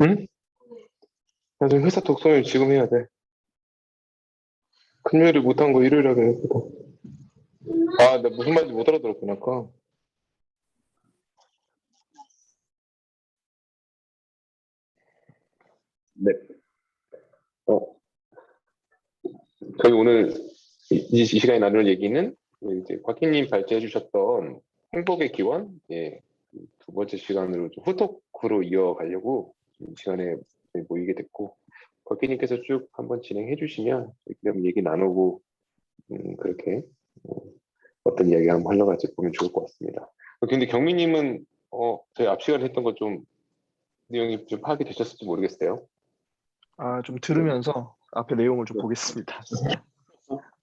응? 나도 회사 독서일 지금 해야 돼. 금요일에 못한 거 일요일에 하기로 했거든. 아, 나 무슨 말인지 못 알아들었구나, 아까. 네. 어, 저희 오늘 이 시간에 나눌 얘기는 이제 곽희님 발제해 주셨던 행복의 기원, 예, 두 번째 시간으로 좀 후토크로 이어가려고 이 시간에 모이게 됐고, 곽희님께서 쭉 한번 진행해 주시면 그럼 얘기 나누고 그렇게 어, 어떤 이야기 한번 흘러갈지 보면 좋을 것 같습니다. 근데 경미님은 저희 앞 시간에 했던 거 좀 내용이 좀 파악이 되셨을지 모르겠어요. 좀 네. 들으면서 앞에 내용을 좀 네. 보겠습니다.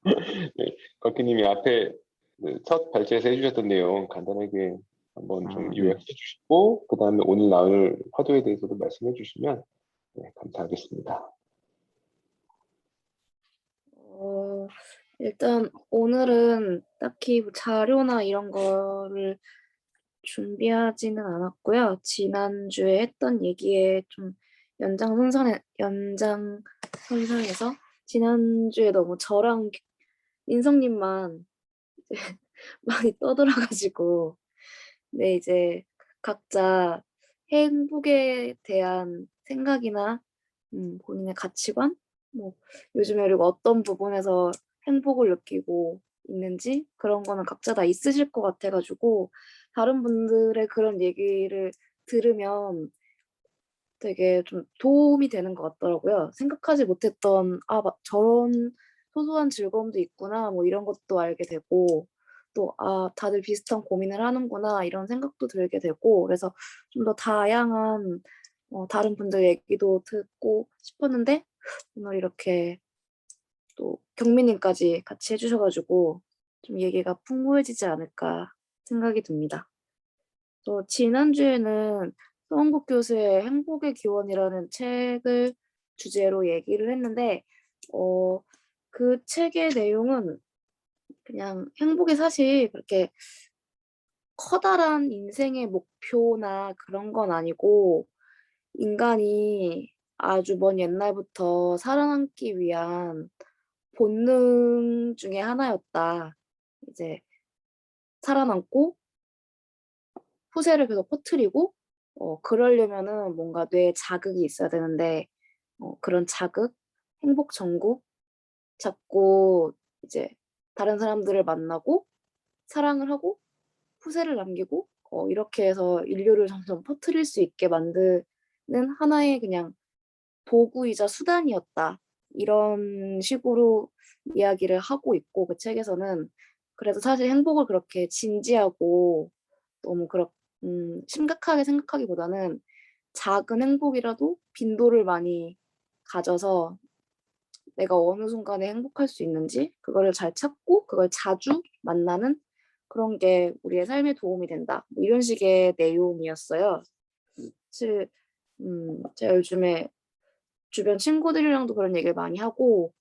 네. 곽기님이 앞에 그첫 발제에서 해주셨던 내용 간단하게 한번 좀 네. 요약해 주시고 그 다음에 오늘 나눌 화두에 대해서도 말씀해 주시면 네, 감사하겠습니다. 일단 오늘은 딱히 뭐 자료나 이런 거를 준비하지는 않았고요. 지난주에 했던 얘기에 좀 연장선상에서 지난주에 너무 저랑 민성님만 이제 많이 떠들어가지고 네, 이제 각자 행복에 대한 생각이나 본인의 가치관, 뭐 요즘에 그리고 어떤 부분에서 행복을 느끼고 있는지 그런 거는 각자 다 있으실 것 같아가지고 다른 분들의 그런 얘기를 들으면 되게 좀 도움이 되는 것 같더라고요. 생각하지 못했던 저런 소소한 즐거움도 있구나 뭐 이런 것도 알게 되고 또 다들 비슷한 고민을 하는구나 이런 생각도 들게 되고 그래서 좀 더 다양한 다른 분들 얘기도 듣고 싶었는데 오늘 이렇게 또 경미님까지 같이 해주셔 가지고 좀 얘기가 풍부해지지 않을까 생각이 듭니다. 또 지난주에는 서원국 교수의 행복의 기원이라는 책을 주제로 얘기를 했는데 그 책의 내용은 그냥 행복이 사실 그렇게 커다란 인생의 목표나 그런 건 아니고 인간이 아주 먼 옛날부터 살아남기 위한 본능 중에 하나였다. 이제 살아남고 후세를 계속 퍼뜨리고 그러려면은 뭔가 뇌에 자극이 있어야 되는데 그런 자극, 행복 전구 잡고 이제 다른 사람들을 만나고 사랑을 하고 후세를 남기고 이렇게 해서 인류를 점점 퍼뜨릴 수 있게 만드는 하나의 그냥 도구이자 수단이었다. 이런 식으로 이야기를 하고 있고 그 책에서는 그래서 사실 행복을 그렇게 진지하고 너무 심각하게 생각하기보다는 작은 행복이라도 빈도를 많이 가져서 내가 어느 순간에 행복할 수 있는지 그거를 잘 찾고 그걸 자주 만나는 그런 게 우리의 삶에 도움이 된다. 뭐 이런 식의 내용이었어요. 사실 제가 요즘에 주변 친구들이랑도 그런 얘기를 많이 하고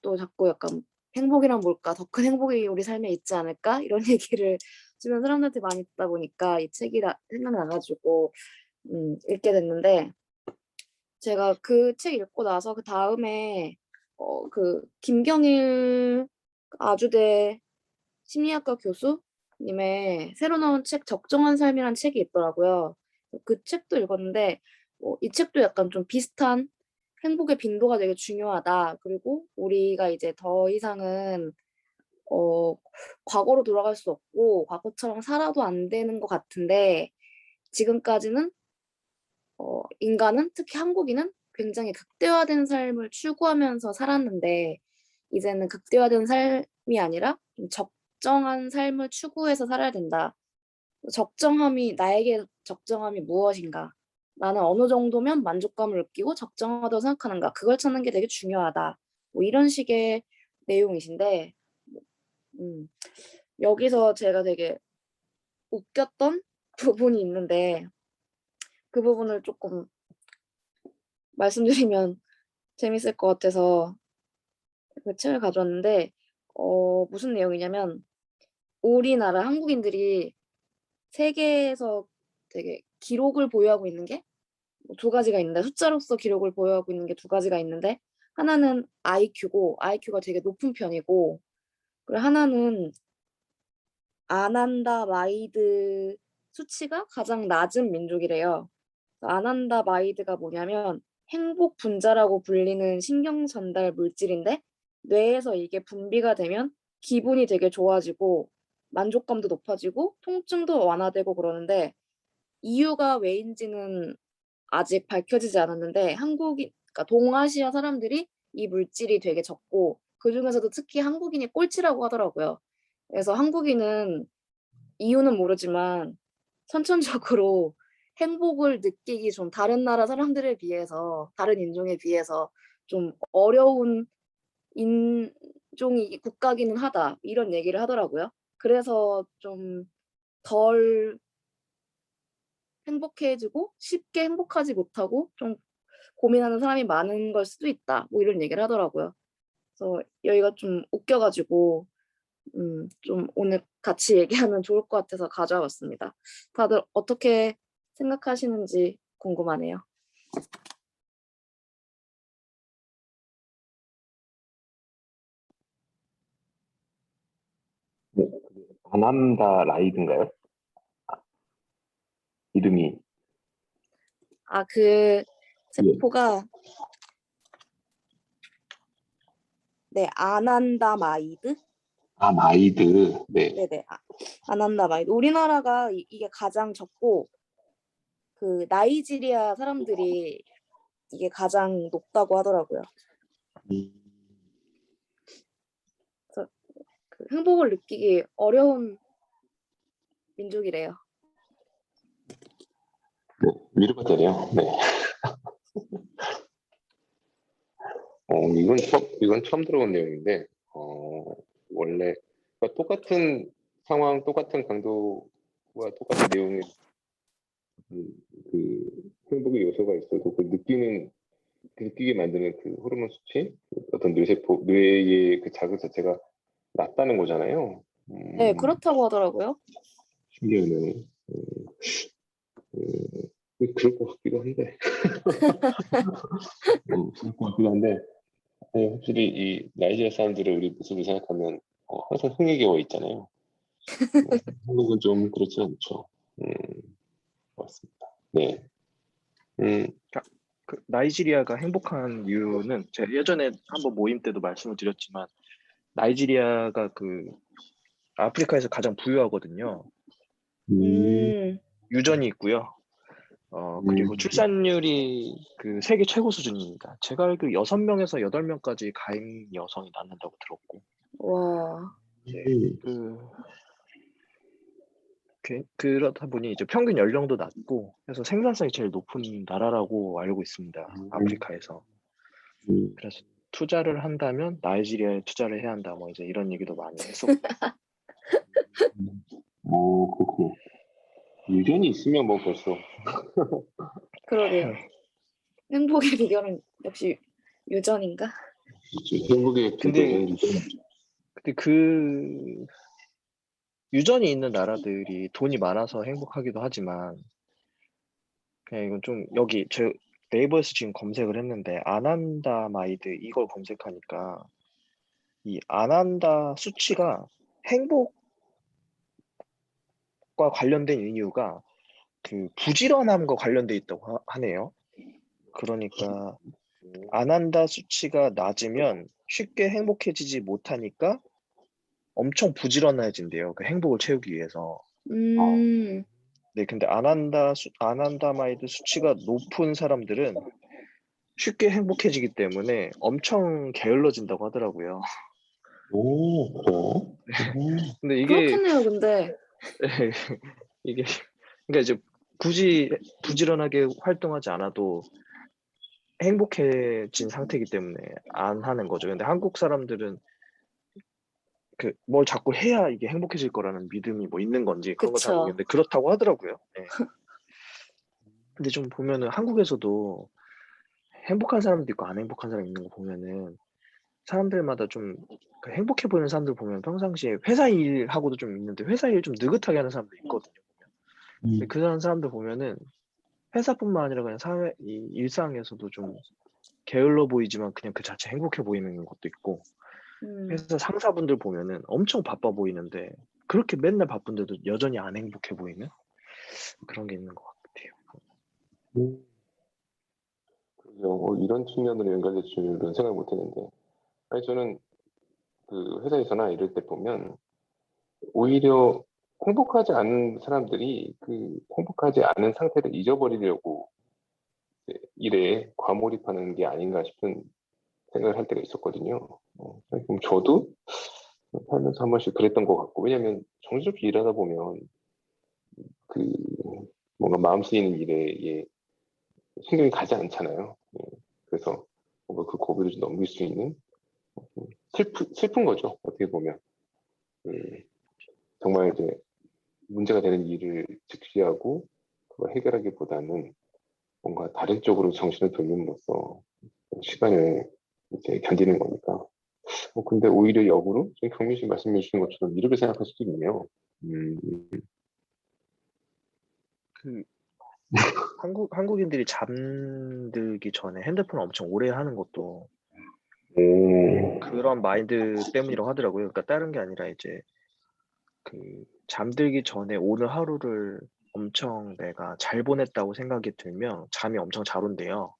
또 자꾸 약간 '행복이란 뭘까? 더 큰 행복이 우리 삶에 있지 않을까?' 이런 얘기를 주변 사람들한테 많이 듣다 보니까 이 책이 생각나 가지고 읽게 됐는데 제가 그 책 읽고 나서 그다음에 김경일 아주대 심리학과 교수님의 새로 나온 책 적정한 삶이라는 책이 있더라고요. 그 책도 읽었는데 이 책도 약간 좀 비슷한 "행복의 빈도가 되게 중요하다. 그리고 우리가 이제 더 이상은 어 과거로 돌아갈 수 없고 과거처럼 살아도 안 되는 것 같은데 지금까지는 인간은 특히 한국인은 굉장히 극대화된 삶을 추구하면서 살았는데 이제는 극대화된 삶이 아니라 좀 적정한 삶을 추구해서 살아야 된다. 나에게 적정함이 무엇인가? 나는 어느 정도면 만족감을 느끼고 적정하다고 생각하는가? 그걸 찾는 게 되게 중요하다." 뭐 이런 식의 내용이신데 음 여기서 제가 되게 웃겼던 부분이 있는데 그 부분을 쪼끔 말씀드리면 재밌을 것 같아서 그 책을 가져왔는데 무슨 내용이냐면 우리나라 한국인들이 세계에서 되게 기록을 보유하고 있는 게 두 가지가 있는데, 숫자로서 기록을 보유하고 있는 게 두 가지가 있는데, 하나는 IQ고 IQ가 되게 높은 편이고, 그리고 하나는 아난다 마이드 수치가 가장 낮은 민족이래요. 아난다 마이드가 뭐냐면 행복 분자라고 불리는 신경 전달 물질인데, 뇌에서 이게 분비가 되면 기분이 되게 좋아지고 만족감도 높아지고 통증도 완화되고 그러는데, 이유가 왜인지는 아직 밝혀지지 않았는데, 그러니까 동아시아 사람들이 이 물질이 되게 적고 그중에서도 특히 한국인이 꼴찌라고 하더라고요. 그래서 한국인은 이유는 모르지만 선천적으로 행복을 느끼기 좀 다른 나라 사람들에 비해서, 다른 인종에 비해서 좀 어려운 인종이 국가기는 하다, 이런 얘기를 하더라고요. 그래서 좀 덜 행복해지고 쉽게 행복하지 못하고 좀 고민하는 사람이 많은 걸 수도 있다, 뭐 이런 얘기를 하더라고요. 그래서 여기가 좀 웃겨가지고 좀 오늘 같이 얘기하면 좋을 것 같아서 가져와 봤습니다. 다들 어떻게 생각하시는지 궁금하네요. 네, 아남다 라이드인가요? 이름이. 그 세포가 네, 아난다 마이드? 마이드. 네. 네네, 아난다 마이드. 우리나라가 이게 가장 적고, 그 나이지리아 사람들이 이게 가장 높다고 하더라고요. 음, 그래서 그 행복을 느끼기 어려운 민족이래요. 네, 위로가 되네요. 네. 이건 처음 들어본 내용인데, 원래, 그러니까 똑같은 상황, 똑같은 강도와 똑같은 내용의 그 행복의 요소가 있어도 느끼게 만드는 그 호르몬 수치, 어떤 뇌의 그 자극 자체가 낮다는 거잖아요. 네, 그렇다고 하더라고요. 신기하네요. 그럴 것 같기도 한데. 그럴 것 같기도 한데, 네, 확실히 이 나이지리아 사람들의 우리 모습을 생각하면 항상 흥에 겨워 있잖아요. 한국은 좀 그렇지 않죠. 맞습니다. 네. 그 나이지리아가 행복한 이유는 제가 예전에 한번 모임 때도 말씀을 드렸지만, 나이지리아가 그 아프리카에서 가장 부유하거든요. 음, 유전이 있고요. 그리고 출산율이 그 세계 최고 수준입니다. 제가 알기로 6명에서 8명까지 가임 여성이 낳는다고 들었고, 와, 그렇다 보니 이제 평균 연령도 낮고 해서 생산성이 제일 높은 나라라고 알고 있습니다. 아프리카에서. 그래서 투자를 한다면 나이지리아에 투자를 해야 한다, 뭐 이제 이런 얘기도 많이 했었고. 그렇고 유전이 있으면 뭐 벌써 그러게요. 행복의 비결은 역시 유전인가? 행복의 근데 비결은 유전이죠. 근데 그 유전이 있는 나라들이 돈이 많아서 행복하기도 하지만, 그냥 이건 좀 여기 제 네이버에서 지금 검색을 했는데 아난다 마이드 이걸 검색하니까 이 아난다 수치가 행복과 관련된 이유가 그 부지런함과 관련돼 있다고 하네요. 그러니까 아난다 수치가 낮으면 쉽게 행복해지지 못하니까 엄청 부지런해진대요. 그 행복을 채우기 위해서. 네, 근데 아난다마이드 수치가 높은 사람들은 쉽게 행복해지기 때문에 엄청 게을러진다고 하더라고요. 그래요? 근데 이게 그렇겠네요, 근데. 이게 그러니까 이제 굳이 부지런하게 활동하지 않아도 행복해진 상태이기 때문에 안 하는 거죠. 근데 한국 사람들은 그 뭘 자꾸 해야 이게 행복해질 거라는 믿음이 뭐 있는 건지 그런 건 잘 그쵸. 모르겠는데 그렇다고 하더라고요. 네. 근데 좀 보면은 한국에서도 행복한 사람도 있고 안 행복한 사람 있는 거 보면은 사람들마다 좀 그 행복해 보이는 사람들 보면 평상시에 회사 일하고도 좀 있는데 회사 일 좀 느긋하게 하는 사람도 있거든요. 근데 그런 사람들 보면은 회사뿐만 아니라 그냥 이 일상에서도 좀 게을러 보이지만 그냥 그 자체 행복해 보이는 것도 있고, 회사 상사분들 보면은 엄청 바빠 보이는데 그렇게 맨날 바쁜데도 여전히 안 행복해 보이는 그런 게 있는 것 같아요. 음, 그죠. 이런 측면으로 연결될 줄은 생각 못 했는데. 아니, 저는 그 회사에서나 이럴 때 보면 오히려 행복하지 않은 사람들이 그 행복하지 않은 상태를 잊어버리려고 이제 일에 과몰입하는 게 아닌가 싶은 생각을 할 때가 있었거든요. 그럼 저도 살면서 한 번씩 그랬던 것 같고, 왜냐면 정신없이 일하다 보면 그 뭔가 마음 쓰이는 일에 신경이 가지 않잖아요. 그래서 뭔가 그 고비를 좀 넘길 수 있는 슬픈 거죠. 어떻게 보면. 정말 이제 문제가 되는 일을 직시하고 그걸 해결하기보다는 뭔가 다른 쪽으로 정신을 돌림으로써 시간을 이제 견디는 거니까. 근데 오히려 역으로 지금 경민 씨 말씀해 주신 것처럼 이렇게 생각할 수도 있네요. 음, 그 한국인들이 잠들기 전에 핸드폰을 엄청 오래 하는 것도 그런 마인드 때문이라고 하더라고요. 그러니까 다른 게 아니라 이제 그 잠들기 전에 오늘 하루를 엄청 내가 잘 보냈다고 생각이 들면 잠이 엄청 잘 온대요.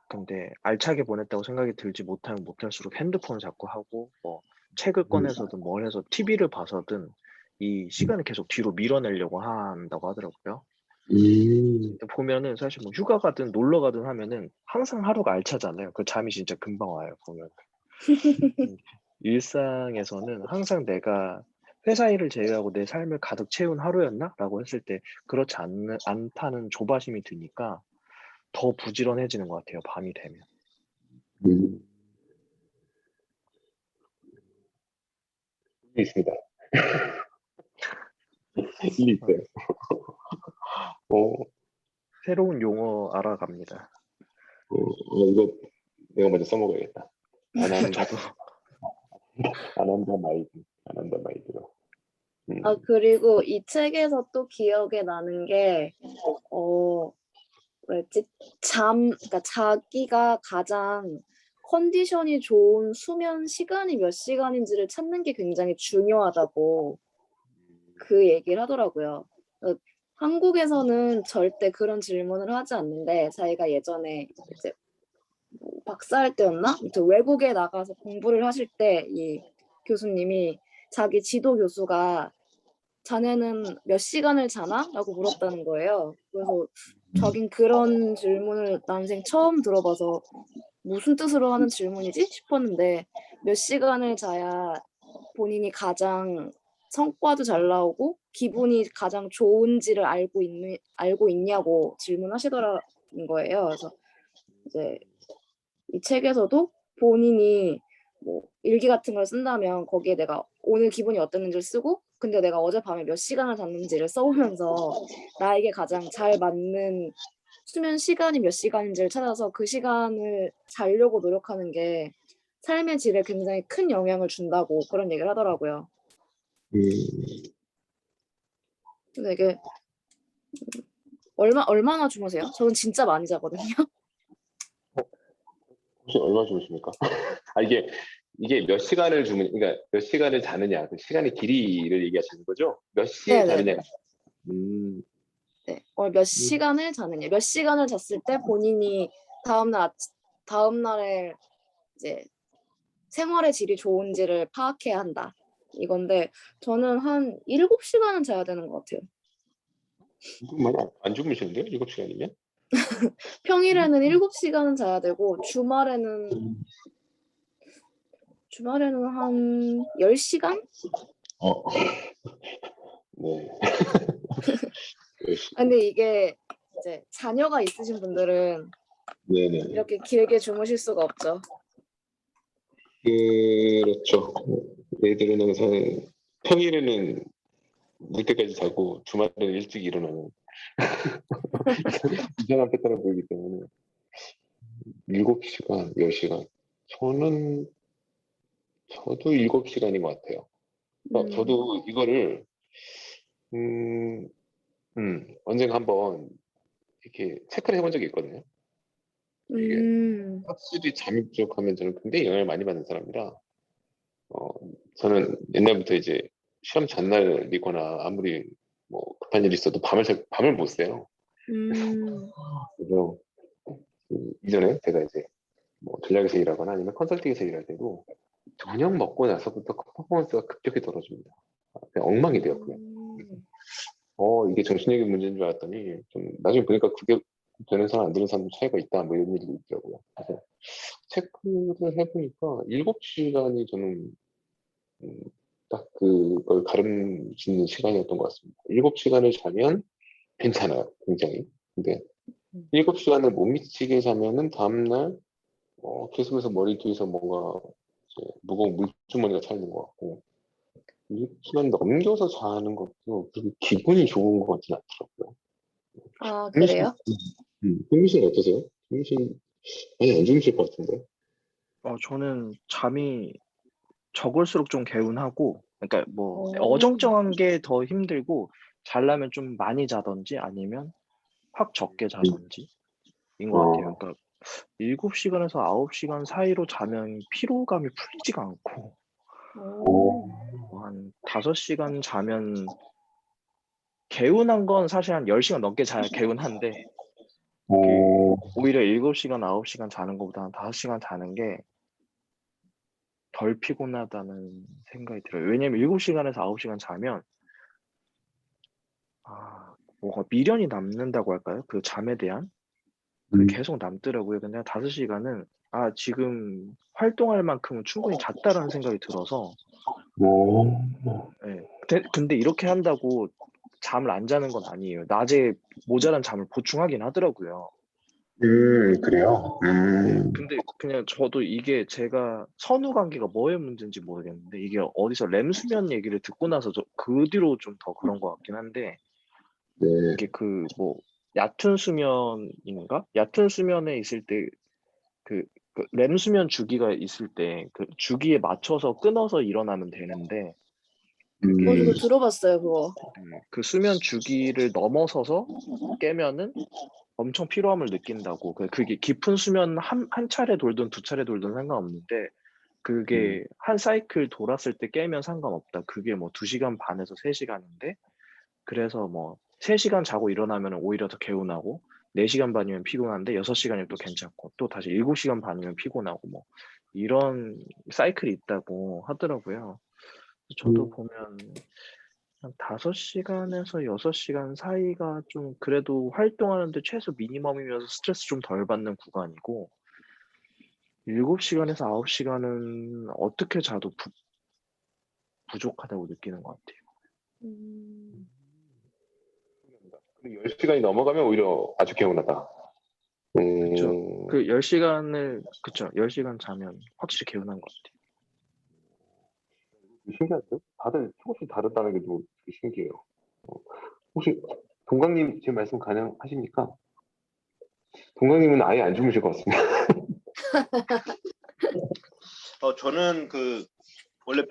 근데 알차게 보냈다고 생각이 들지 못하면 못할수록 핸드폰을 자꾸 하고 뭐 책을 꺼내서든 뭘 해서 TV를 봐서든 이 시간을 계속 뒤로 밀어내려고 한다고 하더라고요. 보면은 사실 뭐 휴가 가든 놀러 가든 하면은 항상 하루가 알차잖아요. 그 잠이 진짜 금방 와요, 보면. 일상에서는 항상 내가 회사 일을 제외하고 내 삶을 가득 채운 하루였나? 라고 했을 때 그렇지 않다는 조바심이 드니까 더 부지런해지는 것 같아요, 밤이 되면. 음, 있습니다. 일리 있어요. 어, 새로운 용어 알아갑니다. 이거 내가 먼저 써먹어야겠다. 안 한다, 저도 안 한다 마이드, 안 한다 마이드로. 그리고 이 책에서 또 기억에 나는 게, 뭐였지? 그러니까 자기가 가장 컨디션이 좋은 수면 시간이 몇 시간인지를 찾는 게 굉장히 중요하다고 그 얘기를 하더라고요. 한국에서는 절대 그런 질문을 하지 않는데, 자기가 예전에 이제 박사할 때였나? 아무튼 외국에 나가서 공부를 하실 때 이 교수님이 자기 지도 교수가 자네는 몇 시간을 자나? 라고 물었다는 거예요. 그래서 자긴 그런 질문을 난생 처음 들어봐서 무슨 뜻으로 하는 질문이지? 싶었는데 몇 시간을 자야 본인이 가장 성과도 잘 나오고 기분이 가장 좋은지를 알고 있냐고 질문하시더라는 거예요. 그래서 이제 이 책에서도 본인이 뭐 일기 같은 걸 쓴다면 거기에 내가 오늘 기분이 어땠는지를 쓰고 근데 내가 어젯밤에 몇 시간을 잤는지를 써오면서 나에게 가장 잘 맞는 수면 시간이 몇 시간인지를 찾아서 그 시간을 자려고 노력하는 게 삶의 질에 굉장히 큰 영향을 준다고 그런 얘기를 하더라고요. 근데 이게 얼마나 주무세요? 저는 진짜 많이 자거든요. 혹시 얼마 주무십니까? 아, 이게 몇 시간을 그러니까 몇 시간을 자느냐, 그 시간의 길이를 얘기하시는 거죠? 몇 시에 자느냐. 네네네. 네. 몇 음, 시간을 자느냐. 몇 시간을 잤을 때 본인이 다음날에 이제 생활의 질이 좋은지를 파악해야 한다. 이건데 저는 한 7시간은 자야 되는 것 같아요. 많이 안 주무시는데요? 7시간이면? 평일에는 7시간은 자야 되고 주말에는 한 10시간? 어, 네. 근데 이게 이제 자녀가 있으신 분들은 네네. 이렇게 길게 주무실 수가 없죠. 그렇죠. 애들은 항상 평일에는 늘 때까지 자고 주말에는 일찍 일어나는 이상한 패턴을 보이기 때문에 7시간, 10시간. 저도 7시간인 것 같아요. 저도 이거를 언젠가 한번 이렇게 체크를 해본 적이 있거든요. 이게 확실히 잠이 부족하면 저는 굉장히 영향을 많이 받는 사람이라 저는 옛날부터 이제 시험 전날이거나 아무리 뭐 급한 일이 있어도 밤을 못 새요. 그래서 이전에 제가 이제 뭐 전략에서 일하거나 아니면 컨설팅에서 일할 때도 저녁 먹고 나서부터 퍼포먼스가 급격히 떨어집니다. 그냥 엉망이 돼요. 그냥. 이게 정신적인 문제인 줄 알았더니 좀 나중에 보니까 그게 되는 사람 안 되는 사람도 차이가 있다 뭐 이런 얘기도 있더라고요. 그래서 체크를 해보니까 7시간이 저는 딱 그걸 가름짓는 시간이었던 것 같습니다. 7시간을 자면 괜찮아요, 굉장히. 근데 7시간을 못 미치게 자면은 다음날 계속해서 머리 뒤에서 뭔가 이제 무거운 물주머니가 차 있는 것 같고 7시간 넘겨서 자는 것도 그렇게 기분이 좋은 것 같진 않더라고요. 아, 흥미 씨, 그래요? 흥미 씨는 어떠세요? 흥미 씨는 많이 안 주무실 것 같은데. 저는 잠이 적을수록 좀 개운하고, 그러니까 뭐 오. 어정쩡한 게 더 힘들고, 자려면 좀 많이 자던지 아니면 확 적게 자던지인 것 같아요. 어, 그러니까 7시간에서 9시간 사이로 자면 피로감이 풀리지가 않고, 오. 한 5시간 자면 개운한 건 사실 한 10시간 넘게 자야 개운한데, 오, 오히려 7시간, 9시간 자는 것보다 한 5시간 자는 게 덜 피곤하다는 생각이 들어요. 왜냐면 7시간에서 9시간 자면 뭔가 미련이 남는다고 할까요? 그 잠에 대한 그게 계속 남더라고요. 근데 한 5시간은 지금 활동할 만큼은 충분히 잤다라는 생각이 들어서 오, 예. 근데 이렇게 한다고 잠을 안 자는 건 아니에요. 낮에 모자란 잠을 보충하긴 하더라고요. 그래요? 네. 근데 그냥 저도 이게 제가 선후 관계가 뭐의 문제인지 모르겠는데 이게 어디서 렘 수면 얘기를 듣고 나서 그 뒤로 좀 더 그런 것 같긴 한데 네, 이게 뭐 얕은 수면인가? 얕은 수면에 있을 때 렘 수면 주기가 있을 때 그 주기에 맞춰서 끊어서 일어나면 되는데 그게 저도 들어봤어요, 그거. 그 수면 주기를 넘어서서 깨면은 엄청 피로함을 느낀다고. 그게 깊은 수면 한 차례 돌든 두 차례 돌든 상관없는데 그게 한 사이클 돌았을 때 깨면 상관없다. 그게 뭐 2시간 반에서 3시간인데 그래서 뭐 3시간 자고 일어나면 오히려 더 개운하고 4시간 반이면 피곤한데 6시간이면 또 괜찮고 또 다시 7시간 반이면 피곤하고 뭐 이런 사이클이 있다고 하더라고요. 저도 보면 한 5시간에서 6시간 사이가 좀 그래도 활동하는데 최소 미니멈이면서 스트레스 좀 덜 받는 구간이고 7시간에서 9시간은 어떻게 자도 부족하다고 느끼는 것 같아요. 그리고 10시간이 넘어가면 오히려 아주 개운하다. 그쵸. 그 10시간을, 그쵸. 10시간 자면 확실히 개운한 것 같아요. 신기한데요? 다들 조금씩 다르다는 게 좀 신기해요. 혹시 동강님 제 말씀 가능하십니까? 동강님은 아예 안 주무실 것 같습니다. 저는 원래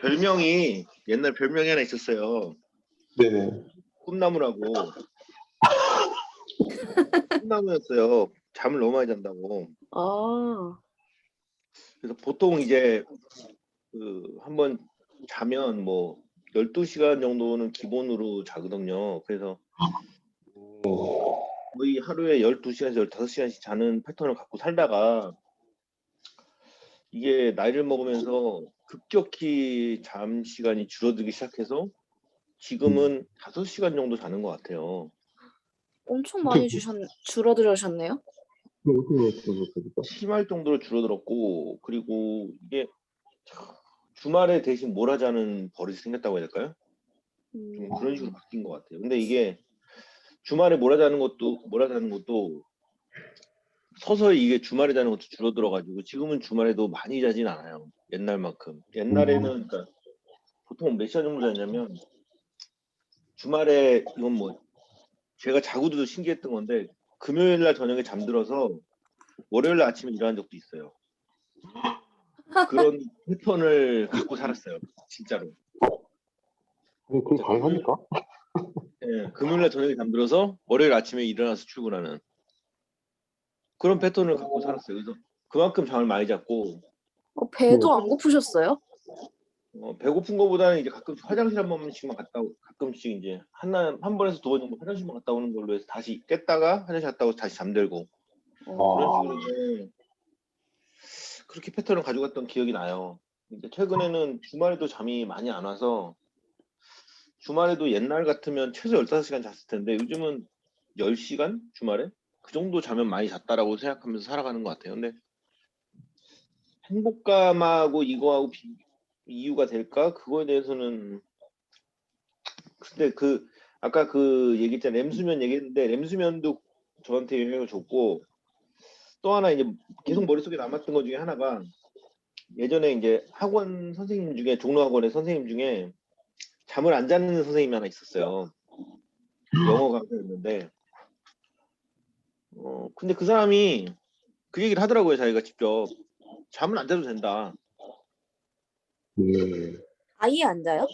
옛날 별명이 하나 있었어요. 네네. 꿈나무라고. 꿈나무였어요. 잠을 너무 많이 잔다고. 아. 그래서 보통 이제 한번 자면 뭐 12시간 정도는 기본으로 자거든요. 그래서 거의 하루에 12시간에서 15시간씩 자는 패턴을 갖고 살다가 이게 나이를 먹으면서 급격히 잠 시간이 줄어들기 시작해서 지금은 5시간 정도 자는 것 같아요. 엄청 많이 줄어들으셨네요? 심할 정도로 줄어들었고, 그리고 이게 주말에 대신 몰아자는 버릇이 생겼다고 해야 될까요? 좀 그런 식으로 바뀐 것 같아요. 근데 이게 주말에 몰아자는 것도 서서히 이게 주말에 자는 것도 줄어들어가지고 지금은 주말에도 많이 자진 않아요. 옛날만큼. 옛날에는 그러니까 보통 몇 시간 정도 자냐면 주말에 이건 뭐 제가 자고도 신기했던 건데 금요일 날 저녁에 잠들어서 월요일 날 아침에 일어난 적도 있어요. 그런 패턴을 갖고 살았어요. 진짜로. 그게 가능합니까? 금요일 날 저녁에 잠들어서 월요일 아침에 일어나서 출근하는. 그런 패턴을 갖고 살았어요. 그래서 그만큼 잠을 많이 잤고 배도 안 고프셨어요? 배고픈 거보다는 이제 가끔씩 화장실 한 번씩만 갔다 오고 가끔씩 이제 한 번에서 두 번 정도 화장실만 갔다 오는 걸로 해서 다시 깼다가 화장실 갔다 오고 다시 잠들고 그런 식으로 이제 그렇게 패턴을 가져갔던 기억이 나요. 이제 최근에는 주말에도 잠이 많이 안 와서 주말에도 옛날 같으면 최소 15시간 잤을 텐데 요즘은 10시간 주말에 그 정도 자면 많이 잤다라고 생각하면서 살아가는 것 같아요. 근데 행복감하고 이거하고 이유가 될까? 그거에 대해서는 근데 아까 그 얘기했잖아요. 렘수면 얘기했는데 렘수면도 저한테 영향을 줬고 또 하나 이제 계속 머릿속에 남았던 것 중에 하나가 예전에 이제 학원 선생님 중에 종로학원의 선생님 중에 잠을 안 자는 선생님이 하나 있었어요. 영어 강사였는데 근데 그 사람이 그 얘기를 하더라고요. 자기가 직접 잠을 안 자도 된다. 아예 안 자요?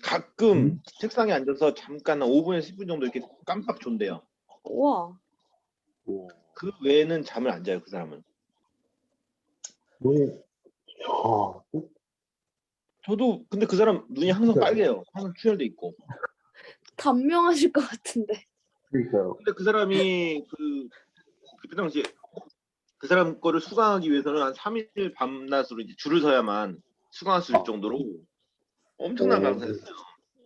가끔 책상에 앉아서 잠깐 한 5분에서 10분 정도 이렇게 깜빡 존대요. 우와. 그 외에는 잠을 안 자요. 그 사람은. 저도 근데 그 사람 눈이 항상 빨개요. 항상 출혈돼 있고. 단명하실 것 같은데. 그러니까요. 근데 그 사람이 그때 당시에 그 사람 거를 수강하기 위해서는 한 3일 밤낮으로 이제 줄을 서야만 수강할 수 있을 정도로 엄청난 강사였어요.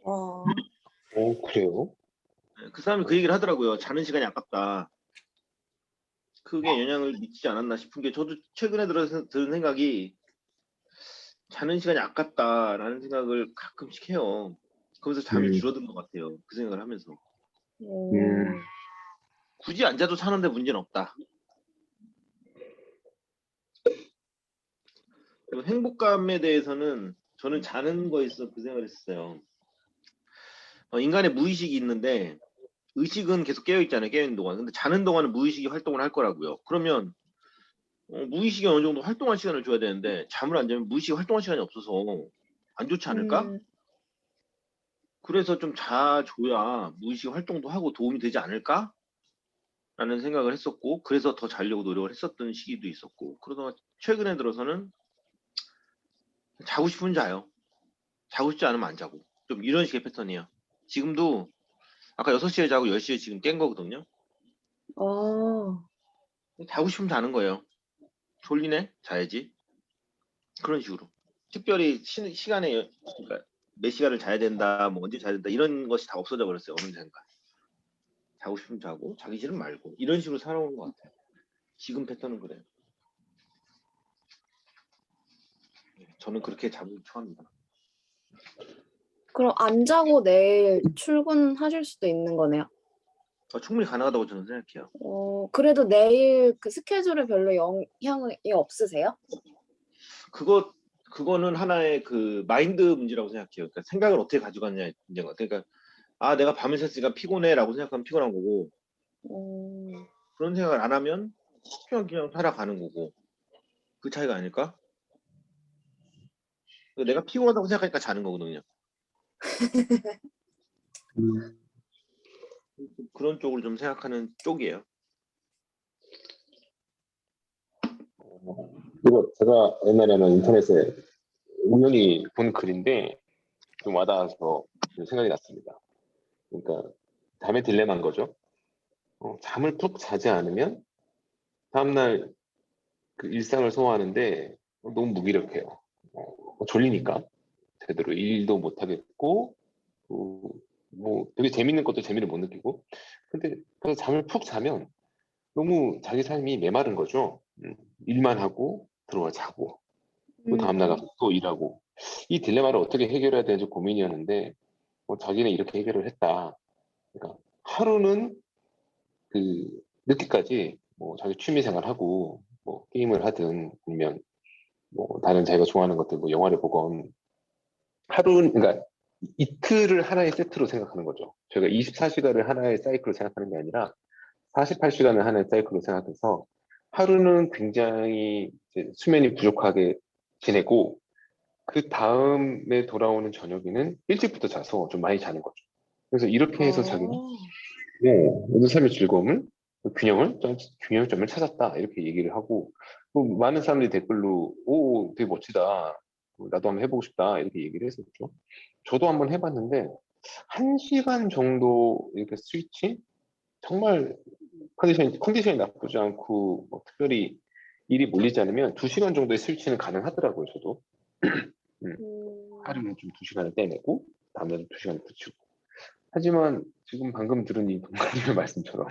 와. 그래요? 그 사람이 그 얘기를 하더라고요. 자는 시간이 아깝다. 그게 영향을 미치지 않았나 싶은 게 저도 최근에 들어서 드는 생각이 자는 시간이 아깝다라는 생각을 가끔씩 해요. 그러면서 잠이 줄어든 것 같아요. 그 생각을 하면서. 굳이 안 자도 사는데 문제는 없다. 그리고 행복감에 대해서는 저는 자는 거에 있어서 그 생각을 했어요. 인간의 무의식이 있는데 의식은 계속 깨어있잖아요. 깨어있는 동안. 근데 자는 동안은 무의식이 활동을 할 거라고요. 그러면 무의식이 어느 정도 활동할 시간을 줘야 되는데 잠을 안 자면 무의식이 활동할 시간이 없어서 안 좋지 않을까? 그래서 좀 자줘야 무의식 활동도 하고 도움이 되지 않을까? 라는 생각을 했었고 그래서 더 자려고 노력을 했었던 시기도 있었고 그러다가 최근에 들어서는 자고 싶으면 자요. 자고 싶지 않으면 안 자고 좀 이런 식의 패턴이에요. 지금도 아까 6시에 자고 10시에 지금 깬 거거든요. 자고 싶으면 자는 거예요. 졸리네? 자야지. 그런 식으로. 특별히 시간에 그러니까 몇 시간을 자야 된다, 뭐 언제 자야 된다 이런 것이 다 없어져 버렸어요. 어느 순간. 자고 싶으면 자고, 자기 싫으면 말고 이런 식으로 살아오는 것 같아요. 지금 패턴은 그래요. 저는 그렇게 잠을 초합니다. 그럼 안 자고 내일 출근하실 수도 있는 거네요. 충분히 가능하다고 저는 생각해요. 그래도 내일 그 스케줄에 별로 영향이 없으세요? 그거는 하나의 그 마인드 문제라고 생각해요. 그러니까 생각을 어떻게 가져가느냐의 문제인 것 같아요. 그러니까 내가 밤을 샜으니까 피곤해라고 생각하면 피곤한 거고 그런 생각을 안 하면 그냥 살아가는 거고 그 차이가 아닐까? 내가 피곤하다고 생각하니까 자는 거거든요. 그런 쪽으로 좀 생각하는 쪽이에요. 이거 제가 옛날에는 인터넷에 우연히 본 글인데 좀 와닿아서 생각이 났습니다. 그러니까 잠의 딜레마인 거죠. 잠을 푹 자지 않으면 다음날 그 일상을 소화하는데 너무 무기력해요. 졸리니까 제대로 일도 못 하겠고 뭐 되게 재밌는 것도 재미를 못 느끼고 근데 그 잠을 푹 자면 너무 자기 삶이 메마른 거죠. 일만 하고 들어와 자고 또 다음날 가서 또 일하고 이 딜레마를 어떻게 해결해야 되는지 고민이었는데 자기는 이렇게 해결을 했다. 그러니까 하루는 그 늦게까지 뭐 자기 취미 생활하고 뭐 게임을 하든 아니면 뭐 다른 자기가 좋아하는 것들 뭐 영화를 보건 하루는 그러니까 이틀을 하나의 세트로 생각하는 거죠. 저희가 24시간을 하나의 사이클로 생각하는 게 아니라 48시간을 하나의 사이클로 생각해서 하루는 굉장히 이제 수면이 부족하게 지내고 그 다음에 돌아오는 저녁에는 일찍부터 자서 좀 많이 자는 거죠. 그래서 이렇게 해서 자기는 모든 삶의 즐거움을 균형점을 찾았다 이렇게 얘기를 하고 뭐 많은 사람들이 댓글로 오 되게 멋지다 나도 한번 해보고 싶다 이렇게 얘기를 했었죠. 저도 한번 해봤는데 1시간 정도 이렇게 스위치 정말 컨디션이 나쁘지 않고 뭐 특별히 일이 몰리지 않으면 2시간 정도의 스위치는 가능하더라고요. 저도 하루는 좀 2시간을 떼내고 다음에는 2시간을 붙이고. 하지만 지금 방금 들은 이 동관님의 말씀처럼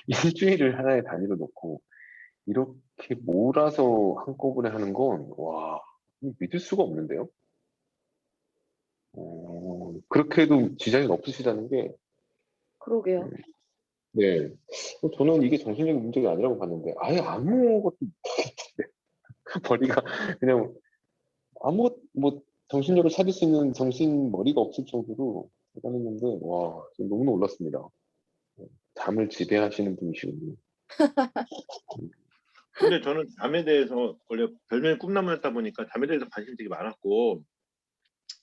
일주일을 하나의 단위로 놓고 이렇게 몰아서 한꺼번에 하는 건 와 믿을 수가 없는데요. 그렇게 해도 지장이 없으시다는 게 그러게요. 네. 저는 이게 정신적인 문제가 아니라고 봤는데 아예 아무것도 머리가 그냥 아무 뭐 정신력을 찾을 수 있는 정신 머리가 없을 정도로 대단했는데 와 지금 너무 놀랐습니다. 잠을 지배하시는 분이시군요. 근데 저는 잠에 대해서 원래 별명이 꿈나무였다 보니까 잠에 대해서 관심이 되게 많았고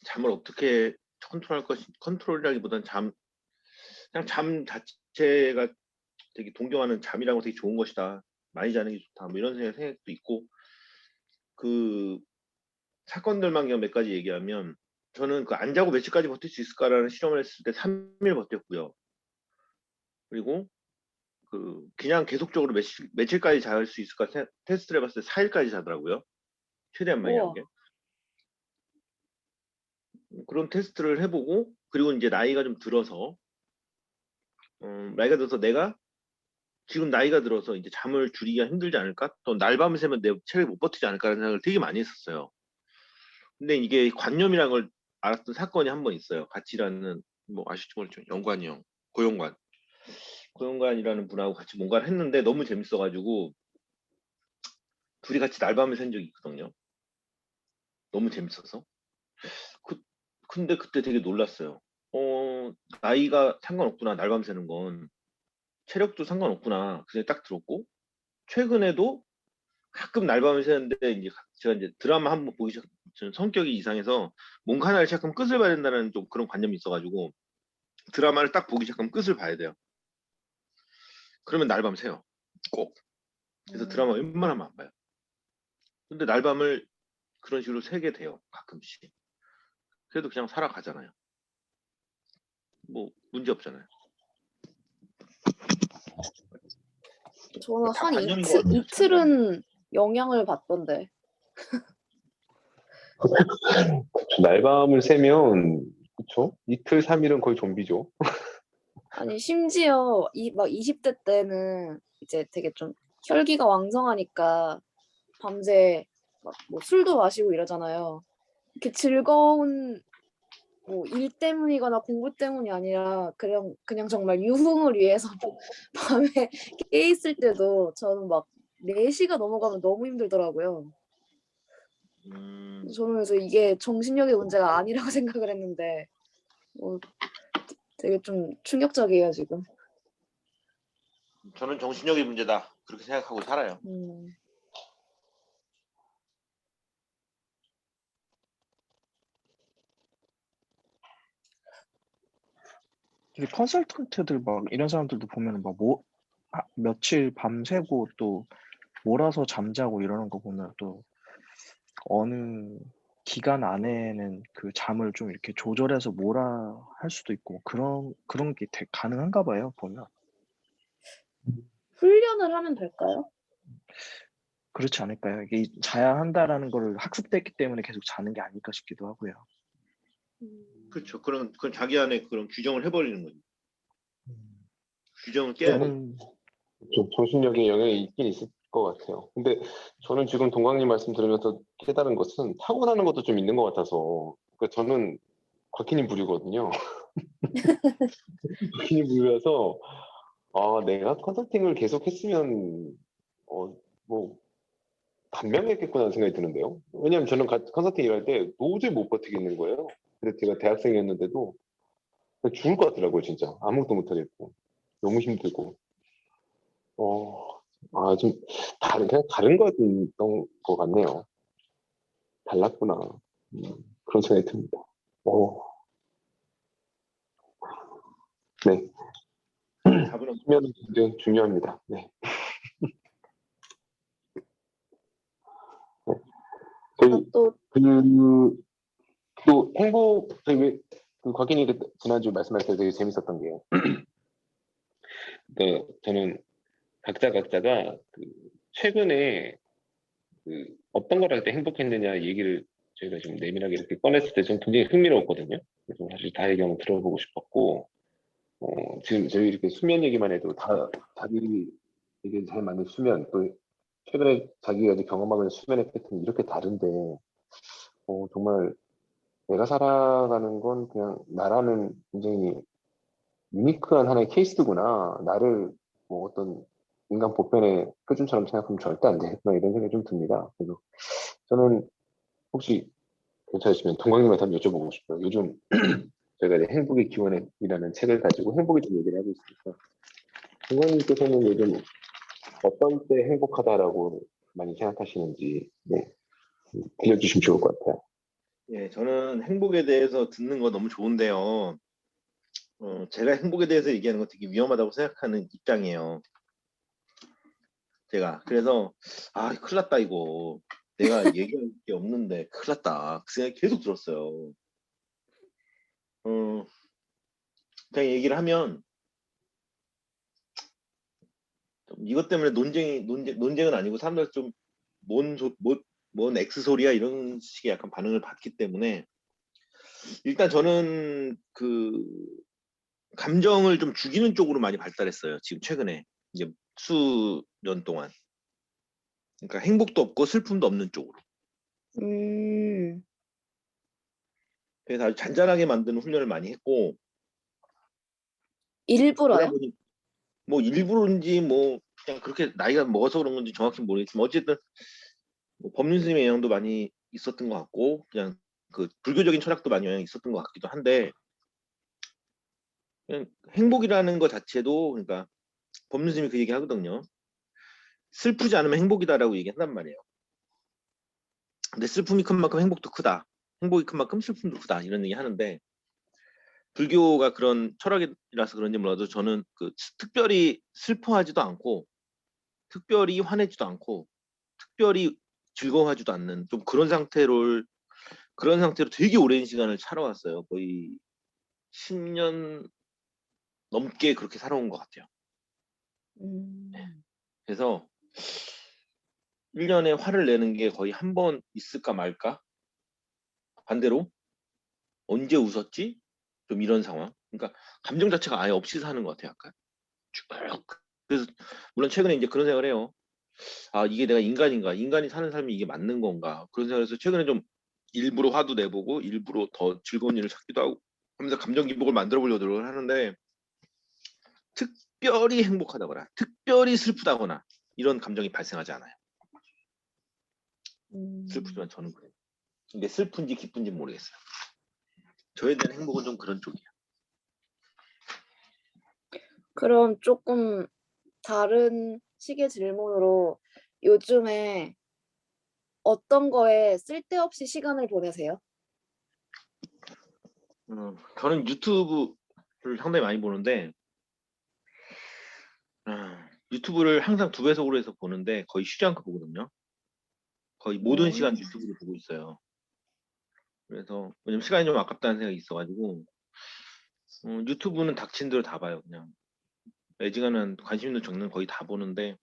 잠을 어떻게 컨트롤할 것이 컨트롤이라기보다는 그냥 잠 자체가 되게 동경하는 잠이라고 되게 좋은 것이다. 많이 자는 게 좋다. 뭐 이런 생각도 있고 그 사건들만 그냥 몇 가지 얘기하면 저는 그 안 자고 며칠까지 버틸 수 있을까라는 실험을 했을 때 3일 버텼고요. 그리고 그 그냥 계속적으로 며칠까지 잘 수 있을까 테스트를 해봤을 때 4일까지 자더라고요. 최대한 많이 한 우와. 게. 그런 테스트를 해보고 그리고 이제 나이가 좀 들어서 나이가 들어서 내가 지금 나이가 들어서 이제 잠을 줄이기가 힘들지 않을까? 또 날밤을 새면 내 체력이 못 버티지 않을까라는 생각을 되게 많이 했었어요. 근데 이게 관념이라는 걸 알았던 사건이 한 번 있어요. 같이 일하는 뭐 아실지 모르겠죠. 영관이 형, 고영관이라는 분하고 같이 뭔가를 했는데 너무 재밌어가지고 둘이 같이 날밤을 샌 적이 있거든요. 너무 재밌어서. 근데 그때 되게 놀랐어요. 나이가 상관없구나. 날밤 새는 건 체력도 상관없구나. 그게 딱 들었고 최근에도 가끔 날밤을 새는데 이제 제가 이제 드라마 한 번 보기 시작 저는 성격이 이상해서 뭔가 하나를 시작하면 끝을 봐야 된다는 좀 그런 관념이 있어가지고 드라마를 딱 보기 시작하면 끝을 봐야 돼요. 그러면 날밤 새요. 꼭. 그래서 드라마 웬만하면 안 봐요. 근데 날밤을 그런 식으로 새게 돼요. 가끔씩. 그래도 그냥 살아가잖아요. 뭐 문제 없잖아요. 저는 다 한 관념인 것 같아요. 이틀은 영향을 받던데. 날밤을 새면 그쵸? 이틀 3일은 거의 좀비죠. 아니 심지어 막 20대 때는 이제 되게 좀 혈기가 왕성하니까 밤새 막 뭐 술도 마시고 이러잖아요. 이렇게 즐거운 뭐 일 때문이거나 공부 때문이 아니라 그냥 정말 유흥을 위해서 밤에 깨 있을 때도 저는 막 4시가 넘어가면 너무 힘들더라고요. 저는 그래서 이게 정신력의 문제가 아니라고 생각을 했는데 되게 좀 충격적이에요 지금. 저는 정신력의 문제다. 그렇게 생각하고 살아요. 우리 컨설턴트들 막 이런 사람들도 보면 막 며칠 밤새고 또 몰아서 잠자고 이러는 거 보면 또 어느 기간 안에는 그 잠을 좀 이렇게 조절해서 몰아 할 수도 있고 그런 게 가능한가 봐요 보면. 훈련을 하면 될까요? 그렇지 않을까요? 이게 자야 한다라는 거를 학습됐기 때문에 계속 자는 게 아닐까 싶기도 하고요. 그렇죠. 그건 자기 안에 그런 규정을 해버리는 거죠. 규정을 깨야 돼. 저는 좀 정신력에 영향이 있긴 있을 것 같아요. 근데 저는 지금 동광님 말씀 들으면서 깨달은 것은 타고나는 것도 좀 있는 것 같아서 그러니까 저는 곽희님 부류거든요. 곽희님 부류라서 내가 컨설팅을 계속 했으면 뭐 단명했겠구나 생각이 드는데요. 왜냐하면 저는 컨설팅 일할 때 도저히 못 버티겠는 거예요. 근데 제가 대학생이었는데도 죽을 것 같더라고요, 진짜. 아무것도 못하겠고. 너무 힘들고. 좀 그냥 다른 거였던 것 같네요. 달랐구나. 그런 생각이 듭니다. 네. 답은 수면은 굉장히 중요합니다. 네. 네. 저희 또 또 저희 곽기님 지난주 말씀하실 때 되게 재밌었던 게, 저는 각자가 최근에 어떤 걸 할 때 행복했느냐 얘기를 저희가 좀 내밀하게 이렇게 꺼냈을 때 좀 굉장히 흥미로웠거든요. 그래서 사실 다 얘기 한번 들어보고 싶었고, 지금 저희 이렇게 수면 얘기만 해도 다 자기 이게 잘 맞는 수면, 또 최근에 자기가 이제 경험하는 수면의 패턴이 이렇게 다른데, 정말 내가 살아가는 건 그냥 나라는 굉장히 유니크한 하나의 케이스구나. 나를 뭐 어떤 인간 보편의 표준처럼 생각하면 절대 안 되겠구나, 이런 생각이 좀 듭니다. 그래서 저는 혹시 괜찮으시면 동광님한테 한번 여쭤보고 싶어요. 요즘 저희가 이제 행복의 기원이라는 책을 가지고 행복에 대한 얘기를 하고 있으니까, 동광님께서는 요즘 어떤 때 행복하다라고 많이 생각하시는지, 네, 들려주시면 좋을 것 같아요. 예, 저는 행복에 대해서 듣는 거 너무 좋은데요. 제가 행복에 대해서 얘기하는 거 되게 위험하다고 생각하는 입장이에요. 제가 그래서 큰일 났다 이거. 내가 얘기할 게 없는데 큰일 났다. 그 생각이 계속 들었어요. 그냥 얘기를 하면 좀 이것 때문에 논쟁은 아니고 사람들 좀뭔 X 소리야 이런 식의 약간 반응을 받기 때문에 일단 저는 감정을 좀 죽이는 쪽으로 많이 발달했어요. 지금 최근에 이제 수년 동안. 그러니까 행복도 없고 슬픔도 없는 쪽으로. 그래서 아주 잔잔하게 만드는 훈련을 많이 했고, 그러다 일부러요? 보니 뭐 일부러인지 뭐 그냥 그렇게 나이가 먹어서 그런 건지 정확히 모르겠지만 어쨌든 뭐 법륜 스님의 영향도 많이 있었던 것 같고 그냥 불교적인 철학도 많이 영향이 있었던 것 같기도 한데 그냥 행복이라는 것 자체도 그러니까 법륜 스님이 그 얘기 하거든요. 슬프지 않으면 행복이다라고 얘기한단 말이에요. 근데 슬픔이 큰 만큼 행복도 크다. 행복이 큰 만큼 슬픔도 크다. 이런 얘기 하는데 불교가 그런 철학이라서 그런지 몰라도 저는 특별히 슬퍼하지도 않고 특별히 화내지도 않고 특별히 즐거워하지도 않는 좀 그런 상태로 되게 오랜 시간을 살아왔어요. 거의 10년 넘게 그렇게 살아온 것 같아요. 음. 그래서 1년에 화를 내는 게 거의 한 번 있을까 말까? 반대로 언제 웃었지? 좀 이런 상황. 그러니까 감정 자체가 아예 없이 사는 것 같아요. 약간 쭉. 그래서 물론 최근에 이제 그런 생각을 해요. 이게 내가 인간인가? 인간이 사는 삶이 이게 맞는 건가? 그런 생각에서 최근에 좀 일부러 화도 내보고 일부러 더 즐거운 일을 찾기도 하고 하면서 감정 기복을 만들어 보려고 노력을 하는데 특별히 행복하다거나 특별히 슬프다거나 이런 감정이 발생하지 않아요. 슬프지만 저는 그래요. 근데 슬픈지 기쁜지 모르겠어요. 저에 대한 행복은 좀 그런 쪽이에요. 그럼 조금 다른 식의 질문으로 요즘에 어떤 거에 쓸데없이 시간을 보내세요? 저는 유튜브를 상당히 많이 보는데 유튜브를 항상 2배속으로 해서 보는데 거의 쉬지 않고 보거든요. 거의 모든 시간 유튜브를 보고 있어요. 그래서 왜냐면 시간이 좀 아깝다는 생각이 있어가지고 유튜브는 닥친 대로 다 봐요. 그냥 애지간한 관심 있는 장르는 거의 다 보는데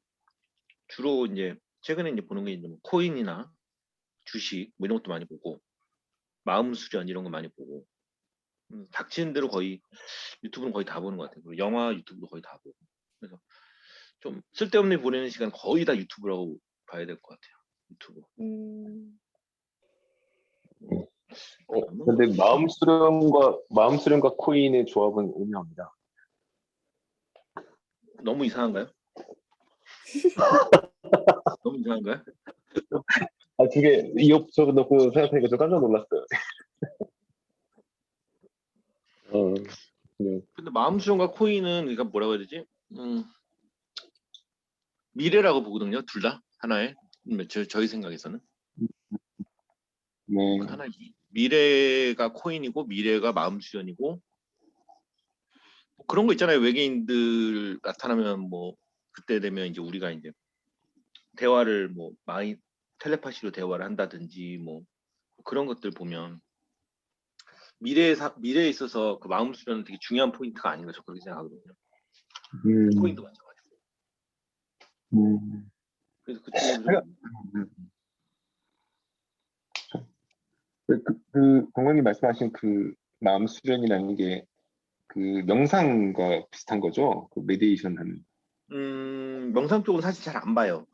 주로 이제 최근에 이제 보는 게 이제 뭐 코인이나 주식 뭐 이런 것도 많이 보고 마음 수련 이런 거 많이 보고 닥치는 대로 거의 유튜브는 거의 다 보는 것 같아요. 그리고 영화 유튜브도 거의 다 보고 그래서 좀 쓸데없는 보내는 시간 거의 다 유튜브라고 봐야 될 것 같아요. 유튜브. 근데 마음 수련과 코인의 조합은 오묘합니다. 너무 이상한가요? 너무 이상한가요? 두 개 이어붙여 놓고 생각하니까 좀 깜짝 놀랐어요. 네. 근데 마음 수련과 코인은 그러니까 뭐라고 해야 되지? 미래라고 보거든요. 둘 다 하나의 저희 생각에서는 네. 하나 미래가 코인이고 미래가 마음 수련이고 그런 거 있잖아요. 외계인들 나타나면 뭐 그때 되면 이제 우리가 이제 대화를 뭐 마이 텔레파시로 대화를 한다든지 뭐 그런 것들 보면 미래에 있어서 그 마음 수련은 되게 중요한 포인트가 아닌가 저 그렇게 생각하거든요. 포인트 맞춰가지고. 음. 그래서 그쪽으로 제가- 좀 동원님 말씀하신 그 마음 수련이라는 게 그 명상과 비슷한 거죠? 그 메디테이션 하는. 명상 쪽은 사실 잘 안 봐요.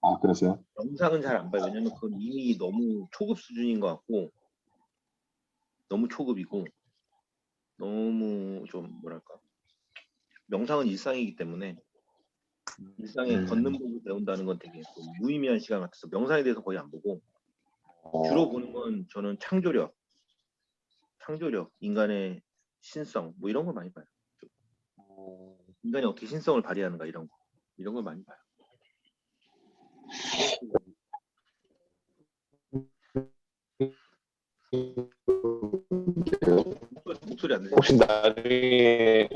아, 그러세요? 명상은 잘 안 봐요. 왜냐면 그건 이미 너무 초급 수준인 것 같고 너무 초급이고 너무 좀 뭐랄까 명상은 일상이기 때문에 일상에 걷는 법을 배운다는 건 되게 좀 무의미한 시간 같아서 명상에 대해서 거의 안 보고 주로 보는 건 저는 창조력, 인간의 신성 뭐 이런 걸 많이 봐요. 인간이 어떻게 신성을 발휘하는가 이런 걸 많이 봐요. 목소리 안 들려. 혹시 나중에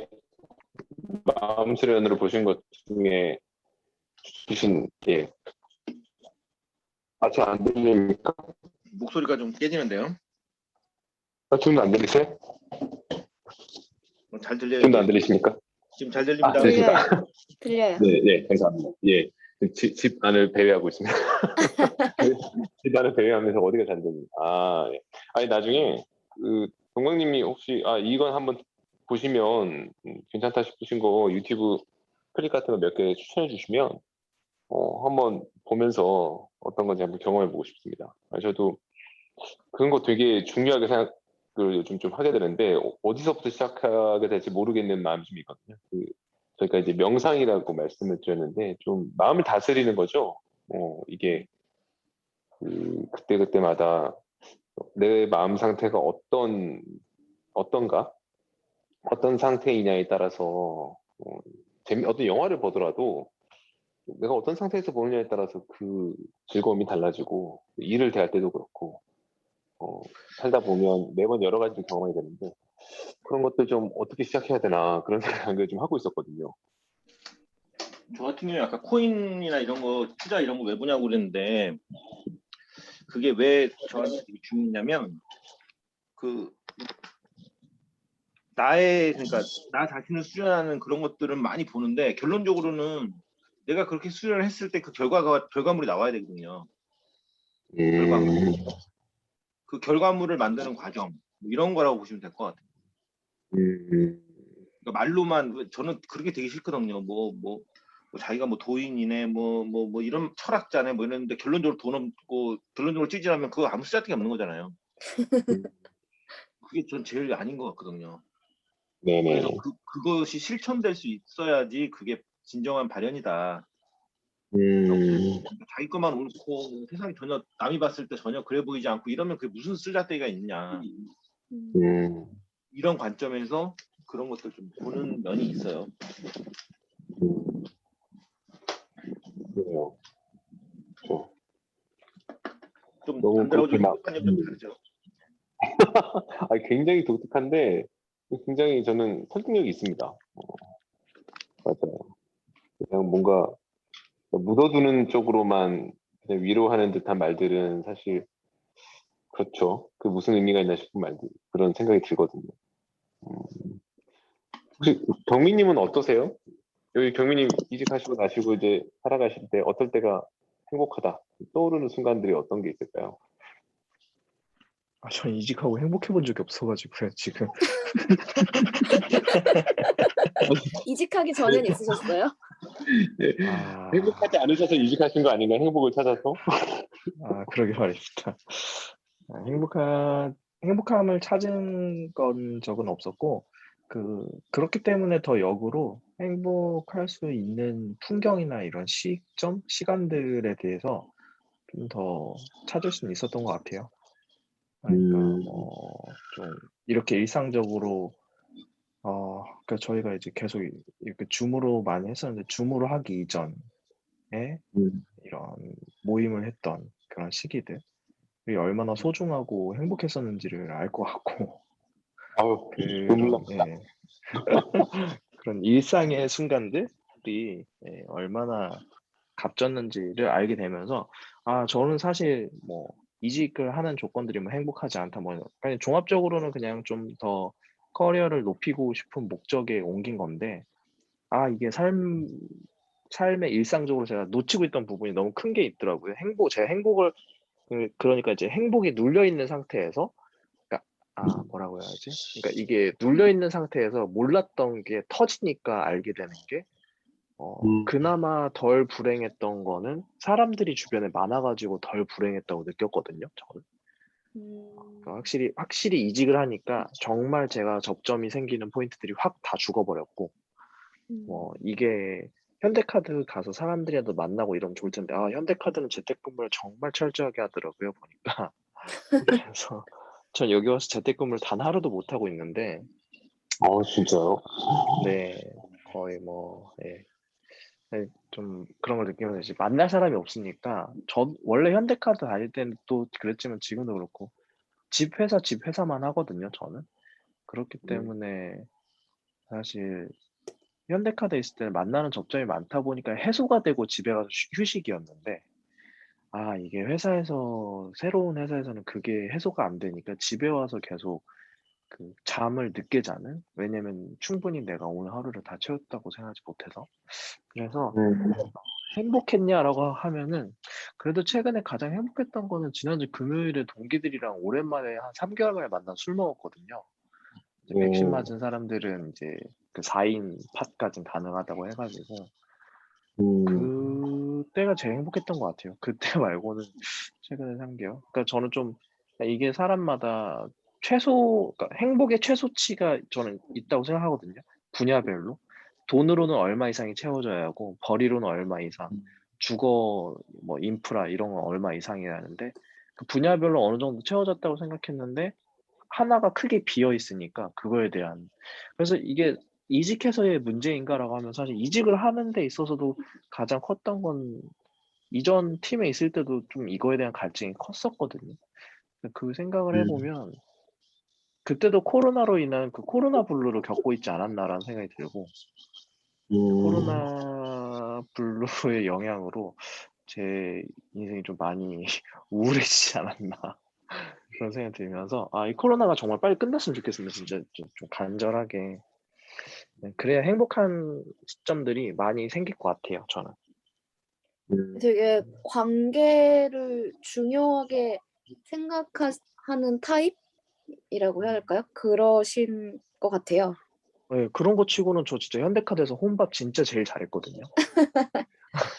마음 수련으로 보신 것 중에 주신 예. 잘 안 들립니까? 목소리가 좀 깨지는데요. 지금도 안 들리세요? 잘 들려요. 지금도 안 이제. 들리십니까? 지금 잘 들립니다. 들립니다. 들려요. 네, 네, 감사합니다. 예. 집 안을 배회하고 있습니다. 집 안을 배회하면서 어디가 잘 들립니다. 예. 아니, 나중에, 동광님이 혹시, 이건 한번 보시면 괜찮다 싶으신 거 유튜브 클립 같은 거 몇 개 추천해 주시면, 한번 보면서 어떤 건지 한번 경험해 보고 싶습니다. 저도 그런 거 되게 중요하게 생각을 요즘 좀 하게 되는데, 어디서부터 시작하게 될지 모르겠는 마음이 좀 있거든요. 저희가 이제 명상이라고 말씀을 드렸는데 좀 마음을 다스리는 거죠. 이게 그때그때마다 내 마음 상태가 어떤가 어떤 상태이냐에 따라서 어떤 영화를 보더라도 내가 어떤 상태에서 보느냐에 따라서 그 즐거움이 달라지고 일을 대할 때도 그렇고 살다 보면 매번 여러 가지를 경험하게 되는데 그런 것들 좀 어떻게 시작해야 되나 그런 생각을 좀 하고 있었거든요. 저 같은 경우에 아까 코인이나 이런 거 투자 이런 거 왜 보냐고 그랬는데 그게 왜 저한테 되게 중요하냐면 그 그러니까 나 자신을 수련하는 그런 것들은 많이 보는데 결론적으로는 내가 그렇게 수련을 했을 때 그 결과물이 나와야 되거든요. 결과물. 그 결과물을 만드는 과정 뭐 이런 거라고 보시면 될 것 같아요. 그러니까 말로만 저는 그렇게 되게 싫거든요. 뭐 자기가 뭐 도인이네 뭐 이런 철학자네 뭐 이랬는데 결론적으로 돈 없고 결론적으로 찌질하면 그거 아무 쓰잘데기 없는 거잖아요. 그게 전 제일 아닌 것 같거든요. 네네. 그래서 그것이 실천될 수 있어야지 그게 진정한 발현이다. 자기 것만 옳고 세상이 전혀 남이 봤을 때 전혀 그래 보이지 않고 이러면 그게 무슨 쓸데기가 있냐. 이런 관점에서 그런 것들 좀 보는 면이 있어요. 그래요. 좀 너무 남들하고 좀 그렇게 막 생각하는 좀 다르죠. 굉장히 독특한데 굉장히 저는 설득력이 있습니다. 맞아요. 그냥 뭔가 묻어두는 쪽으로만 그냥 위로하는 듯한 말들은 사실 그렇죠. 그 무슨 의미가 있나 싶은 말들 그런 생각이 들거든요. 혹시 경민님은 어떠세요? 여기 경민님 이직하시고 나시고 이제 살아가실 때 어떨 때가 행복하다 떠오르는 순간들이 어떤 게 있을까요? 전 이직하고 행복해 본 적이 없어가지고요, 지금. 이직하기 전엔 있으셨어요? 네. 행복하지 않으셔서 이직하신 거 아닌가요? 행복을 찾아서? 그러게 말입니다. 행복함을 찾은 건 적은 없었고, 그렇기 때문에 더 역으로 행복할 수 있는 풍경이나 이런 시간들에 대해서 좀 더 찾을 수는 있었던 것 같아요. 그러니까 좀 이렇게 일상적으로 그러니까 저희가 이제 계속 이렇게 줌으로 많이 했었는데 줌으로 하기 이전에 이런 모임을 했던 그런 시기들이 얼마나 소중하고 행복했었는지를 알 것 같고 아유, 눈물 그런 납니다. 예. 그런 일상의 순간들이 얼마나 값졌는지를 알게 되면서 저는 사실 뭐 이직을 하는 조건들이 뭐 행복하지 않다 뭐 그냥 종합적으로는 그냥 좀 더 커리어를 높이고 싶은 목적에 옮긴 건데 이게 삶의 일상적으로 제가 놓치고 있던 부분이 너무 큰 게 있더라고요. 제가 행복을 그러니까 이제 행복이 눌려 있는 상태에서 그러니까 뭐라고 해야지? 그러니까 이게 눌려 있는 상태에서 몰랐던 게 터지니까 알게 되는 게 그나마 덜 불행했던 거는 사람들이 주변에 많아 가지고 덜 불행했다고 느꼈거든요, 저는. 그러니까 확실히 이직을 하니까 정말 제가 접점이 생기는 포인트들이 확 다 죽어버렸고 이게 현대카드 가서 사람들이라도 만나고 이러면 좋을 텐데 현대카드는 재택근무를 정말 철저하게 하더라고요, 보니까. 그래서 전 여기 와서 재택근무를 단 하루도 못 하고 있는데 진짜요? 네. 거의 뭐 좀 그런 걸 느끼면서 이제 만날 사람이 없으니까 원래 현대카드 다닐 때는 또 그랬지만 지금도 그렇고 집 회사만 하거든요, 저는. 그렇기 때문에 사실 현대카드에 있을 때는 만나는 접점이 많다 보니까 해소가 되고 집에 가서 휴식이었는데 이게 새로운 회사에서는 그게 해소가 안 되니까 집에 와서 계속 그 잠을 늦게 자는? 왜냐면 충분히 내가 오늘 하루를 다 채웠다고 생각하지 못해서. 그래서 행복했냐라고 하면은 그래도 최근에 가장 행복했던 거는 지난주 금요일에 동기들이랑 오랜만에 한 3개월 만에 만나서 술 먹었거든요. 이제 백신 맞은 사람들은 이제 그 4인 팟까진 가능하다고 해가지고 그때가 제일 행복했던 것 같아요. 그때 말고는 최근에 3개월. 그러니까 저는 좀 이게 사람마다 그러니까 행복의 최소치가 저는 있다고 생각하거든요. 분야별로. 돈으로는 얼마 이상이 채워져야 하고 벌이로는 얼마 이상, 주거 뭐 인프라 이런 건 얼마 이상이라는데 그 분야별로 어느 정도 채워졌다고 생각했는데 하나가 크게 비어 있으니까 그거에 대한 그래서 이게 이직해서의 문제인가라고 하면 사실 이직을 하는 데 있어서도 가장 컸던 건 이전 팀에 있을 때도 좀 이거에 대한 갈증이 컸었거든요. 그 생각을 해보면 그때도 코로나로 인한 그 코로나 블루를 겪고 있지 않았나라는 생각이 들고 코로나 블루의 영향으로 제 인생이 좀 많이 우울해지지 않았나 그런 생각이 들면서 이 코로나가 정말 빨리 끝났으면 좋겠습니다. 진짜 좀 간절하게. 그래야 행복한 시점들이 많이 생길 것 같아요, 저는. 되게 관계를 중요하게 생각하는 타입이라고 해야 할까요? 그러신 것 같아요. 네, 그런 거 치고는 저 진짜 현대카드에서 혼밥 진짜 제일 잘했거든요.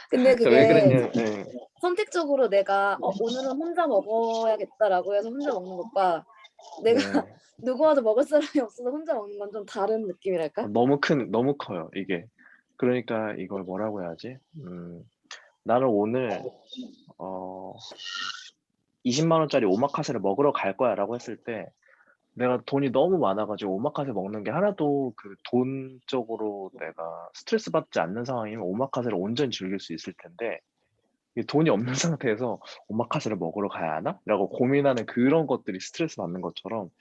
근데 그러니까 왜 그게 그랬냐, 네. 선택적으로 내가 오늘은 혼자 먹어야겠다라고 해서 혼자 먹는 것과 내가 네. 누구와도 먹을 사람이 없어서 혼자 먹는 건 좀 다른 느낌이랄까? 너무 커요, 이게. 그러니까 이걸 뭐라고 해야지? 나는 오늘 20만 원짜리 오마카세를 먹으러 갈 거야라고 했을 때 내가 돈이 너무 많아가지고 오마카세 먹는 게 하나도 그 돈적으로 내가 스트레스 받지 않는 상황이면 오마카세를 온전히 즐길 수 있을 텐데 이 돈이 없는 상태에서 오마카세를 먹으러 가야 하나? 라고 고민하는 그런 것들이 스트레스 받는 것처럼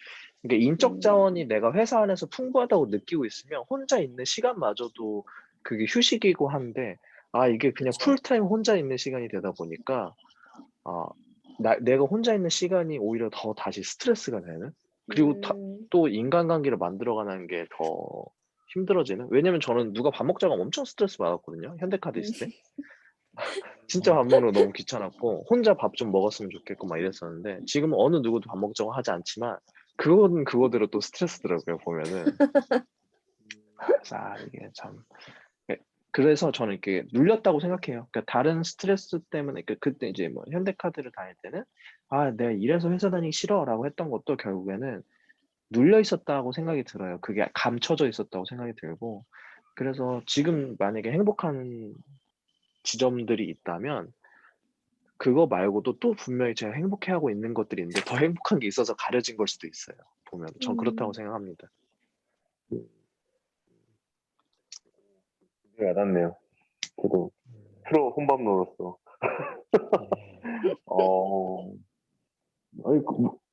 그러니까 인적 자원이 내가 회사 안에서 풍부하다고 느끼고 있으면 혼자 있는 시간마저도 그게 휴식이고 한데 이게 그냥 풀타임 혼자 있는 시간이 되다 보니까 내가 혼자 있는 시간이 오히려 더 다시 스트레스가 되는 그리고 또 인간관계를 만들어가는 게 더 힘들어지는 왜냐면 저는 누가 밥 먹자고 하면 엄청 스트레스 받았거든요 현대카드 있을 때 진짜 밥 먹는 거 너무 귀찮았고 혼자 밥 좀 먹었으면 좋겠고 막 이랬었는데 지금은 어느 누구도 밥 먹자고 하지 않지만 그거는 그거대로 또 스트레스더라고요 보면은 이게 참 그래서 저는 이렇게 눌렸다고 생각해요. 그러니까 다른 스트레스 때문에 그때 이제 뭐 현대카드를 다닐 때는 내가 이래서 회사 다니기 싫어라고 했던 것도 결국에는 눌려 있었다고 생각이 들어요. 그게 감춰져 있었다고 생각이 들고 그래서 지금 만약에 행복한 지점들이 있다면 그거 말고도 또 분명히 제가 행복해하고 있는 것들이 있는데 더 행복한 게 있어서 가려진 걸 수도 있어요. 보면 전 그렇다고 생각합니다. 와닿네요. 저도 프로 혼밥러로서.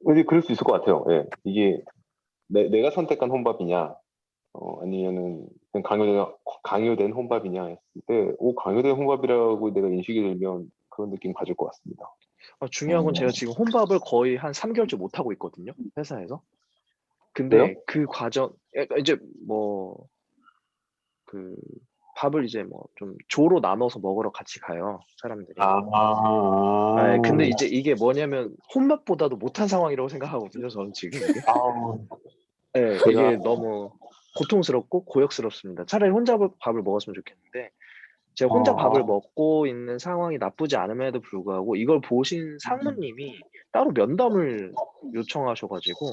아니, 그럴 수 있을 것 같아요. 예. 이게 내가 선택한 혼밥이냐, 아니면은 그냥 강요된 혼밥이냐 했을 때, 강요된 혼밥이라고 내가 인식이 들면 그런 느낌 가질 것 같습니다. 중요한 건 제가 지금 혼밥을 거의 한 3개월째 못 하고 있거든요, 회사에서. 근데 그래요? 그 과정, 이제 뭐 그 밥을 이제 뭐 좀 조로 나눠서 먹으러 같이 가요, 사람들이. 근데 이제 이게 뭐냐면 혼밥보다도 못한 상황이라고 생각하거든요, 저는 지금 이게. 제가 이게 너무 고통스럽고 고역스럽습니다. 차라리 혼자 밥을 먹었으면 좋겠는데, 제가 혼자 밥을 먹고 있는 상황이 나쁘지 않음에도 불구하고 이걸 보신 상무님이 따로 면담을 요청하셔가지고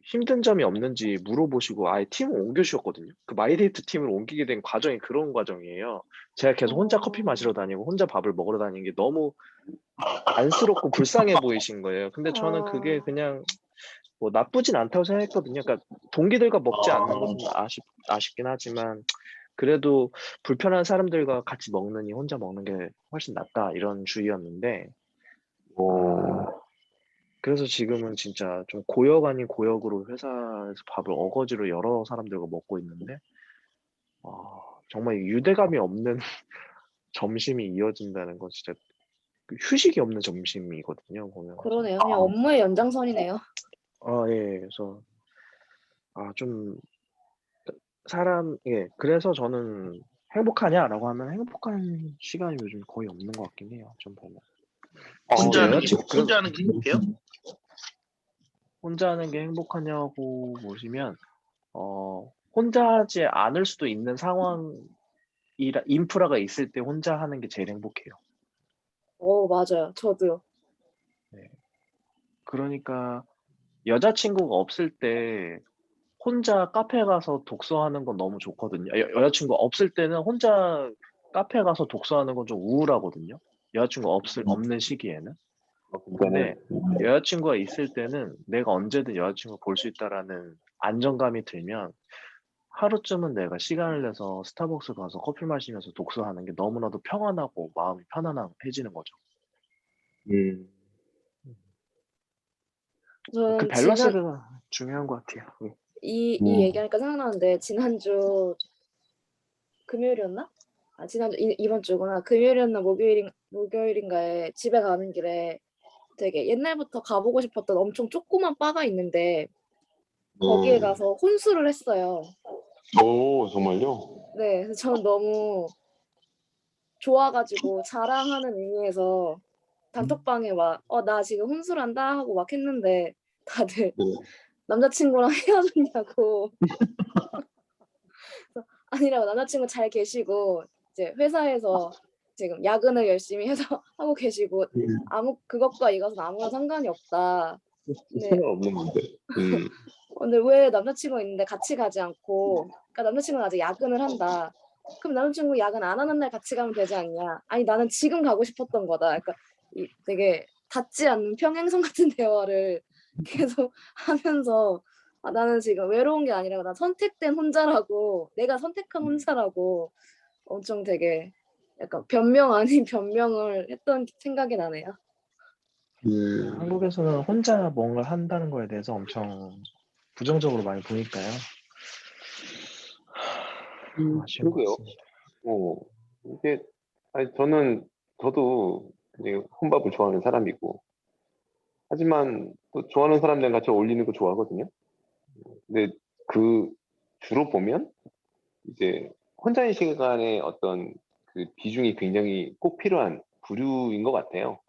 힘든 점이 없는지 물어보시고 아예 팀을 옮겨주셨거든요. 그 마이데이트 팀을 옮기게 된 과정이 그런 과정이에요. 제가 계속 혼자 커피 마시러 다니고 혼자 밥을 먹으러 다니는 게 너무 안쓰럽고 불쌍해 보이신 거예요. 근데 저는 그게 그냥 뭐 나쁘진 않다고 생각했거든요. 그러니까 동기들과 먹지 않는 것은 아쉽긴 하지만 그래도 불편한 사람들과 같이 먹느니 혼자 먹는 게 훨씬 낫다 이런 주의였는데, 그래서 지금은 진짜 좀 고역 아닌 고역으로 회사에서 밥을 어거지로 여러 사람들과 먹고 있는데, 정말 유대감이 없는 점심이 이어진다는 건 진짜 휴식이 없는 점심이거든요, 보면. 그러네요. 그냥 업무의 연장선이네요. 예. 그래서 좀 그래서 저는 행복하냐라고 하면 행복한 시간이 요즘 거의 없는 것 같긴 해요, 좀 보면. 혼자 하는 게 지금 혼자 하는 게 행복해요? 혼자 하는 게 행복하냐고 보시면 혼자 하지 않을 수도 있는 인프라가 있을 때 혼자 하는 게 제일 행복해요. 맞아요. 저도요. 그러니까 여자친구가 없을 때 혼자 카페 가서 독서하는 건 너무 좋거든요. 여자친구 없을 때는 혼자 카페 가서 독서하는 건 좀 우울하거든요. 여자친구 없는 시기에는. 근데 여자친구가 있을 때는 내가 언제든 여자친구 볼 수 있다라는 안정감이 들면 하루쯤은 내가 시간을 내서 스타벅스 가서 커피 마시면서 독서하는 게 너무나도 평안하고 마음이 편안해지는 거죠. 그 저는 밸런스가 중요한 것 같아요. 이 얘기하니까 생각나는데 지난주 금요일이었나? 지난주 이번 주구나. 금요일이었나 목요일인가에 집에 가는 길에 되게 옛날부터 가보고 싶었던 엄청 조그만 바가 있는데 거기에 가서 혼술을 했어요. 정말요? 네, 그래서 저는 너무 좋아가지고 자랑하는 의미에서 단톡방에 막 나 지금 혼술한다 하고 막 했는데 다들 남자친구랑 헤어졌냐고. 아니라고, 남자친구 잘 계시고 이제 회사에서 지금 야근을 열심히 해서 하고 계시고 그것과 이것은 아무런 상관이 없다. 네. 상관없는 건데. 근데 왜 남자친구 있는데 같이 가지 않고, 그러니까 남자친구는 아직 야근을 한다. 그럼 남자친구 야근 안 하는 날 같이 가면 되지 않냐? 아니 나는 지금 가고 싶었던 거다. 그러니까 되게 닿지 않는 평행선 같은 대화를 계속 하면서 나는 지금 외로운 게 아니라 난 선택된 혼자라고, 내가 선택한 혼자라고 엄청 되게 약간 변명 아닌 변명을 했던 생각이 나네요. 한국에서는 혼자 뭔가를 한다는 거에 대해서 엄청 부정적으로 많이 보니까요. 아쉬운 것 그러게요. 같습니다. 이게 저도 이제 혼밥을 좋아하는 사람이고, 하지만 또 좋아하는 사람들이랑 같이 어울리는 거 좋아하거든요. 근데 주로 보면 이제 혼자인 시간에 어떤 그 비중이 굉장히 꼭 필요한 부류인 것 같아요.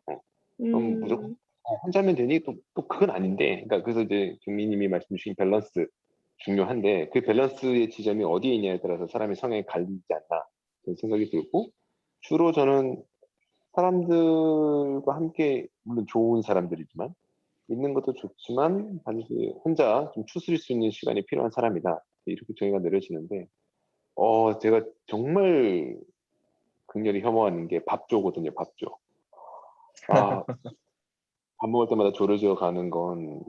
그럼 무조건 혼자면 되니 또 그건 아닌데, 그러니까 그래서 이제 경미님이 말씀 주신 밸런스 중요한데, 그 밸런스의 지점이 어디에 있냐에 따라서 사람의 성향이 갈리지 않나 그런 생각이 들고, 주로 저는 사람들과 함께, 물론 좋은 사람들이지만 있는 것도 좋지만 반드시 혼자 좀 추스릴 수 있는 시간이 필요한 사람이다, 이렇게 정의가 내려지는데, 제가 정말 극렬히 혐오하는 게 밥조거든요. 밥조. 밥 먹을 때마다 조르지어 가는 건,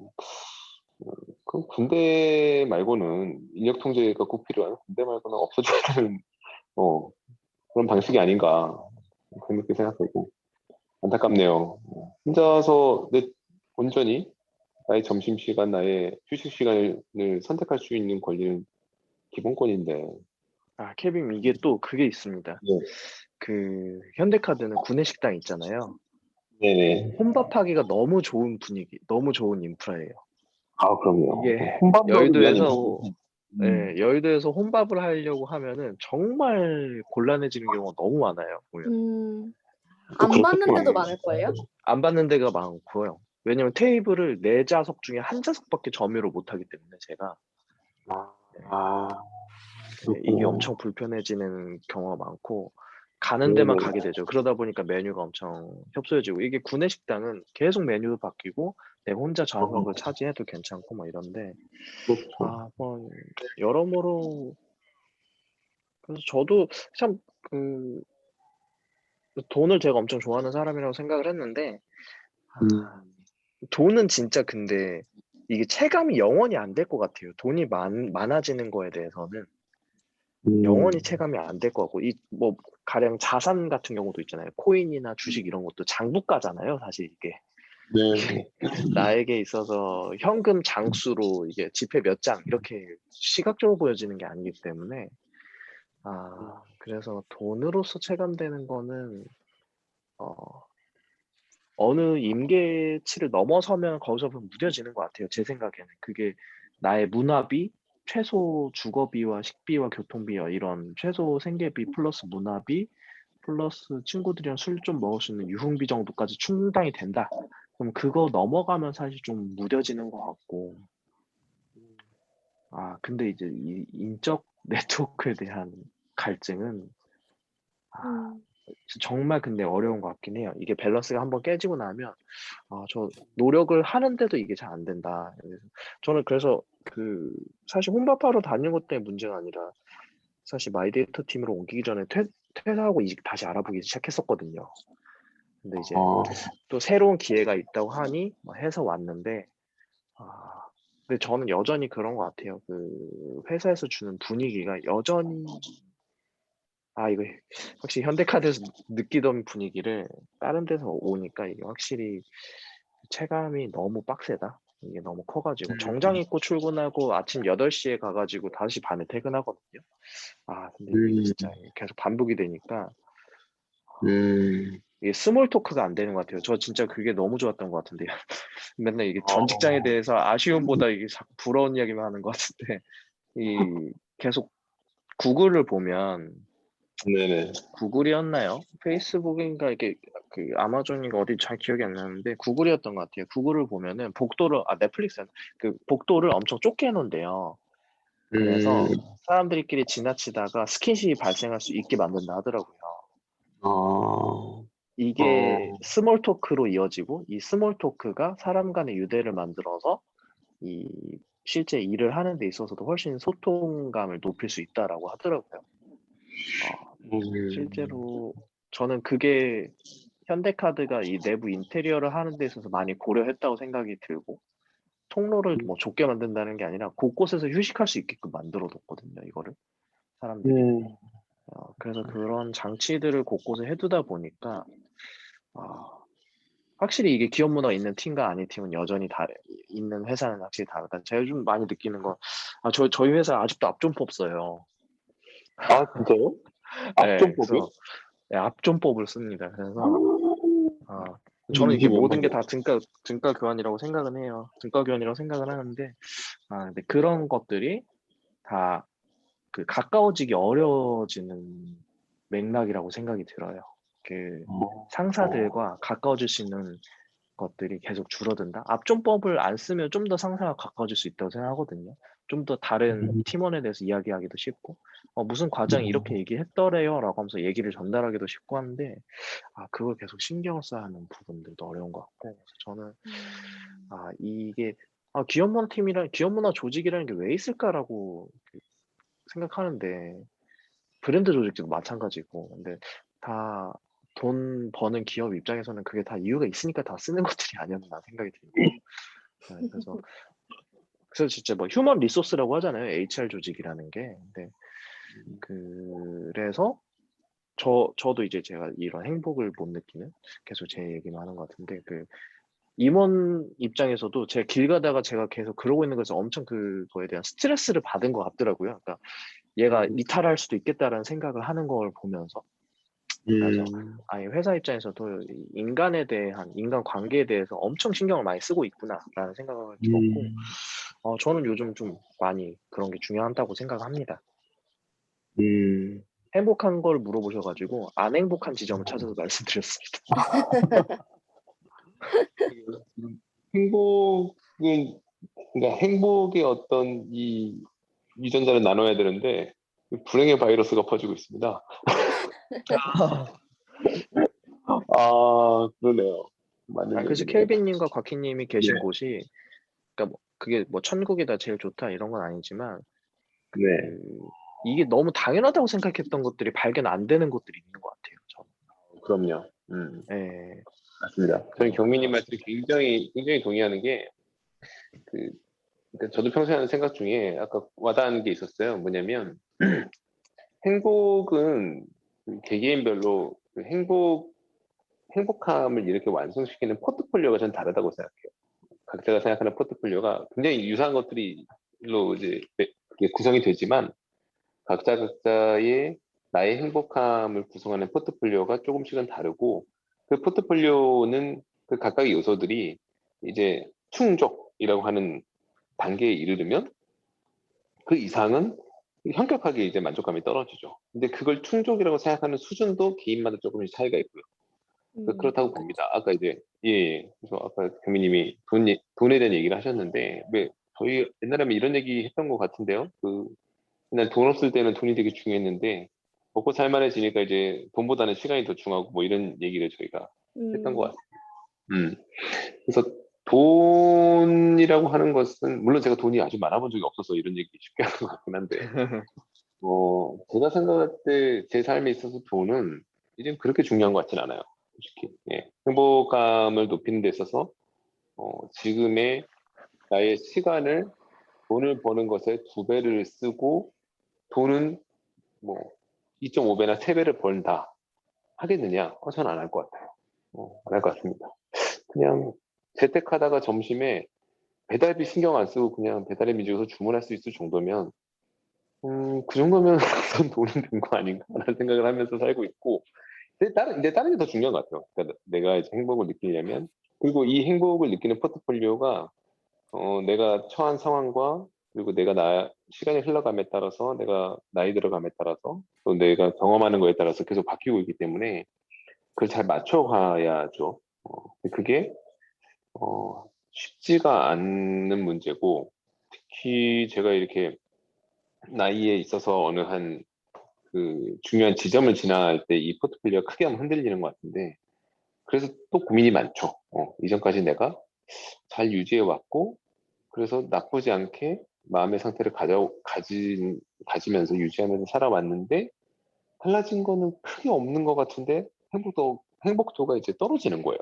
그 군대 말고는, 인력 통제가 꼭 필요한 군대 말고는 없어져야 하는 그런 방식이 아닌가, 그렇게 생각하고 안타깝네요. 혼자서 온전히 나의 점심시간, 나의 휴식 시간을 선택할 수 있는 권리는 기본권인데. 케빈, 이게 또 그게 있습니다. 네. 그 현대카드는 구내식당 있잖아요. 네네. 혼밥하기가 너무 좋은 분위기, 너무 좋은 인프라예요. 아, 그럼요. 이게 혼밥러를 위한 여의도에서 인프라지. 여의도에서 혼밥을 하려고 하면은 정말 곤란해지는 경우가 너무 많아요. 보면 안 받는 데도 그렇겠구나. 많을걸요? 안 받는 데가 많고요. 왜냐면 테이블을 4좌석 중에 1좌석밖에 점유를 못하기 때문에 제가 아, 이게 그렇구나. 엄청 불편해지는 경우가 많고 가는 데만 네네. 가게 되죠. 그러다 보니까 메뉴가 엄청 협소해지고 이게 구내식당은 계속 메뉴도 바뀌고 내가 혼자 좌석을 차지해도 괜찮고 뭐 이런데 그렇죠. 뭐 여러모로 그래서 저도 참 그 돈을 제가 엄청 좋아하는 사람이라고 생각을 했는데 음, 돈은 진짜 근데 이게 체감이 영원히 안 될 것 같아요. 돈이 많아지는 거에 대해서는 영원히 체감이 안 될 것 같고 이 뭐 가령 자산 같은 경우도 있잖아요. 코인이나 주식 이런 것도 장부가잖아요. 사실 이게 네. 나에게 있어서 현금 장수로 이게 지폐 몇 장 이렇게 시각적으로 보여지는 게 아니기 때문에 그래서 돈으로서 체감되는 거는 어, 어느 임계치를 넘어서면 거기서부터 무뎌지는 것 같아요. 제 생각에는 그게 나의 문화비, 최소 주거비와 식비와 교통비와 이런 최소 생계비 플러스 문화비 플러스 친구들이랑 술 좀 먹을 수 있는 유흥비 정도까지 충당이 된다. 그럼 그거 넘어가면 사실 좀 무뎌지는 것 같고. 근데 이제 이 인적 네트워크에 대한 갈증은 음. 정말 근데 어려운 것 같긴 해요. 이게 밸런스가 한번 깨지고 나면 저 노력을 하는데도 이게 잘 안 된다. 저는 그래서 사실 혼밥하러 다니는 것 때문에 문제가 아니라 사실 마이데이터 팀으로 옮기기 전에 퇴사하고 이직 다시 알아보기 시작했었거든요. 근데 이제 아, 또 새로운 기회가 있다고 하니 해서 왔는데 근데 저는 여전히 그런 것 같아요. 그 회사에서 주는 분위기가 여전히 이거 확실히 현대카드에서 느끼던 분위기를 다른 데서 오니까 이게 확실히 체감이 너무 빡세다. 이게 너무 커가지고 정장 입고 출근하고 아침 8시에 가가지고 5시 반에 퇴근하거든요. 근데 이게 진짜 계속 반복이 되니까 이게 스몰 토크가 안 되는 것 같아요. 저 진짜 그게 너무 좋았던 것 같은데요. 맨날 이게 전 직장에 대해서 아쉬움보다 이게 자꾸 부러운 이야기만 하는 것 같은데 이 계속 구글을 보면 네네. 구글이었나요? 페이스북인가 이게 아마존인가 어디 잘 기억이 안 나는데 구글이었던 것 같아요. 구글을 보면은 복도를 넷플릭스 그 복도를 엄청 좁게 해놓은대요. 그래서 사람들끼리 지나치다가 스킨십이 발생할 수 있게 만든다 하더라고요. 이게 스몰 토크로 이어지고 이 스몰 토크가 사람 간의 유대를 만들어서 이 실제 일을 하는 데 있어서도 훨씬 소통감을 높일 수 있다라고 하더라고요. 실제로 저는 그게 현대카드가 이 내부 인테리어를 하는 데 있어서 많이 고려했다고 생각이 들고 통로를 뭐 좁게 만든다는 게 아니라 곳곳에서 휴식할 수 있게끔 만들어 뒀거든요, 이거를 사람들이. 그래서 그런 장치들을 곳곳에 해두다 보니까 확실히 이게 기업 문화가 있는 팀과 아닌 팀은 여전히 있는 회사는 확실히 다르다. 제가 좀 많이 느끼는 건 저희 회사 아직도 앞존법 써요. 진짜요? 네, 앞점법이요? 그래서 앞존법을 씁니다. 그래서 저는 이게 이게 뭔 모든 게 말이에요? 다 등가 교환이라고 생각은 해요. 등가 교환이라고 생각을 하는데, 근데 그런 것들이 다 가까워지기 어려워지는 맥락이라고 생각이 들어요. 상사들과 가까워질 수 있는 것들이 계속 줄어든다. 앞존법을 안 쓰면 좀 더 상사가 가까워질 수 있다고 생각하거든요. 좀 더 다른 팀원에 대해서 이야기하기도 쉽고, 무슨 과장이 이렇게 얘기했더래요라고 하면서 얘기를 전달하기도 쉽고 한데, 그걸 계속 신경 써야 하는 부분들도 어려운 것 같고, 그래서 저는 이게 기업 문화 팀이랑 기업 문화 조직이라는 게 왜 있을까라고 생각하는데 브랜드 조직도 마찬가지고, 근데 다 돈 버는 기업 입장에서는 그게 다 이유가 있으니까 다 쓰는 것들이 아니었나 생각이 들고, 그래서 진짜 뭐 휴먼 리소스라고 하잖아요, HR 조직이라는 게. 근데 그래서 저도 이제 제가 이런 행복을 못 느끼는 계속 제 얘기만 하는 것 같은데 임원 입장에서도 제가 길 가다가 제가 계속 그러고 있는 것에서 엄청 그거에 대한 스트레스를 받은 것 같더라고요. 그러니까 얘가 이탈할 수도 있겠다라는 생각을 하는 걸 보면서. 그래서 아예 회사 입장에서도 이 인간에 대한 인간 관계에 대해서 엄청 신경을 많이 쓰고 있구나라는 생각을 들었고, 저는 요즘 좀 많이 그런 게 중요하다고 생각합니다. 행복한 걸 물어보셔가지고 안 행복한 지점을 찾아서 말씀드렸습니다. 행복은 그러니까 행복의 어떤 이 유전자를 나눠야 되는데 불행의 바이러스가 퍼지고 있습니다. 아, 그러네요. 맞는 그래서 얘기네요. 켈빈님과 곽희님이 계신 네. 곳이, 그러니까 그게 뭐 천국이다 제일 좋다 이런 건 아니지만 네. 이게 너무 당연하다고 생각했던 것들이 발견 안 되는 것들이 있는 것 같아요. 저는. 그럼요. 네. 맞습니다. 저는 경민님 말씀에 굉장히 동의하는 게 그러니까 저도 평소에 하는 생각 중에 아까 와닿는 게 있었어요. 뭐냐면 행복은 개개인별로 행복함을 이렇게 완성시키는 포트폴리오가 전 다르다고 생각해요. 각자가 생각하는 포트폴리오가 굉장히 유사한 것들로 이제 구성이 되지만 각자의 나의 행복함을 구성하는 포트폴리오가 조금씩은 다르고 그 포트폴리오는 그 각각의 요소들이 이제 충족이라고 하는 단계에 이르르면 그 이상은 현격하게 이제 만족감이 떨어지죠. 근데 그걸 충족이라고 생각하는 수준도 개인마다 조금씩 차이가 있고요. 그렇다고 봅니다. 아까 이제 그래서 아까 경미님이 돈에 대한 얘기를 하셨는데 왜 저희 옛날에 이런 얘기 했던 것 같은데요. 그냥 돈 없을 때는 돈이 되게 중요했는데 먹고 살만해지니까 이제 돈보다는 시간이 더 중요하고 뭐 이런 얘기를 저희가 했던 것 같아요. 그래서 돈이라고 하는 것은 물론 제가 돈이 아주 많아본 적이 없어서 이런 얘기 쉽게 하는 것 같긴 한데 제가 생각할 때 제 삶에 있어서 돈은 이제 그렇게 중요한 것 같진 않아요. 솔직히 행복감을 높이는 데 있어서 지금의 나의 시간을 돈을 버는 것에 2배를 쓰고 돈은 뭐 2.5배나 3배를 번다 하겠느냐? 저는 안 할 것 같아요. 안 할 것 같습니다. 그냥 재택하다가 점심에 배달비 신경 안 쓰고 그냥 배달의 민족에서 주문할 수 있을 정도면 그 정도면 우선 돈은 된 거 아닌가라는 생각을 하면서 살고 있고 근데 다른 게 더 중요한 것 같아요. 그러니까 내가 이제 행복을 느끼려면 그리고 이 행복을 느끼는 포트폴리오가 내가 처한 상황과 그리고 시간이 흘러감에 따라서 내가 나이 들어감에 따라서 또 내가 경험하는 거에 따라서 계속 바뀌고 있기 때문에 그걸 잘 맞춰가야죠. 그게 쉽지가 않는 문제고 특히 제가 이렇게 나이에 있어서 어느 한 중요한 지점을 지날 때 이 포트폴리오가 크게 한번 흔들리는 것 같은데 그래서 또 고민이 많죠. 이전까지 내가 잘 유지해 왔고 그래서 나쁘지 않게 마음의 상태를 가지면서 유지하면서 살아왔는데 달라진 거는 크게 없는 것 같은데 행복도가 이제 떨어지는 거예요.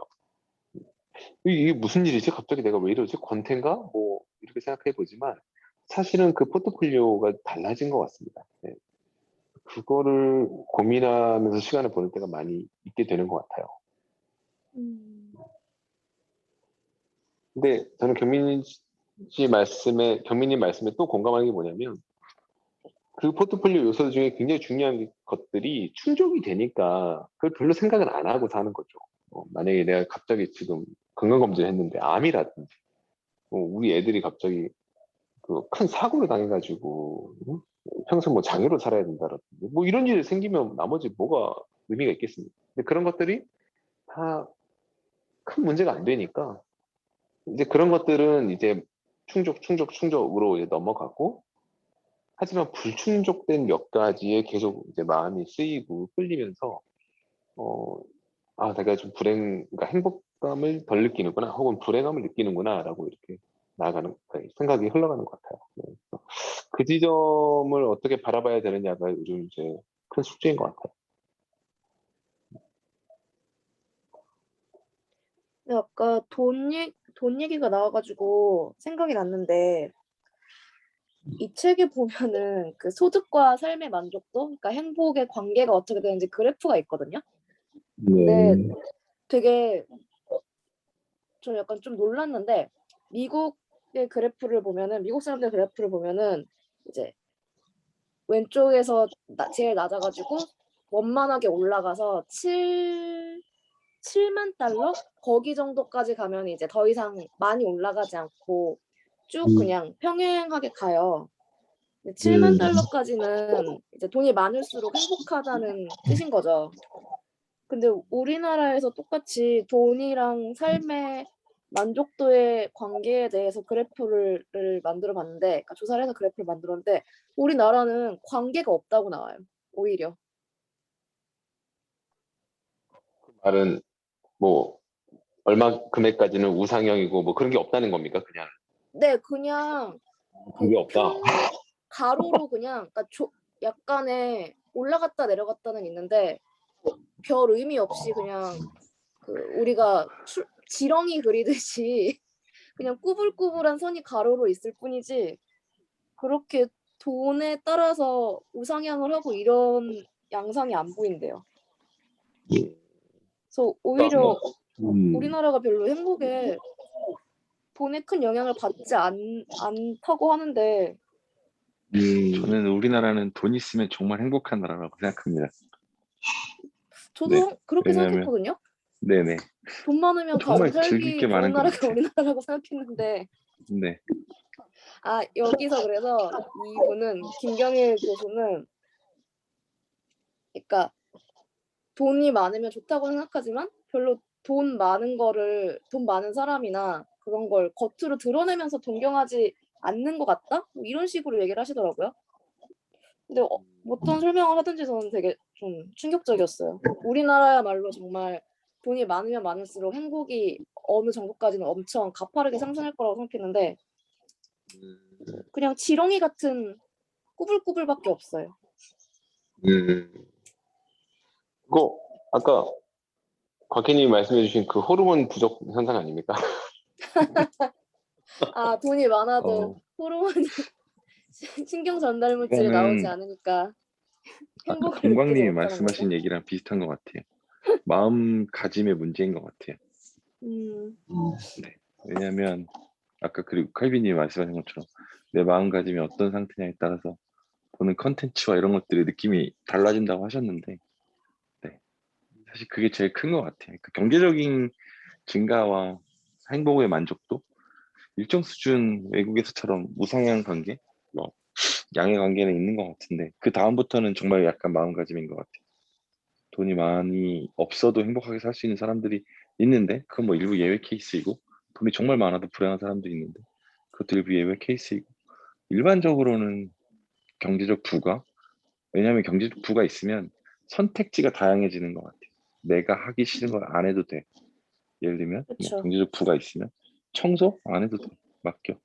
이게 무슨 일이지? 갑자기 내가 왜 이러지? 권태인가? 뭐 이렇게 생각해 보지만 사실은 그 포트폴리오가 달라진 것 같습니다. 네. 그거를 고민하면서 시간을 보낼 때가 많이 있게 되는 것 같아요. 근데 저는 경민님 말씀에 또 공감하는 게 뭐냐면 그 포트폴리오 요소 중에 굉장히 중요한 것들이 충족이 되니까 그걸 별로 생각을 안 하고 사는 거죠. 만약에 내가 갑자기 지금 건강검진을 했는데 암이라든지 우리 애들이 갑자기 큰 사고를 당해가지고 평생 뭐 장애로 살아야 된다라든지 뭐 이런 일이 생기면 나머지 뭐가 의미가 있겠습니까? 근데 그런 것들이 다 큰 문제가 안 되니까 이제 그런 것들은 이제 충족으로 이제 넘어가고 하지만 불충족된 몇 가지에 계속 이제 마음이 쓰이고 끌리면서 내가 좀 그러니까 행복감을 덜 느끼는구나 혹은 불행함을 느끼는구나라고 이렇게 나아가는 생각이 흘러가는 것 같아요. 그 지점을 어떻게 바라봐야 되느냐가 요즘 이제 큰 숙제인 것 같아요. 아까 돈 얘기가 나와가지고 생각이 났는데 이 책에 보면은 그 소득과 삶의 만족도, 그러니까 행복의 관계가 어떻게 되는지 그래프가 있거든요. 근데 되게 저 약간 좀 놀랐는데 미국의 그래프를 보면은 미국 사람들 그래프를 보면은 이제 왼쪽에서 제일 낮아가지고 원만하게 올라가서 7만 달러 거기 정도까지 가면 이제 더 이상 많이 올라가지 않고 쭉 그냥 평행하게 가요. 7만 달러까지는 이제 돈이 많을수록 행복하다는 뜻인 거죠. 근데 우리나라에서 똑같이 돈이랑 삶의 만족도의 관계에 대해서 그래프를 만들어 봤는데, 그러니까 조사를 해서 그래프를 만들었는데, 우리나라는 관계가 없다고 나와요. 오히려. 그 말은 뭐 얼마 금액까지는 우상향이고 뭐 그런 게 없다는 겁니까? 그냥 네, 그냥 그게 없다. 가로로 그냥, 그러니까 약간의 올라갔다 내려갔다는 있는데, 별 의미 없이 그냥 우리가 지렁이 그리듯이 그냥 꾸불꾸불한 선이 가로로 있을 뿐이지 그렇게 돈에 따라서 우상향을 하고 이런 양상이 안 보인대요. 그래서 오히려 우리나라가 별로 행복에 돈에 큰 영향을 받지 않다고 하는데 저는 우리나라는 돈 있으면 정말 행복한 나라라고 생각합니다. 저도 네, 그렇게 왜냐하면 생각했거든요. 네네. 돈 많으면 정말 가장 즐길 살기 게 많은 좋은 것 나라가 같아요. 우리나라라고 생각했는데 네. 여기서 그래서 이분은 김경일 교수는 그러니까 돈이 많으면 좋다고 생각하지만 별로 돈 많은 사람이나 그런 걸 겉으로 드러내면서 동경하지 않는 것 같다? 뭐 이런 식으로 얘기를 하시더라고요. 근데 어떤 설명을 하든지 저는 되게 좀 충격적이었어요. 우리나라야말로 정말 돈이 많으면 많을수록 행복이 어느 정도까지는 엄청 가파르게 상승할 거라고 생각했는데 그냥 지렁이 같은 꾸불꾸불밖에 없어요. 그거 아까 곽희님이 말씀해주신 그 호르몬 부족 현상 아닙니까? 돈이 많아도 호르몬이 신경 전달 물질이 나오지 이거는 않으니까 아까 행복을 느끼지 김광님이 못하는 건가? 말씀하신 얘기랑 비슷한 것 같아요. 마음가짐의 문제인 것 같아요. 네. 왜냐하면 아까 그리고 칼빈님이 말씀하신 것처럼 내 마음가짐이 어떤 상태냐에 따라서 보는 컨텐츠와 이런 것들의 느낌이 달라진다고 하셨는데 네. 사실 그게 제일 큰 것 같아요. 그러니까 경제적인 증가와 행복의 만족도 일정 수준 외국에서처럼 우상향 관계, 뭐 양의 관계는 있는 것 같은데 그 다음부터는 정말 약간 마음가짐인 것 같아요. 돈이 많이 없어도 행복하게 살 수 있는 사람들이 있는데 그건 뭐 일부 예외 케이스이고 돈이 정말 많아도 불행한 사람도 있는데 그것도 일부 예외 케이스이고 일반적으로는 경제적 부가 왜냐하면 경제적 부가 있으면 선택지가 다양해지는 것 같아요. 내가 하기 싫은 걸 안 해도 돼. 예를 들면 뭐 그쵸. 경제적 부가 있으면 청소 안 해도 돼. 맡겨.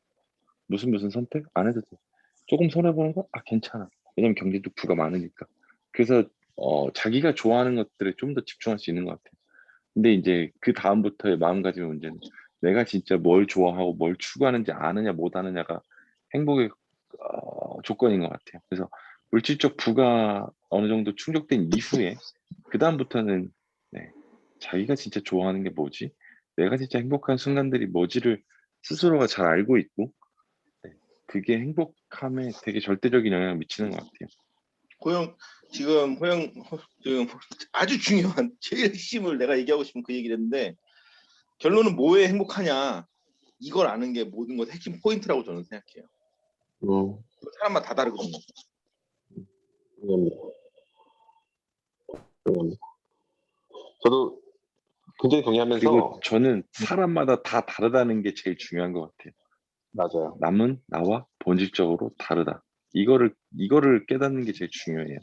무슨 선택 안 해도 돼. 조금 손해보는 거? 괜찮아. 왜냐면 경제적 부가 많으니까. 그래서 자기가 좋아하는 것들에 좀 더 집중할 수 있는 것 같아요. 근데 이제 그 다음부터의 마음가짐의 문제는 내가 진짜 뭘 좋아하고 뭘 추구하는지 아느냐 못 아느냐가 행복의 조건인 것 같아요. 그래서 물질적 부가 어느 정도 충족된 이후에 그 다음부터는 네, 자기가 진짜 좋아하는 게 뭐지? 내가 진짜 행복한 순간들이 뭐지를 스스로가 잘 알고 있고 네, 그게 행복함에 되게 절대적인 영향을 미치는 것 같아요. 호영 지금 아주 중요한 제일 핵심을 내가 얘기하고 싶은 그 얘기를 했는데 결론은 뭐에 행복하냐 이걸 아는 게 모든 것 핵심 포인트라고 저는 생각해요. 사람마다 다 다르거든요. 저도 굉장히 동의하면서 그리고 저는 사람마다 다 다르다는 게 제일 중요한 것 같아요. 맞아요. 남은 나와 본질적으로 다르다. 이거를 깨닫는 게 제일 중요해요.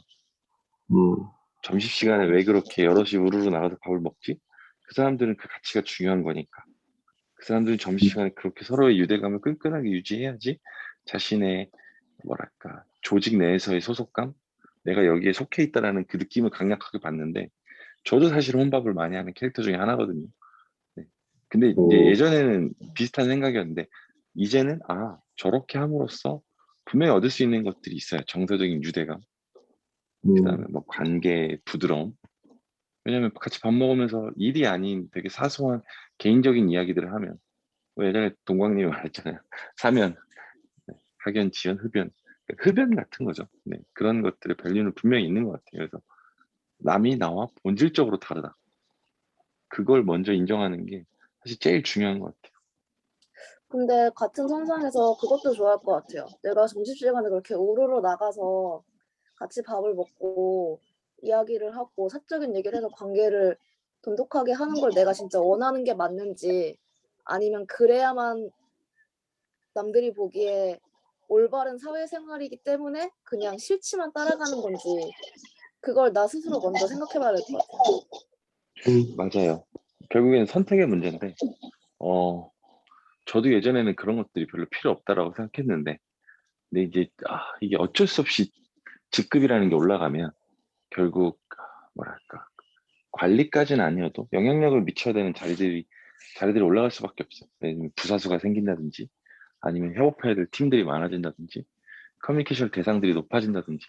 점심시간에 왜 그렇게 여럿이 우르르 나가서 밥을 먹지? 그 사람들은 그 가치가 중요한 거니까. 그 사람들은 점심시간에 그렇게 서로의 유대감을 끈끈하게 유지해야지 자신의 뭐랄까 조직 내에서의 소속감? 내가 여기에 속해 있다라는 그 느낌을 강력하게 받는데 저도 사실 혼밥을 많이 하는 캐릭터 중에 하나거든요. 네. 근데 이제 예전에는 비슷한 생각이었는데 이제는 저렇게 함으로써 분명히 얻을 수 있는 것들이 있어요. 정서적인 유대감, 그다음에 뭐 관계의 부드러움, 왜냐면 같이 밥 먹으면서 일이 아닌 되게 사소한 개인적인 이야기들을 하면 뭐 예전에 동광님이 말했잖아요. 사면, 학연, 지연, 흡연. 그러니까 흡연 같은 거죠. 네, 그런 것들의 밸류는 분명히 있는 것 같아요. 그래서 남이 나와 본질적으로 다르다. 그걸 먼저 인정하는 게 사실 제일 중요한 것 같아요. 근데 같은 선상에서 그것도 좋아할 것 같아요. 내가 점심시간에 그렇게 우르르 나가서 같이 밥을 먹고 이야기를 하고 사적인 얘기를 해서 관계를 돈독하게 하는 걸 내가 진짜 원하는 게 맞는지 아니면 그래야만 남들이 보기에 올바른 사회생활이기 때문에 그냥 싫지만 따라가는 건지 그걸 나 스스로 먼저 생각해봐야 될 것 같아요. 맞아요. 결국에는 선택의 문제인데, 저도 예전에는 그런 것들이 별로 필요 없다라고 생각했는데, 근데 이제, 이게 어쩔 수 없이 직급이라는 게 올라가면, 결국, 뭐랄까, 관리까지는 아니어도 영향력을 미쳐야 되는 자리들이 올라갈 수밖에 없어요. 예를 들면 부사수가 생긴다든지, 아니면 협업해야 될 팀들이 많아진다든지, 커뮤니케이션 대상들이 높아진다든지,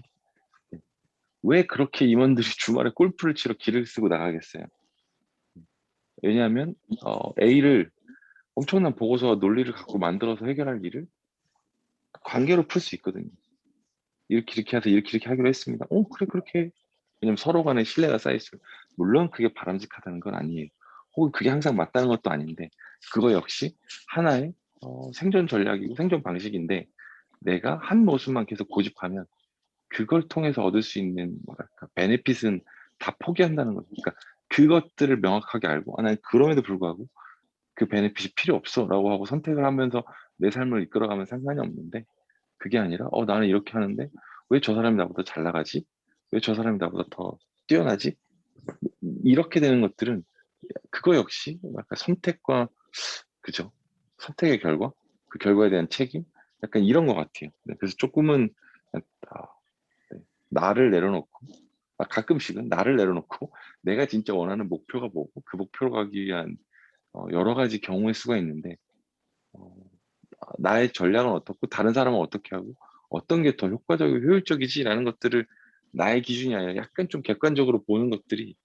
왜 그렇게 임원들이 주말에 골프를 치러 길을 쓰고 나가겠어요? 왜냐하면 A를 엄청난 보고서와 논리를 갖고 만들어서 해결할 일을 관계로 풀 수 있거든요. 이렇게 해서 이렇게 하기로 했습니다. 그래 그렇게 해. 왜냐면 서로 간에 신뢰가 쌓여있어요. 물론 그게 바람직하다는 건 아니에요. 혹은 그게 항상 맞다는 것도 아닌데 그거 역시 하나의 생존 전략이고 생존 방식인데 내가 한 모습만 계속 고집하면 그걸 통해서 얻을 수 있는 뭐랄까 베네핏은 다 포기한다는 거죠. 그러니까 그것들을 명확하게 알고 난 그럼에도 불구하고 그 베네핏이 필요 없어라고 하고 선택을 하면서 내 삶을 이끌어가면 상관이 없는데 그게 아니라 나는 이렇게 하는데 왜 저 사람이 나보다 잘 나가지? 왜 저 사람이 나보다 더 뛰어나지? 이렇게 되는 것들은 그거 역시 약간 선택과 그죠? 선택의 결과, 그 결과에 대한 책임, 약간 이런 것 같아요. 네, 그래서 조금은 아, 네, 나를 내려놓고 가끔씩은 나를 내려놓고 내가 진짜 원하는 목표가 뭐고 그 목표로 가기 위한 여러 가지 경우의 수가 있는데 어, 나의 전략은 어떻고 다른 사람은 어떻게 하고 어떤 게 더 효과적이고 효율적이지라는 것들을 나의 기준이 아니라 약간 좀 객관적으로 보는 것들이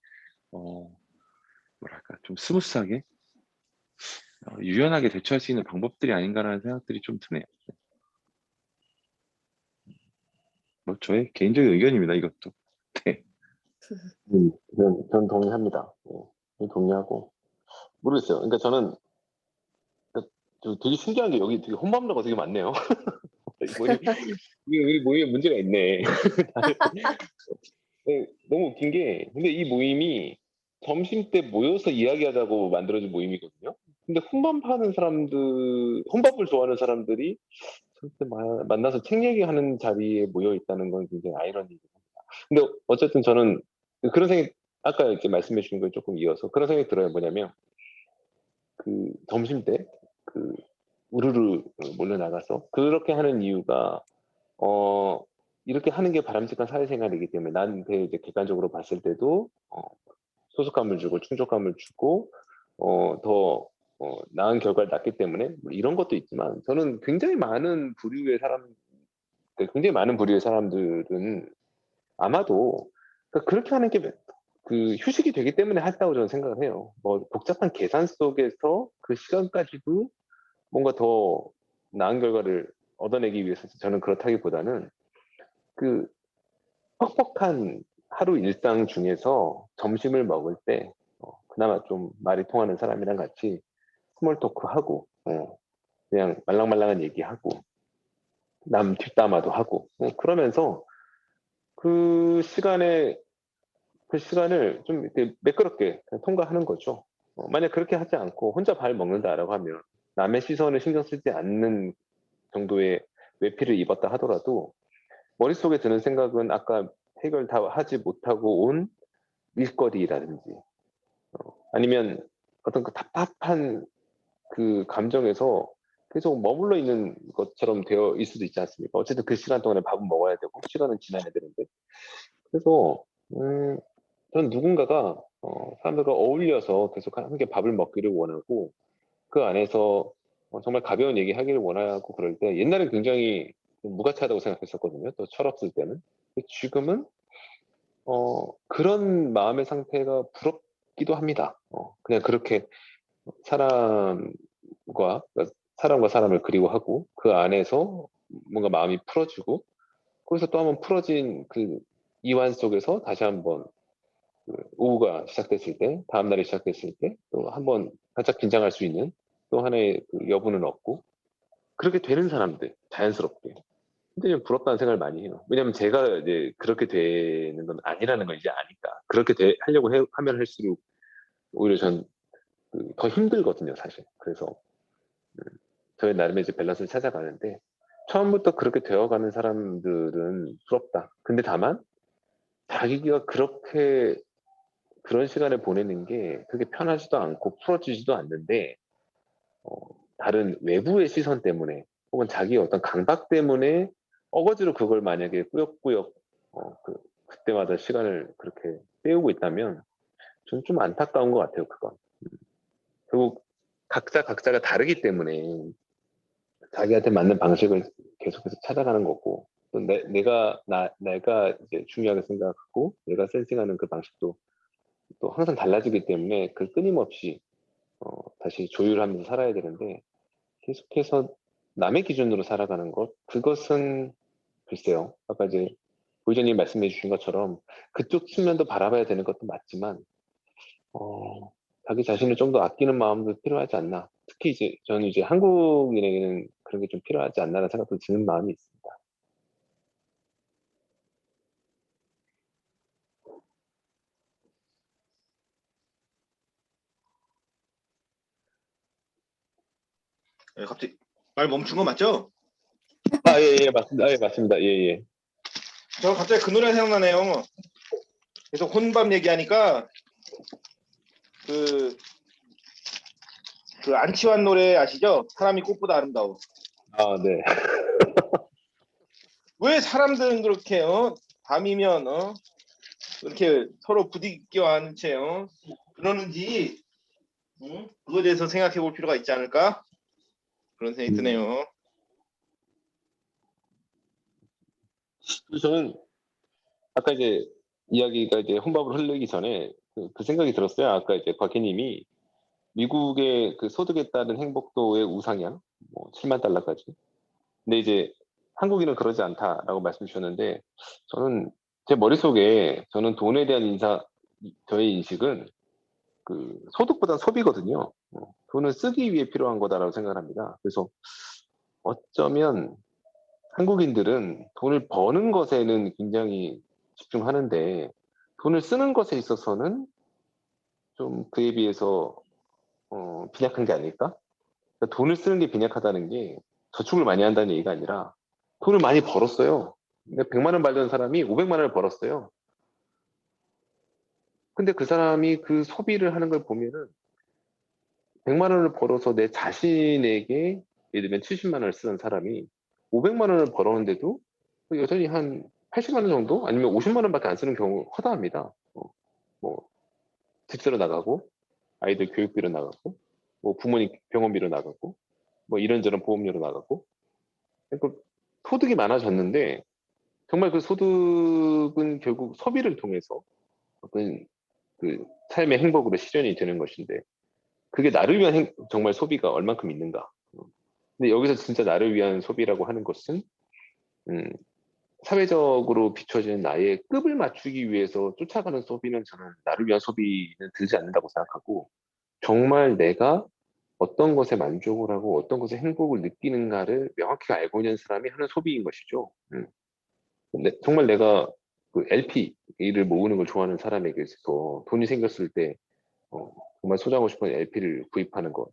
뭐랄까 좀 스무스하게 유연하게 대처할 수 있는 방법들이 아닌가라는 생각들이 좀 드네요. 뭐 저의 개인적인 의견입니다. 이것도. 네. 전 동의합니다. 동의하고 모르겠어요. 그러니까 저는 되게 신기한 게 여기 되게 혼밥러가 되게 많네요. 우리 모임에 문제가 있네. 너무 웃긴 게 근데 이 모임이 점심 때 모여서 이야기하자고 만들어진 모임이거든요. 근데 혼밥하는 사람들, 혼밥을 좋아하는 사람들이 절대 만나서 책 얘기하는 자리에 모여 있다는 건 굉장히 아이러니입니다. 근데 어쨌든 저는 그런 생각, 아까 이렇게 말씀해 주신 걸 조금 이어서 그런 생각이 들어요. 뭐냐면 그 점심 때 그 우르르 몰려 나가서 그렇게 하는 이유가 어 이렇게 하는 게 바람직한 사회생활이기 때문에 나한테 이제 객관적으로 봤을 때도 소속감을 주고 충족감을 주고 더 나은 결과를 낳기 때문에 뭐 이런 것도 있지만 저는 굉장히 많은 부류의 사람들은 아마도 그러니까 그렇게 하는 게 그 휴식이 되기 때문에 한다고 저는 생각을 해요. 뭐 복잡한 계산 속에서 그 시간까지도 뭔가 더 나은 결과를 얻어내기 위해서 저는 그렇다기보다는 그 퍽퍽한 하루 일상 중에서 점심을 먹을 때 그나마 좀 말이 통하는 사람이랑 같이 스몰 토크하고 그냥 말랑말랑한 얘기하고 남 뒷담화도 하고 그러면서 그 시간에 그 시간을 좀 이렇게 매끄럽게 통과하는 거죠. 만약 그렇게 하지 않고 혼자 밥 먹는다라고 하면 남의 시선을 신경 쓰지 않는 정도의 외피를 입었다 하더라도 머릿속에 드는 생각은 아까 해결 다 하지 못하고 온 일거리라든지 아니면 어떤 그 답답한 그 감정에서 계속 머물러 있는 것처럼 되어 있을 수도 있지 않습니까? 어쨌든 그 시간 동안에 밥은 먹어야 되고 시간은 지나야 되는데 그래서 저는 누군가가 사람들과 어울려서 계속 함께 밥을 먹기를 원하고 그 안에서 정말 가벼운 얘기 하기를 원하고 그럴 때 옛날에 굉장히 좀 무가치하다고 생각했었거든요. 또 철없을 때는. 지금은 그런 마음의 상태가 부럽기도 합니다. 그냥 그렇게 사람과 그러니까 사람과 사람을 그리워하고 그 안에서 뭔가 마음이 풀어지고 거기서 또 한번 풀어진 그 이완 속에서 다시 한번 그 오후가 시작됐을 때, 다음 날이 시작됐을 때 또 한번 살짝 긴장할 수 있는 또 하나의 그 여분은 없고 그렇게 되는 사람들 자연스럽게. 근데 좀 부럽다는 생각을 많이 해요. 왜냐면 제가 이제 그렇게 되는 건 아니라는 걸 이제 아니까. 그렇게 하려고 하면 할수록 오히려 전 더 힘들거든요, 사실. 그래서 저희 나름의 이제 밸런스를 찾아가는데 처음부터 그렇게 되어가는 사람들은 부럽다. 근데 다만 자기가 그렇게 그런 시간을 보내는 게 그게 편하지도 않고 풀어지지도 않는데 어, 다른 외부의 시선 때문에 혹은 자기의 어떤 강박 때문에 어거지로 그걸 만약에 꾸역꾸역 그때마다 시간을 그렇게 때우고 있다면 저는 좀 안타까운 것 같아요, 그건. 결국 각자가 다르기 때문에 자기한테 맞는 방식을 계속해서 찾아가는 거고 또 내가 이제 중요하게 생각하고 내가 센싱하는 그 방식도 또 항상 달라지기 때문에 그 끊임없이 다시 조율하면서 살아야 되는데 계속해서 남의 기준으로 살아가는 것 그것은 글쎄요 아까 이제 보이자님 말씀해 주신 것처럼 그쪽 측면도 바라봐야 되는 것도 맞지만 자기 자신을 좀 더 아끼는 마음도 필요하지 않나. 특히 이제 저는 이제 한국인에게는 그런 게 좀 필요하지 않나라는 생각도 드는 마음이 있습니다. 예, 갑자기 말 멈춘 거 맞죠? 예, 맞습니다. 예, 맞습니다. 예, 예. 저 갑자기 그 노래 생각나네요. 계속 혼밥 얘기하니까 그 안치환 노래 아시죠? 사람이 꽃보다 아름다워. 네. 왜 사람들은 그렇게 밤이면 이렇게 서로 부딪혀 하는 채 그러는지 그거에 대해서 생각해 볼 필요가 있지 않을까? 그런 생각이 드네요. 저는 아까 이제 이야기가 이제 혼밥을 흐르기 전에 그 생각이 들었어요. 아까 이제 곽희님이 미국의 그 소득에 따른 행복도의 우상향, 뭐 7만 달러까지. 근데 이제 한국인은 그러지 않다라고 말씀 주셨는데 저는 제 머릿속에 저는 돈에 대한 저의 인식은 그 소득보다 소비거든요. 돈은 쓰기 위해 필요한 거다라고 생각합니다. 그래서 어쩌면 한국인들은 돈을 버는 것에는 굉장히 집중하는데 돈을 쓰는 것에 있어서는 좀 그에 비해서 빈약한 게 아닐까? 그러니까 돈을 쓰는 게 빈약하다는 게 저축을 많이 한다는 얘기가 아니라 돈을 많이 벌었어요. 근데 100만 원 벌던 사람이 500만 원을 벌었어요. 근데 그 사람이 그 소비를 하는 걸 보면은 100만 원을 벌어서 내 자신에게 예를 들면 70만 원을 쓰는 사람이 500만 원을 벌었는데도 여전히 한 80만 원 정도 아니면 50만 원밖에 안 쓰는 경우 허다합니다. 뭐 집세로 나가고 아이들 교육비로 나가고 뭐 부모님 병원비로 나가고 뭐 이런저런 보험료로 나가고 그러니까 소득이 많아졌는데 정말 그 소득은 결국 소비를 통해서 어떤 그 삶의 행복으로 실현이 되는 것인데 그게 나를 위한 정말 소비가 얼만큼 있는가. 근데 여기서 진짜 나를 위한 소비라고 하는 것은 음, 사회적으로 비춰지는 나의 급을 맞추기 위해서 쫓아가는 소비는 저는 나를 위한 소비는 들지 않는다고 생각하고 정말 내가 어떤 것에 만족을 하고 어떤 것에 행복을 느끼는가를 명확히 알고 있는 사람이 하는 소비인 것이죠. 근데 정말 내가 그 LP를 모으는 걸 좋아하는 사람에게 있어서 돈이 생겼을 때 정말 소장하고 싶은 LP를 구입하는 것.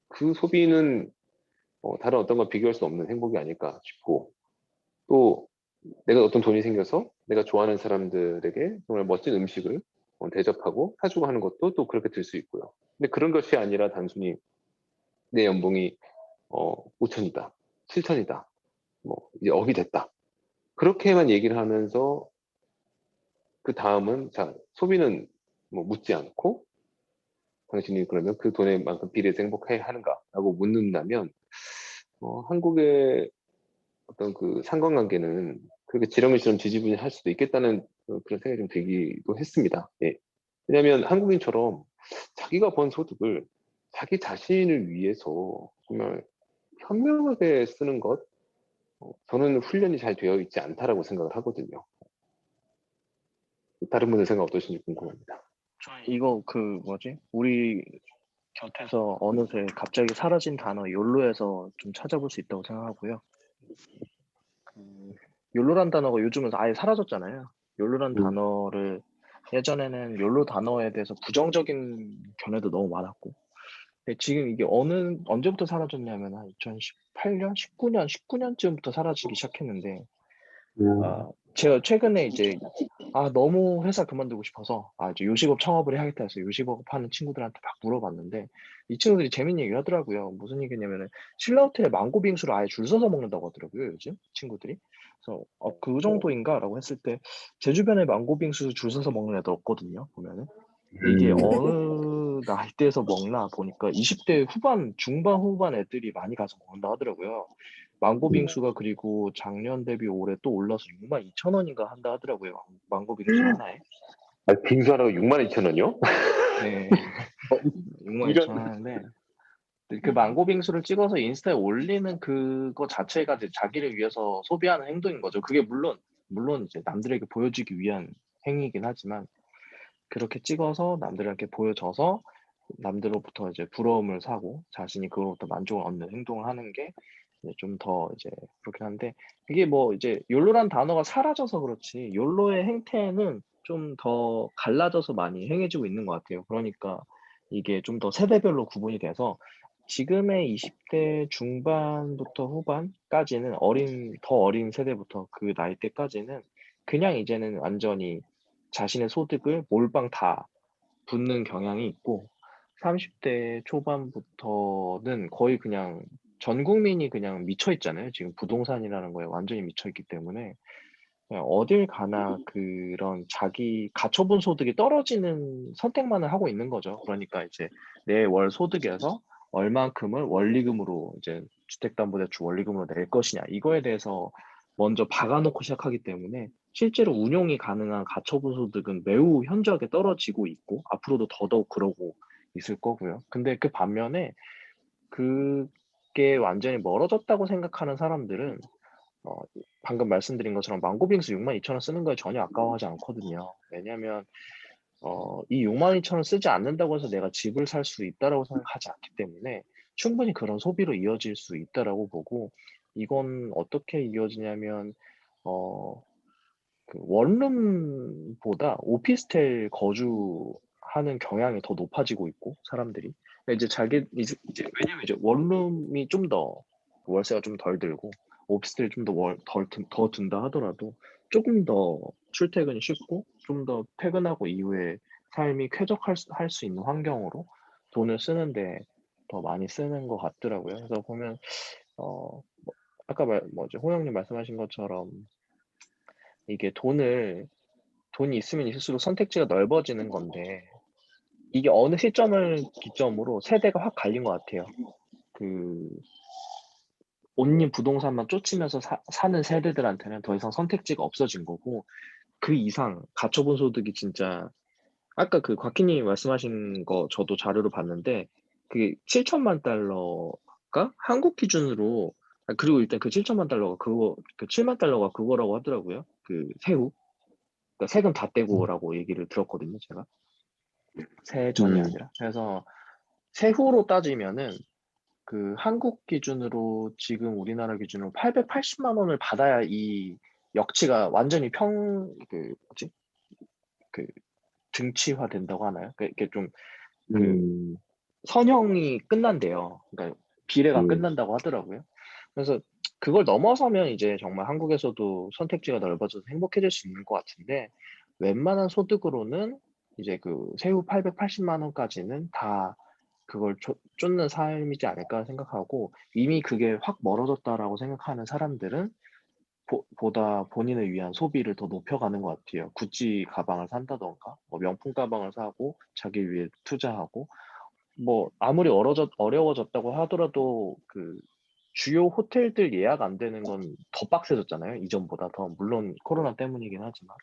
그 소비는 다른 어떤 걸 비교할 수 없는 행복이 아닐까 싶고 또 내가 어떤 돈이 생겨서 내가 좋아하는 사람들에게 정말 멋진 음식을 대접하고 사주고 하는 것도 또 그렇게 들 수 있고요. 근데 그런 것이 아니라 단순히 내 연봉이 5천이다, 7천이다, 뭐 이제 업이 됐다. 그렇게만 얘기를 하면서 그 다음은 자 소비는 뭐 묻지 않고 당신이 그러면 그 돈에만큼 비례해서 행복해야 하는가라고 묻는다면 한국의 어떤 그 상관관계는 그렇게 지렁이처럼 지지분이 할 수도 있겠다는 그런 생각이 좀 들기도 했습니다. 예. 왜냐하면 한국인처럼 자기가 번 소득을 자기 자신을 위해서 정말 현명하게 쓰는 것, 저는 훈련이 잘 되어 있지 않다라고 생각을 하거든요. 다른 분들 생각 어떠신지 궁금합니다. 이거 그 뭐지? 우리 곁에서 어느새 갑자기 사라진 단어 욜로에서 좀 찾아볼 수 있다고 생각하고요. 욜로란 단어가 요즘은 아예 사라졌잖아요. 욜로란 단어를 예전에는 욜로 단어에 대해서 부정적인 견해도 너무 많았고, 근데 지금 이게 언제부터 사라졌냐면 한 2018년, 19년쯤부터 사라지기 시작했는데, 제가 최근에 이제 너무 회사 그만두고 싶어서 이제 요식업 창업을 해야겠다 해서 요식업 하는 친구들한테 막 물어봤는데, 이 친구들이 재밌는 얘기를 하더라고요. 무슨 얘기냐면은 신라호텔에 망고 빙수를 아예 줄 서서 먹는다고 하더라고요, 요즘 친구들이. 그래서 그 정도인가라고 했을 때 제 주변에 망고 빙수 줄 서서 먹는 애들 없거든요, 보면은. 근데 이게 어느 나이대에서 먹나 보니까 20대 후반, 중반 후반 애들이 많이 가서 먹는다 하더라고요. 망고 빙수가 그리고 작년 대비 올해 또 올라서 62,000원인가 한다 하더라고요. 망고 빙수 하나에. 빙수 하나가 62,000원이요? 네. 이런 62,000원 하는데, 그 망고 빙수를 찍어서 인스타에 올리는 그거 자체가 이제 자기를 위해서 소비하는 행동인 거죠. 그게 물론 이제 남들에게 보여주기 위한 행위이긴 하지만, 그렇게 찍어서 남들에게 보여줘서 남들로부터 이제 부러움을 사고 자신이 그로부터 만족을 얻는 행동을 하는 게 좀 더 이제 그렇긴 한데, 이게 뭐 이제 욜로란 단어가 사라져서 그렇지 욜로의 행태는 좀 더 갈라져서 많이 행해지고 있는 것 같아요. 그러니까 이게 좀 더 세대별로 구분이 돼서 지금의 20대 중반부터 후반까지는 더 어린 세대부터 그 나이대까지는 그냥 이제는 완전히 자신의 소득을 몰빵 다 붓는 경향이 있고, 30대 초반부터는 거의 그냥 전 국민이 그냥 미쳐 있잖아요. 지금 부동산이라는 거에 완전히 미쳐 있기 때문에 그냥 어딜 가나 그런 자기 가처분 소득이 떨어지는 선택만을 하고 있는 거죠. 그러니까 이제 내 월 소득에서 얼만큼을 원리금으로 이제 주택담보대출 원리금으로 낼 것이냐 이거에 대해서 먼저 박아놓고 시작하기 때문에 실제로 운용이 가능한 가처분 소득은 매우 현저하게 떨어지고 있고 앞으로도 더더욱 그러고 있을 거고요. 근데 그 반면에 그게 완전히 멀어졌다고 생각하는 사람들은 방금 말씀드린 것처럼 망고빙수 62,000원 쓰는 거에 전혀 아까워하지 않거든요. 왜냐하면 이 62,000원 쓰지 않는다고 해서 내가 집을 살 수 있다라고 생각하지 않기 때문에 충분히 그런 소비로 이어질 수 있다라고 보고, 이건 어떻게 이어지냐면 그 원룸보다 오피스텔 거주하는 경향이 더 높아지고 있고 사람들이. 근데 이제 왜냐면 이제 원룸이 좀 더 월세가 좀 덜 들고 오피스텔이 좀 더 든다 하더라도 조금 더 출퇴근이 쉽고 좀 더 퇴근하고 이후에 삶이 쾌적할 수 있는 환경으로 돈을 쓰는데 더 많이 쓰는 것 같더라고요. 그래서 보면 아까 뭐죠, 호영님 말씀하신 것처럼 이게 돈이 있으면 있을수록 선택지가 넓어지는 건데, 이게 어느 시점을 기점으로 세대가 확 갈린 것 같아요. 그 온리 부동산만 쫓으면서 사는 세대들한테는 더 이상 선택지가 없어진 거고, 그 이상 가처분 소득이 진짜 아까 그 곽희님이 말씀하신 거 저도 자료로 봤는데, 그게 7천만 달러가 한국 기준으로, 그리고 일단 그 7천만 달러가 그 7만 달러가 그거라고 하더라고요. 그 세후. 그러니까 세금 다 떼고라고 얘기를 들었거든요, 제가. 세전이 아니라. 그래서 세후로 따지면은 그 한국 기준으로 지금 우리나라 기준으로 880만 원을 받아야 이 역치가 완전히 그 등치화 된다고 하나요? 이게 좀 그 선형이 끝난대요. 그러니까 비례가 끝난다고 하더라고요. 그래서 그걸 넘어서면 이제 정말 한국에서도 선택지가 넓어져서 행복해질 수 있는 것 같은데, 웬만한 소득으로는 이제 그 세후 880만 원까지는 다 그걸 쫓는 삶이지 않을까 생각하고, 이미 그게 확 멀어졌다라고 생각하는 사람들은 보다 본인을 위한 소비를 더 높여가는 것 같아요. 구찌 가방을 산다던가, 뭐 명품 가방을 사고 자기 위해 투자하고, 뭐 아무리 어려워졌다고 하더라도 그 주요 호텔들 예약 안 되는 건 더 빡세졌잖아요. 이전보다 더. 물론 코로나 때문이긴 하지만.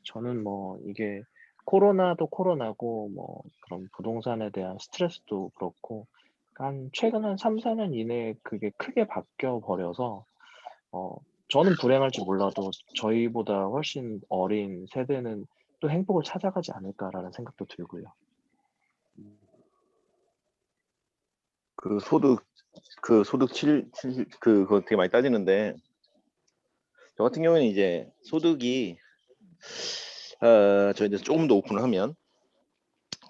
저는 뭐 이게 코로나도 코로나고 뭐 그런 부동산에 대한 스트레스도 그렇고 한 최근 한 3-4년 이내에 그게 크게 바뀌어 버려서 저는 불행할지 몰라도 저희보다 훨씬 어린 세대는 또 행복을 찾아가지 않을까라는 생각도 들고요. 그 소득 그거 되게 많이 따지는데 저 같은 경우에는 이제 소득이 저희들 조금 더 오픈을 하면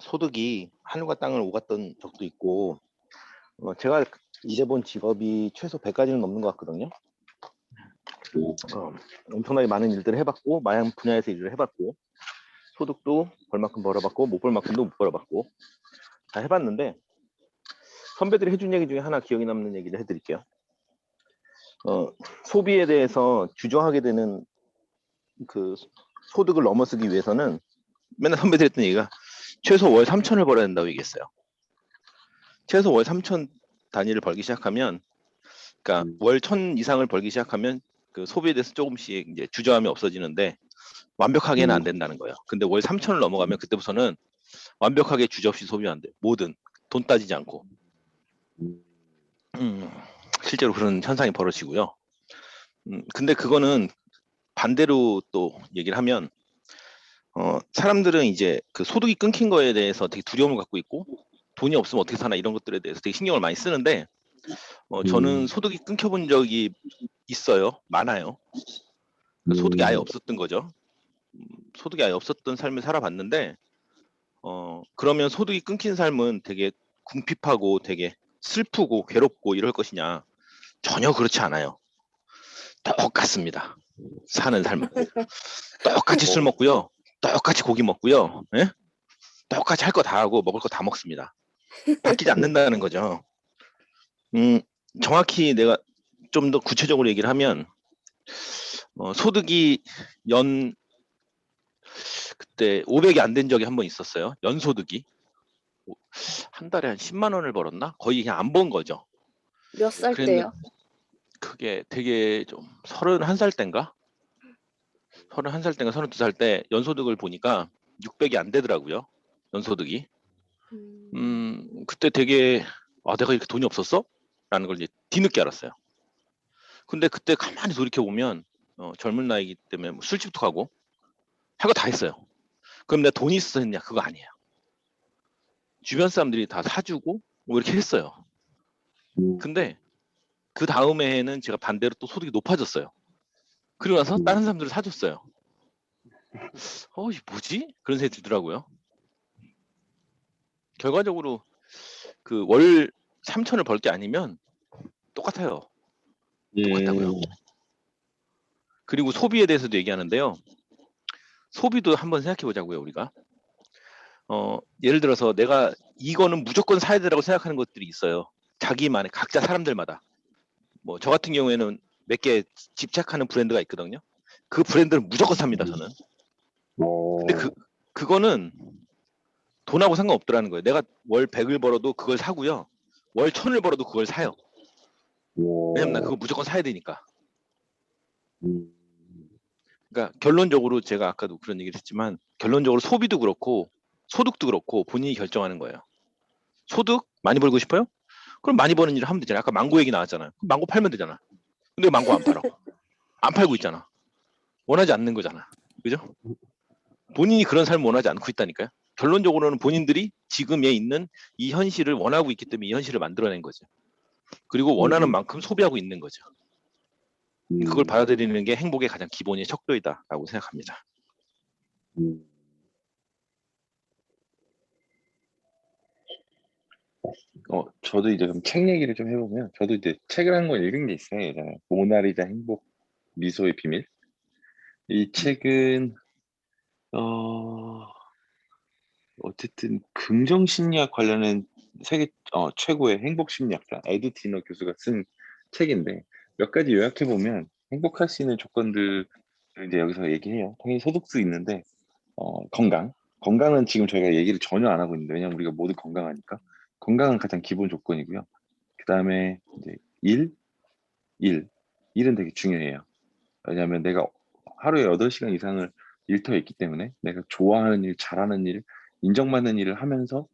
소득이 하늘과 땅을 오갔던 적도 있고 제가 이제 본 직업이 최소 100가지는 넘는 것 같거든요. 엄청나게 많은 일들을 해봤고 마약 분야에서 일을 해봤고 소득도 벌 만큼 벌어봤고 못 벌 만큼도 못 벌어봤고 다 해봤는데 선배들이 해준 얘기 중에 하나 기억에 남는 얘기를 해드릴게요. 소비에 대해서 규정하게 되는 그 소득을 넘어서기 위해서는 맨날 선배들이 했던 얘기가 최소 월 3천을 벌어야 된다고 얘기했어요. 최소 월 3천 단위를 벌기 시작하면 그러니까 월 1,000 이상을 벌기 시작하면 그 소비에 대해서 조금씩 이제 주저함이 없어지는데 완벽하게는 안 된다는 거예요. 근데 월 3천을 넘어가면 그때부터는 완벽하게 주저없이 소비 안 돼. 뭐든 돈 따지지 않고. 실제로 그런 현상이 벌어지고요. 근데 그거는 반대로 또 얘기를 하면 사람들은 이제 그 소득이 끊긴 거에 대해서 되게 두려움을 갖고 있고 돈이 없으면 어떻게 사나 이런 것들에 대해서 되게 신경을 많이 쓰는데 저는 소득이 끊겨본 적이 있어요. 많아요. 소득이 아예 없었던 거죠. 소득이 아예 없었던 삶을 살아봤는데 그러면 소득이 끊긴 삶은 되게 궁핍하고 되게 슬프고 괴롭고 이럴 것이냐? 전혀 그렇지 않아요. 똑같습니다. 사는 삶은 똑같이 술 먹고요, 똑같이 고기 먹고요, 예? 똑같이 할 거 다 하고 먹을 거 다 먹습니다. 바뀌지 않는다는 거죠. 정확히 내가 좀 더 구체적으로 얘기를 하면 소득이 그때 500이 안 된 적이 한 번 있었어요. 연소득이 한 달에 한 10만 원을 벌었나? 거의 그냥 안 번 거죠. 몇 살 그랬는데 때요? 그게 되게 좀 31살 땐가? 31살 땐가 32살 때 연소득을 보니까 600이 안 되더라고요. 연소득이. 그때 되게 내가 이렇게 돈이 없었어? 라는 걸 이제 뒤늦게 알았어요. 근데 그때 가만히 돌이켜 보면 젊은 나이기 때문에 뭐 술집도 가고 할 거 다 했어요. 그럼 내가 돈이 있어서 했냐? 그거 아니에요. 주변 사람들이 다 사주고 뭐 이렇게 했어요. 근데 그 다음 해에는 제가 반대로 또 소득이 높아졌어요. 그리고 나서 다른 사람들을 사줬어요. 이게 뭐지? 그런 생각이 들더라고요. 결과적으로 그 월 3천을 벌 게 아니면 똑같아요. 똑같다고요. 그리고 소비에 대해서도 얘기하는데요. 소비도 한번 생각해 보자고요, 우리가. 예를 들어서 내가 이거는 무조건 사야 되라고 생각하는 것들이 있어요. 자기만의 각자 사람들마다. 뭐 저 같은 경우에는 몇 개 집착하는 브랜드가 있거든요. 그 브랜드는 무조건 삽니다, 저는. 근데 그거는 돈하고 상관없더라는 거예요. 내가 월 100을 벌어도 그걸 사고요. 월 1,000을 벌어도 그걸 사요. 왜냐면 나 그거 무조건 사야 되니까. 그러니까 결론적으로 제가 아까도 그런 얘기를 했지만 결론적으로 소비도 그렇고 소득도 그렇고 본인이 결정하는 거예요. 소득 많이 벌고 싶어요? 그럼 많이 버는 일을 하면 되잖아요. 아까 망고 얘기 나왔잖아요. 그럼 망고 팔면 되잖아. 근데 왜 망고 안 팔아? 안 팔고 있잖아. 원하지 않는 거잖아. 그죠? 본인이 그런 삶을 원하지 않고 있다니까요. 결론적으로는 본인들이 지금에 있는 이 현실을 원하고 있기 때문에 이 현실을 만들어낸 거죠. 그리고 원하는 만큼 소비하고 있는 거죠. 그걸 받아들이는 게 행복의 가장 기본의 척도이다라고 생각합니다. 저도 이제 그럼 책 얘기를 좀 해보면, 저도 이제 책을 한 권 읽은 게 있어요. 예전에 모나리자 행복 미소의 비밀. 이 책은 어쨌든 긍정 심리학 관련된 세계 최고의 행복 심리학자 에드 티너 교수가 쓴 책인데, 몇 가지 요약해 보면 행복할 수 있는 조건들 이제 여기서 얘기해요. 당연히 소득도 있는데 건강은 지금 저희가 얘기를 전혀 안 하고 있는데, 왜냐면 우리가 모두 건강하니까. 건강은 가장 기본 조건이고요. 그 다음에 이제 일은 되게 중요해요. 왜냐하면 내가 하루에 8시간 이상을 일터에 있기 때문에 내가 좋아하는 일, 잘하는 일, 인정받는 일을 하면서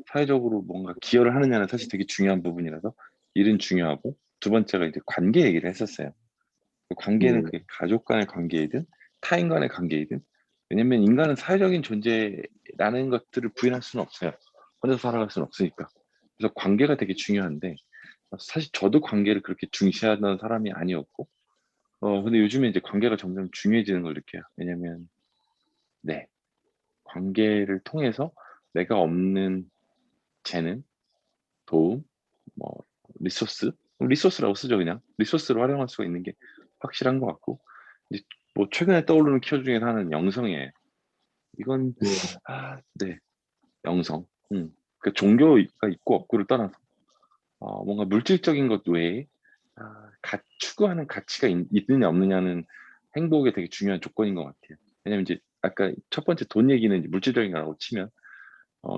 사회적으로 뭔가 기여를 하느냐는 사실 되게 중요한 부분이라서 일은 중요하고, 두 번째가 이제 관계 얘기를 했었어요. 그 관계는 그게 가족 간의 관계이든 타인 간의 관계이든, 왜냐면 인간은 사회적인 존재라는 것들을 부인할 수는 없어요. 혼자 살아갈 수는 없으니까. 그래서 관계가 되게 중요한데, 사실 저도 관계를 그렇게 중시하던 사람이 아니었고, 근데 요즘에 이제 관계가 점점 중요해지는 걸 느껴요. 왜냐면, 네, 관계를 통해서 내가 없는 재능, 도움, 뭐, 리소스라고 쓰죠, 그냥. 리소스로 활용할 수가 있는 게 확실한 것 같고, 이제 뭐, 최근에 떠오르는 키워드 중에 하나는 영성이에요. 이건, 네, 영성. 그 종교가 있고 없고를 떠나서, 뭔가 물질적인 것 외에, 추구하는 가치가 있느냐 없느냐는 행복에 되게 중요한 조건인 것 같아요. 왜냐면 이제 아까 첫 번째 돈 얘기는 이제 물질적인 거라고 치면,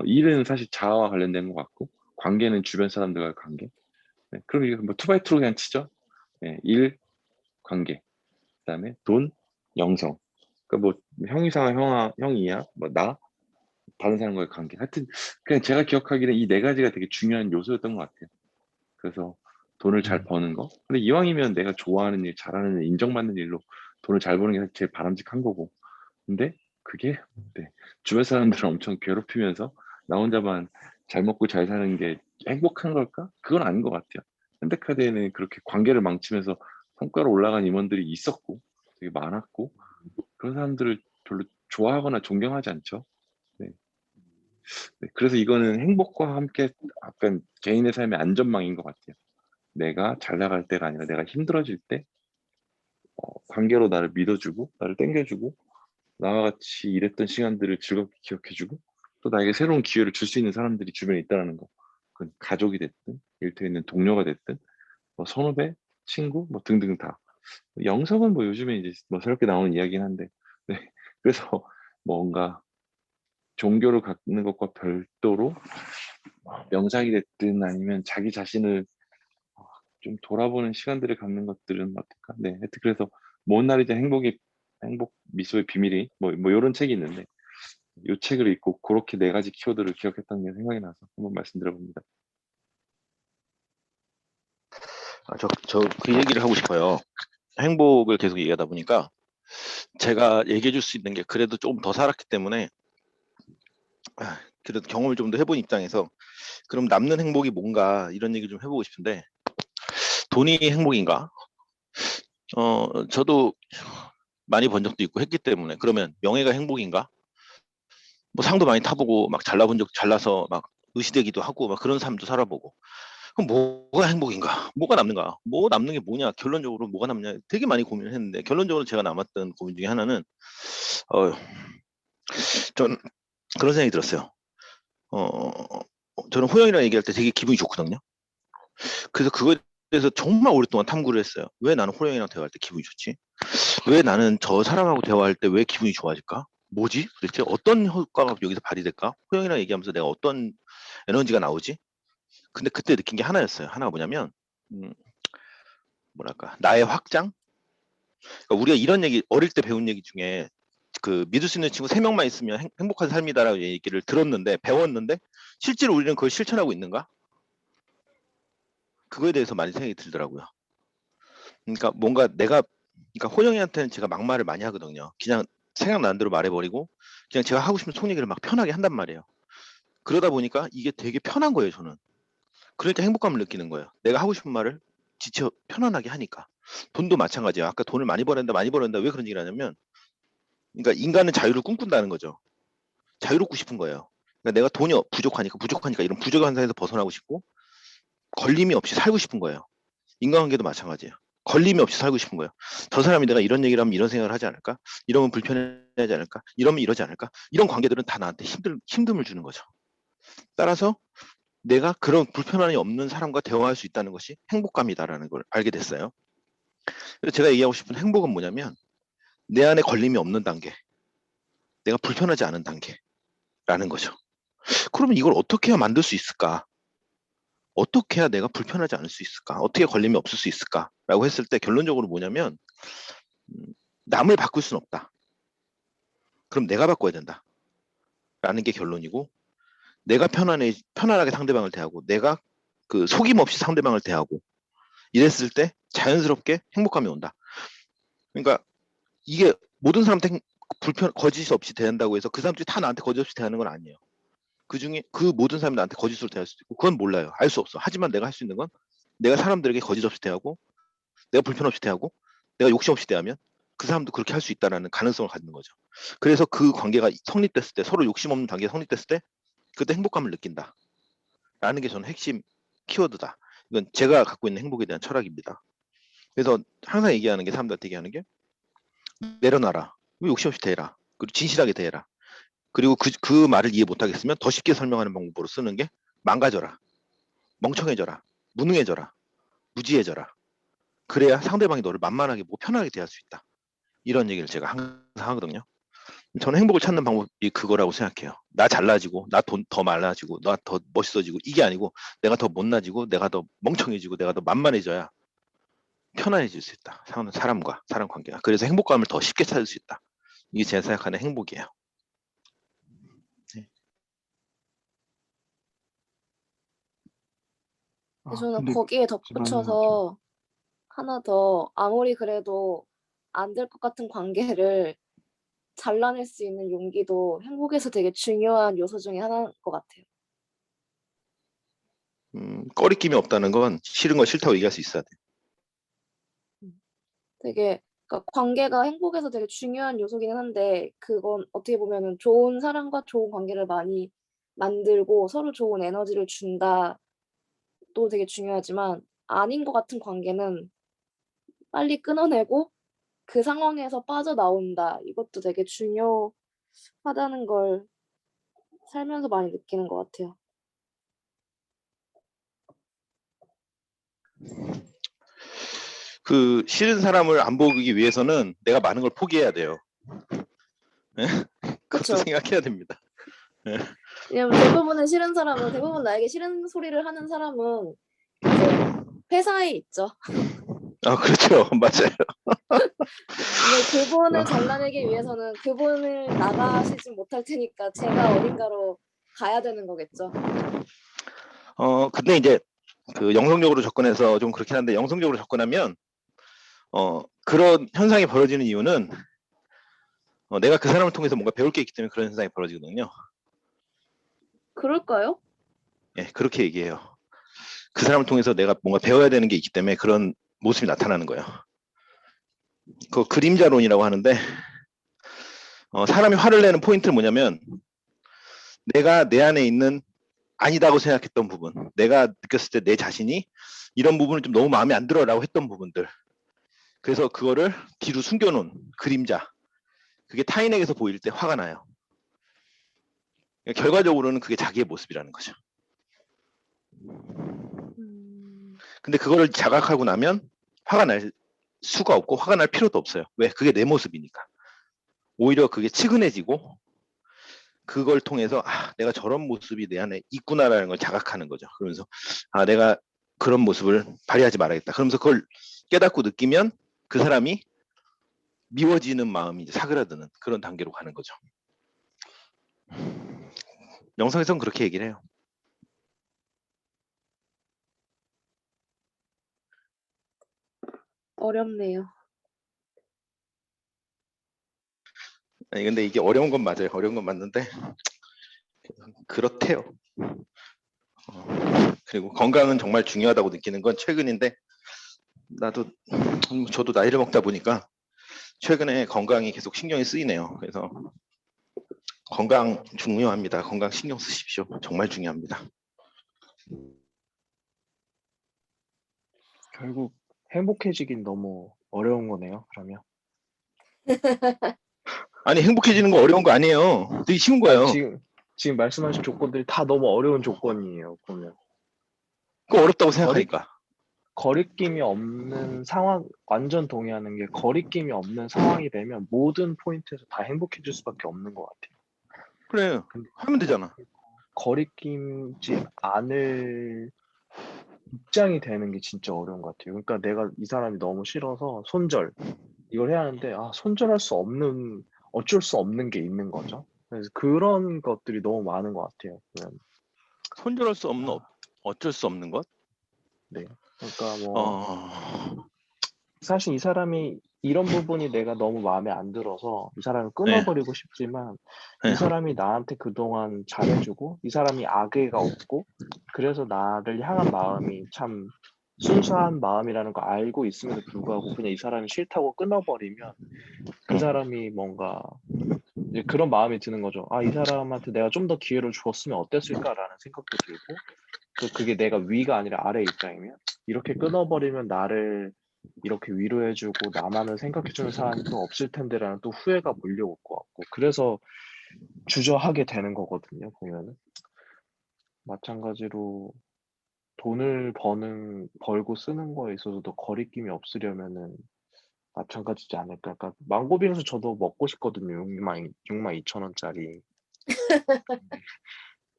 일은 사실 자아와 관련된 것 같고, 관계는 주변 사람들과의 관계. 네, 그럼 이거 뭐 투바이투로 그냥 치죠. 네, 일, 관계. 그다음에 돈, 영성. 그러니까 뭐 형이상, 형이야, 뭐 나, 다른 사람과의 관계. 하여튼 그냥 제가 기억하기는 이 네 가지가 되게 중요한 요소였던 것 같아요. 그래서 돈을 잘 버는 거. 근데 이왕이면 내가 좋아하는 일, 잘하는 일, 인정받는 일로 돈을 잘 버는 게 사실 제일 바람직한 거고. 근데 그게, 네, 주변 사람들을 엄청 괴롭히면서 나 혼자만 잘 먹고 잘 사는 게 행복한 걸까? 그건 아닌 것 같아요. 현대카드에는 그렇게 관계를 망치면서 성과로 올라간 임원들이 있었고 되게 많았고, 그런 사람들을 별로 좋아하거나 존경하지 않죠. 네. 네, 그래서 이거는 행복과 함께 약간 개인의 삶의 안전망인 것 같아요. 내가 잘 나갈 때가 아니라 내가 힘들어질 때, 관계로 나를 믿어주고 나를 땡겨주고 나와 같이 일했던 시간들을 즐겁게 기억해주고 또 나에게 새로운 기회를 줄 수 있는 사람들이 주변에 있다는 거. 그건 가족이 됐든 일터에 있는 동료가 됐든 뭐 선후배, 친구 뭐 등등 다. 영성은 뭐 요즘에 이제 뭐 새롭게 나오는 이야기긴 한데, 네. 그래서 뭔가 종교를 갖는 것과 별도로 명상이 됐든 아니면 자기 자신을 좀 돌아보는 시간들을 갖는 것들은 어떨까? 네, 하여튼 그래서 먼 날이자 행복 미소의 비밀이 뭐 이런 책이 있는데, 이 책을 읽고 그렇게 네 가지 키워드를 기억했던 게 생각이 나서 한번 말씀드려봅니다. 저 그 얘기를 하고 싶어요. 행복을 계속 얘기하다 보니까 제가 얘기해 줄 수 있는 게 그래도 조금 더 살았기 때문에, 그래도 경험을 좀 더 해본 입장에서 그럼 남는 행복이 뭔가 이런 얘기 좀 해보고 싶은데, 돈이 행복인가? 저도 많이 번 적도 있고 했기 때문에 그러면 명예가 행복인가? 뭐 상도 많이 타보고 막 잘나본 적 잘나서 막 의시되기도 하고 막 그런 삶도 살아보고, 그럼 뭐가 행복인가? 뭐가 남는가? 뭐 남는 게 뭐냐? 결론적으로 뭐가 남냐? 되게 많이 고민을 했는데 결론적으로 제가 남았던 고민 중에 하나는, 어, 전 그런 생각이 들었어요. 저는 호영이랑 얘기할 때 되게 기분이 좋거든요. 그래서 그거에 대해서 정말 오랫동안 탐구를 했어요. 왜 나는 호영이랑 대화할 때 기분이 좋지? 왜 나는 저 사람하고 대화할 때 왜 기분이 좋아질까? 뭐지? 도대체 어떤 효과가 여기서 발휘될까? 호영이랑 얘기하면서 내가 어떤 에너지가 나오지? 근데 그때 느낀 게 하나였어요. 하나가 뭐냐면, 뭐랄까, 나의 확장? 그러니까 우리가 이런 얘기, 어릴 때 배운 얘기 중에 그 믿을 수 있는 친구 3명만 있으면 행복한 삶이다라고 얘기를 들었는데, 배웠는데, 실제로 우리는 그걸 실천하고 있는가? 그거에 대해서 많이 생각이 들더라고요. 그러니까 그러니까 호영이한테는 제가 막말을 많이 하거든요. 그냥 생각나는 대로 말해버리고, 그냥 제가 하고 싶은 속 얘기를 막 편하게 한단 말이에요. 그러다 보니까 이게 되게 편한 거예요, 저는. 그러니까 행복감을 느끼는 거예요. 내가 하고 싶은 말을 지쳐 편안하게 하니까. 돈도 마찬가지야. 아까 돈을 많이 벌어야 된다, 많이 벌어야 된다. 왜 그런 얘기를 하냐면, 그러니까 인간은 자유를 꿈꾼다는 거죠. 자유롭고 싶은 거예요. 그러니까 내가 돈이 부족하니까 이런 부족한 상황에서 벗어나고 싶고, 걸림이 없이 살고 싶은 거예요. 인간관계도 마찬가지예요. 걸림이 없이 살고 싶은 거예요. 저 사람이 내가 이런 얘기를 하면 이런 생각을 하지 않을까? 이러면 불편해하지 않을까? 이러면 이러지 않을까? 이런 관계들은 다 나한테 힘듦을 주는 거죠. 따라서 내가 그런 불편함이 없는 사람과 대화할 수 있다는 것이 행복감이다라는 걸 알게 됐어요. 그래서 제가 얘기하고 싶은 행복은 뭐냐면, 내 안에 걸림이 없는 단계, 내가 불편하지 않은 단계라는 거죠. 그러면 이걸 어떻게 해야 만들 수 있을까? 어떻게 해야 내가 불편하지 않을 수 있을까? 어떻게 걸림이 없을 수 있을까? 라고 했을 때 결론적으로 뭐냐면, 남을 바꿀 수는 없다. 그럼 내가 바꿔야 된다. 라는 게 결론이고, 내가 편안하게 상대방을 대하고, 내가 그 속임 없이 상대방을 대하고, 이랬을 때 자연스럽게 행복감이 온다. 그러니까 이게 모든 사람한테 거짓 없이 대한다고 해서 그 사람들이 다 나한테 거짓 없이 대하는 건 아니에요. 그 중에 그 모든 사람이 나한테 거짓으로 대할 수도 있고, 그건 몰라요. 알 수 없어. 하지만 내가 할 수 있는 건 내가 사람들에게 거짓 없이 대하고, 내가 불편 없이 대하고, 내가 욕심 없이 대하면 그 사람도 그렇게 할 수 있다라는 가능성을 갖는 거죠. 그래서 그 관계가 성립됐을 때, 서로 욕심 없는 관계가 성립됐을 때 그때 행복감을 느낀다. 라는 게 저는 핵심 키워드다. 이건 제가 갖고 있는 행복에 대한 철학입니다. 그래서 항상 얘기하는 게, 사람들한테 얘기하는 게, 내려놔라. 욕심 없이 대해라. 그리고 진실하게 대해라. 그리고 그 말을 이해 못하겠으면 더 쉽게 설명하는 방법으로 쓰는 게, 망가져라. 멍청해져라. 무능해져라. 무지해져라. 그래야 상대방이 너를 만만하게 편하게 대할 수 있다. 이런 얘기를 제가 항상 하거든요. 저는 행복을 찾는 방법이 그거라고 생각해요. 나 잘나지고, 나 돈 더 많아지고, 나 더 멋있어지고, 이게 아니고 내가 더 못나지고, 내가 더 멍청해지고, 내가 더 만만해져야 편안해질 수 있다. 사람과 사람 관계가. 그래서 행복감을 더 쉽게 찾을 수 있다. 이게 제가 생각하는 행복이에요. 저는 근데 거기에 집안은 덧붙여서 하나 더, 아무리 그래도 안 될 것 같은 관계를 잘라낼 수 있는 용기도 행복에서 되게 중요한 요소 중에 하나인 것 같아요. 꺼리낌이 없다는 건 싫은 거 싫다고 얘기할 수 있어야 돼. 되게, 그러니까 관계가 행복에서 되게 중요한 요소기는 한데, 그건 어떻게 보면은 좋은 사람과 좋은 관계를 많이 만들고 서로 좋은 에너지를 준다 또 되게 중요하지만, 아닌 것 같은 관계는 빨리 끊어내고 그 상황에서 빠져나온다, 이것도 되게 중요하다는 걸 살면서 많이 느끼는 것 같아요. 그 싫은 사람을 안 보기 위해서는 내가 많은 걸 포기해야 돼요. 예? 그것도 그쵸. 생각해야 됩니다. 왜냐면 대부분 나에게 싫은 소리를 하는 사람은 이제 회사에 있죠. 아, 그렇죠. 맞아요. 근데 그분을 잘라내기 위해서는 그분을 나가시진 못할 테니까 제가 어딘가로 가야 되는 거겠죠. 근데 이제 그 영성적으로 접근해서 좀 그렇긴 한데, 영성적으로 접근하면 그런 현상이 벌어지는 이유는 내가 그 사람을 통해서 뭔가 배울 게 있기 때문에 그런 현상이 벌어지거든요. 그럴까요? 예, 그렇게 얘기해요. 그 사람을 통해서 내가 뭔가 배워야 되는 게 있기 때문에 그런 모습이 나타나는 거예요. 그 그림자론이라고 하는데, 사람이 화를 내는 포인트는 뭐냐면, 내가 내 안에 있는 아니다고 생각했던 부분, 내가 느꼈을 때 내 자신이 이런 부분을 좀 너무 마음에 안 들어라고 했던 부분들, 그래서 그거를 뒤로 숨겨놓은 그림자, 그게 타인에게서 보일 때 화가 나요. 결과적으로는 그게 자기의 모습이라는 거죠. 근데 그거를 자각하고 나면 화가 날 수가 없고, 화가 날 필요도 없어요. 왜? 그게 내 모습이니까. 오히려 그게 측은해지고, 그걸 통해서 내가 저런 모습이 내 안에 있구나라는 걸 자각하는 거죠. 그러면서 내가 그런 모습을 발휘하지 말아야겠다. 그러면서 그걸 깨닫고 느끼면 그 사람이 미워지는 마음이 이제 사그라드는 그런 단계로 가는 거죠. 영상에서는 그렇게 얘기를 해요. 어렵네요. 아니, 근데 이게 어려운 건 맞아요. 어려운 건 맞는데 그렇대요. 그리고 건강은 정말 중요하다고 느끼는 건 최근인데, 저도 나이를 먹다 보니까 최근에 건강이 계속 신경이 쓰이네요. 그래서 건강 중요합니다. 건강 신경 쓰십시오. 정말 중요합니다. 결국 행복해지긴 너무 어려운 거네요, 그러면. 아니, 행복해지는 거 어려운 거 아니에요. 되게 쉬운 거예요. 아니, 지금 말씀하신 조건들이 다 너무 어려운 조건이에요, 보면. 그거 어렵다고 생각하니까. 거리낌이 없는 상황, 완전 동의하는 게, 거리낌이 없는 상황이 되면 모든 포인트에서 다 행복해질 수밖에 없는 것 같아요. 그래, 근데 하면 되잖아. 거리낌지 않을 입장이 되는 게 진짜 어려운 것 같아요. 그러니까 내가 이 사람이 너무 싫어서 이걸 해야 하는데, 손절할 수 어쩔 수 없는 게 있는 거죠. 그래서 그런 것들이 너무 많은 것 같아요. 그냥. 손절할 수 없는 어쩔 수 없는 것? 네. 그러니까 뭐 어, 사실 이 사람이 이런 부분이 내가 너무 마음에 안 들어서 이 사람을 끊어버리고 싶지만 이 네. 사람이 나한테 그동안 잘해주고 이 사람이 악의가 없고 그래서 나를 향한 마음이 참 순수한 마음이라는 거 알고 있음에도 불구하고 그냥 이 사람이 싫다고 끊어버리면 그 사람이 뭔가 이제 그런 마음이 드는 거죠. 아, 이 사람한테 내가 좀 더 기회를 주었으면 어땠을까라는 생각도 들고 또 그게 내가 위가 아니라 아래 입장이면 이렇게 끊어버리면 나를 이렇게 위로해주고 나만을 생각해주는 사람이 또 없을 텐데라는 또 후회가 몰려올 것 같고 그래서 주저하게 되는 거거든요. 보면은 마찬가지로 돈을 벌고 쓰는 거에 있어서도 거리낌이 없으려면은 마찬가지지 않을까. 그러니까 망고 빙수 저도 먹고 싶거든요. 6만 2천 원짜리.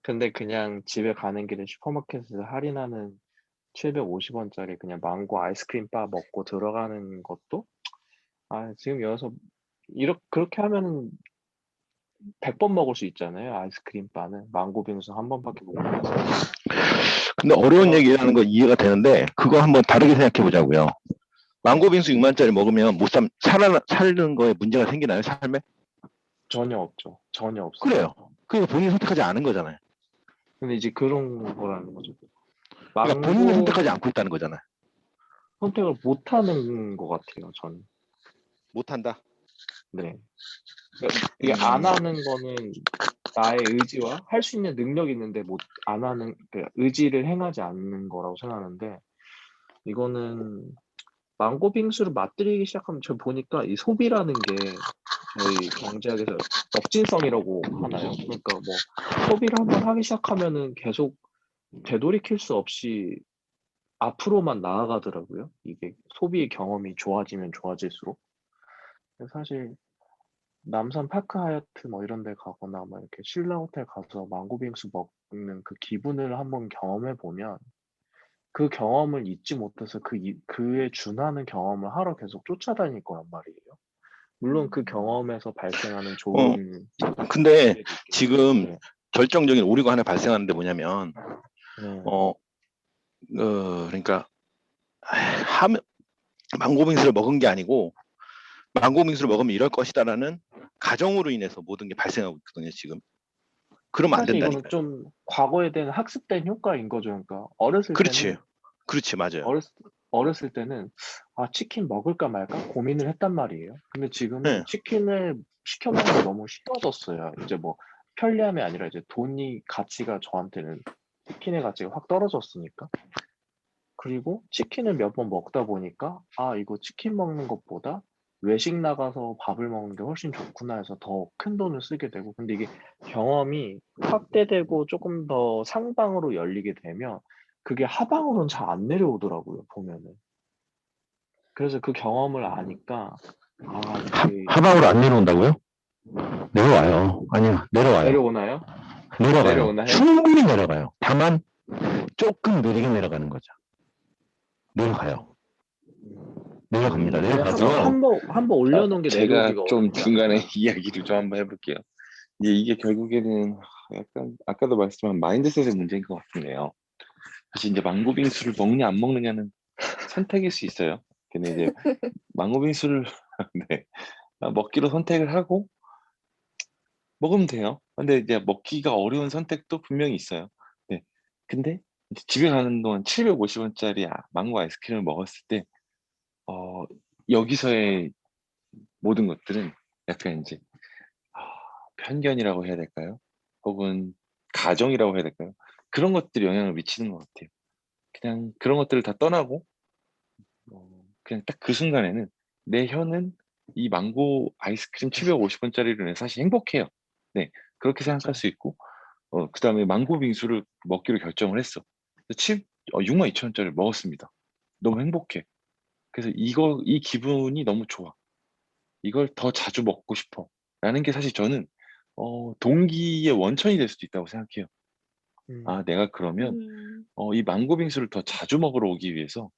근데 그냥 집에 가는 길에 슈퍼마켓에서 할인하는 750원짜리 그냥 망고 아이스크림 바 먹고 들어가는 것도 지금 여기서 그렇게 하면은 100번 먹을 수 있잖아요. 아이스크림 바는 망고 빙수 한 번밖에 못 먹어서. 근데 어려운 어, 얘기라는 건 이해가 되는데 그거 한번 다르게 생각해 보자고요. 망고 빙수 6만짜리 먹으면 못 사는 거에 문제가 생기나요, 삶에? 전혀 없죠. 전혀 없어요. 그래요. 그러니까 본인이 선택하지 않은 거잖아요. 근데 이제 그런 거라는 거죠. 그러니까 본인이 선택하지 망고는 않고 있다는 거잖아요. 선택을 못 하는 것 같아요. 저는. 못 한다. 네. 그러니까 이게 안 하는 거는 나의 의지와 할 수 있는 능력이 있는데 안 하는, 그러니까 의지를 행하지 않는 거라고 생각하는데, 이거는 망고 빙수를 맛들이기 시작하면 저 보니까 이 소비라는 게 저희 경제학에서 역진성이라고 하나요? 그러니까 뭐 소비를 한번 하기 시작하면은 계속 되돌이킬 수 없이 앞으로만 나아가더라고요. 이게 소비의 경험이 좋아지면 좋아질수록. 그래서 사실 남산 파크 하얏트 뭐 이런 데 가거나 뭐 이렇게 신라 호텔 가서 망고 빙수 먹는 그 기분을 한번 경험해 보면 그 경험을 잊지 못해서 그에 준하는 경험을 하러 계속 쫓아다닐 거란 말이에요. 물론 그 경험에서 발생하는 좋은 근데 기회도 있겠죠. 지금 네. 결정적인 오류가 하나 발생하는데 뭐냐면 네. 그러니까 망고 빙수를 먹은 게 아니고 망고 빙수를 먹으면 이럴 것이다라는 가정으로 인해서 모든 게 발생하고 있거든요, 지금. 그러면 안 사실 이거는 된다니까요. 좀 과거에 대한 학습된 효과인 거죠. 그러니까 그렇지. 그렇지, 맞아요. 어렸을 때는 치킨 먹을까 말까 고민을 했단 말이에요. 근데 지금은 네. 치킨을 시켜 먹는 게 너무 쉬워졌어요. 이제 뭐 편리함이 아니라 이제 가치가 저한테는 치킨의 가치가 확 떨어졌으니까. 그리고 치킨을 몇 번 먹다 보니까 이거 치킨 먹는 것보다 외식 나가서 밥을 먹는 게 훨씬 좋구나 해서 더 큰 돈을 쓰게 되고 근데 이게 경험이 확대되고 조금 더 상방으로 열리게 되면 그게 하방으로는 잘 안 내려오더라고요, 보면은. 그래서 그 경험을 아니까 이게 하방으로 안 내려온다고요? 내려와요. 아니요, 내려와요. 내려오나요? 내려가요. 내려오나요? 충분히 내려가요. 다만 조금 느리게 내려가는 거죠. 내려가요. 내려갑니다. 내려가서 한번 올려놓은 게 제가 내려오기가 좀 어렵지 중간에 않나요? 이야기를 좀 한번 해볼게요. 이게 결국에는 약간 아까도 말씀한 마인드셋의 문제인 것 같은데요. 사실 이제 망고 빙수를 먹냐 안 먹느냐는 선택일 수 있어요. 근데 이제 망고 빙수를 네, 먹기로 선택을 하고 먹으면 돼요. 근데 이제 먹기가 어려운 선택도 분명히 있어요. 네. 근데 이제 집에 가는 동안 750원짜리 망고 아이스크림을 먹었을 때 여기서의 모든 것들은 약간 이제 편견이라고 해야 될까요? 혹은 가정이라고 해야 될까요? 그런 것들이 영향을 미치는 것 같아요. 그냥 그런 것들을 다 떠나고 그냥 딱 그 순간에는 내 혀는 이 망고 아이스크림 750원짜리로 인해 사실 행복해요. 네, 그렇게 생각할 수 있고 그 다음에 망고 빙수를 먹기로 결정을 했어. 6만 2천 원짜리 먹었습니다. 너무 행복해. 그래서 이 기분이 너무 좋아. 이걸 더 자주 먹고 싶어. 라는 게 사실 저는 동기의 원천이 될 수도 있다고 생각해요. 내가 그러면 이 망고 빙수를 더 자주 먹으러 오기 위해서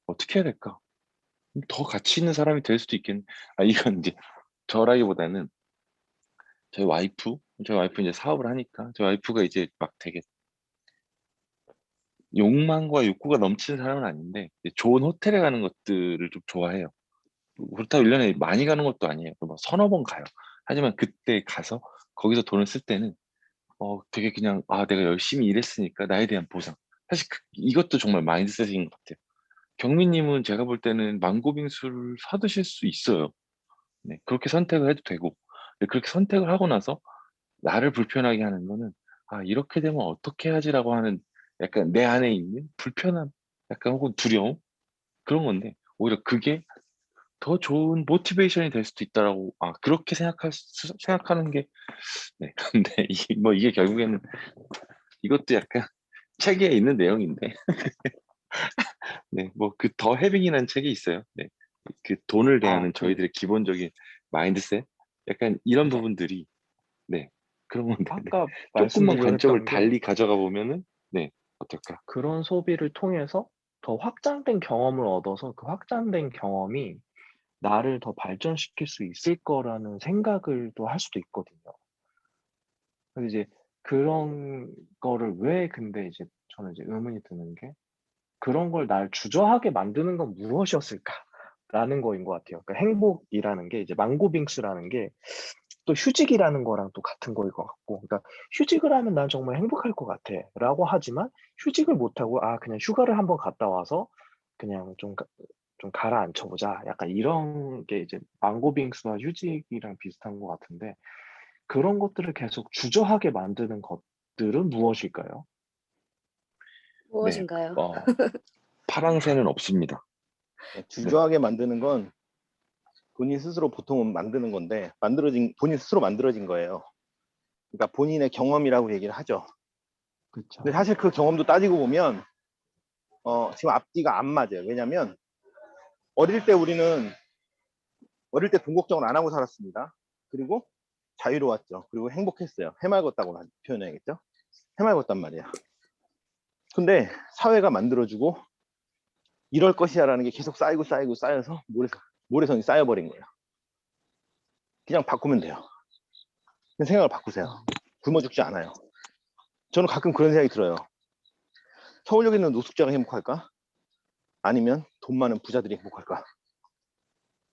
어떻게 해야 될까? 더 가치 있는 사람이 될 수도 있겠네. 이건 이제 저라기보다는 저희 와이프 이제 사업을 하니까 저희 와이프가 이제 막 되게 욕망과 욕구가 넘치는 사람은 아닌데 이제 좋은 호텔에 가는 것들을 좀 좋아해요. 그렇다고 1년에 많이 가는 것도 아니에요. 뭐 서너 번 가요. 하지만 그때 가서 거기서 돈을 쓸 때는 되게 그냥 내가 열심히 일했으니까 나에 대한 보상. 사실 이것도 정말 마인드셋인 것 같아요. 경민님은 제가 볼 때는 망고빙수를 사 드실 수 있어요. 네, 그렇게 선택을 해도 되고, 근데 그렇게 선택을 하고 나서 나를 불편하게 하는 거는 이렇게 되면 어떻게 하지라고 하는 약간 내 안에 있는 불편함, 약간 혹은 두려움 그런 건데 오히려 그게 더 좋은 모티베이션이 될 수도 있다라고 그렇게 생각하는 게 네. 근데 이게 결국에는 이것도 약간 책에 있는 내용인데 네, 뭐 그 더 해빙이라는 책이 있어요. 네, 그 돈을 대하는 저희들의 기본적인 마인드셋, 약간 이런 부분들이 네 그런 건데 네. 아까 조금만 관점을 말씀드렸던 게 달리 가져가 보면은 네 어떨까? 그런 소비를 통해서 더 확장된 경험을 얻어서 그 확장된 경험이 나를 더 발전시킬 수 있을 거라는 생각을 또 할 수도 있거든요. 그래서 이제 그런 거를 왜 근데 이제 저는 이제 의문이 드는 게 그런 걸 날 주저하게 만드는 건 무엇이었을까라는 거인 것 같아요. 그러니까 행복이라는 게 이제 망고빙수라는 게 또 휴직이라는 거랑 또 같은 거일 것 같고, 그러니까 휴직을 하면 난 정말 행복할 것 같아라고 하지만 휴직을 못 하고 그냥 휴가를 한번 갔다 와서 그냥 좀 가라앉혀 보자. 약간 이런 게 이제 망고빙수와 휴직이랑 비슷한 것 같은데 그런 것들을 계속 주저하게 만드는 것들은 무엇일까요? 네, 무엇인가요? 파랑새는 없습니다. 네, 주저하게 만드는 건 본인 스스로 보통은 만드는 건데 본인 스스로 만들어진 거예요. 그러니까 본인의 경험이라고 얘기를 하죠. 그렇죠. 근데 사실 그 경험도 따지고 보면 지금 앞뒤가 안 맞아요. 왜냐면 어릴 때 우리는 어릴 때 돈 걱정을 안 하고 살았습니다. 그리고 자유로웠죠. 그리고 행복했어요. 해맑었다고 표현해야겠죠. 해맑었단 말이야. 근데 사회가 만들어주고 이럴 것이야라는 게 계속 쌓여서 모래성이 쌓여버린 거예요. 그냥 바꾸면 돼요. 그냥 생각을 바꾸세요. 굶어 죽지 않아요. 저는 가끔 그런 생각이 들어요. 서울역에 있는 노숙자가 행복할까? 아니면 돈 많은 부자들이 행복할까?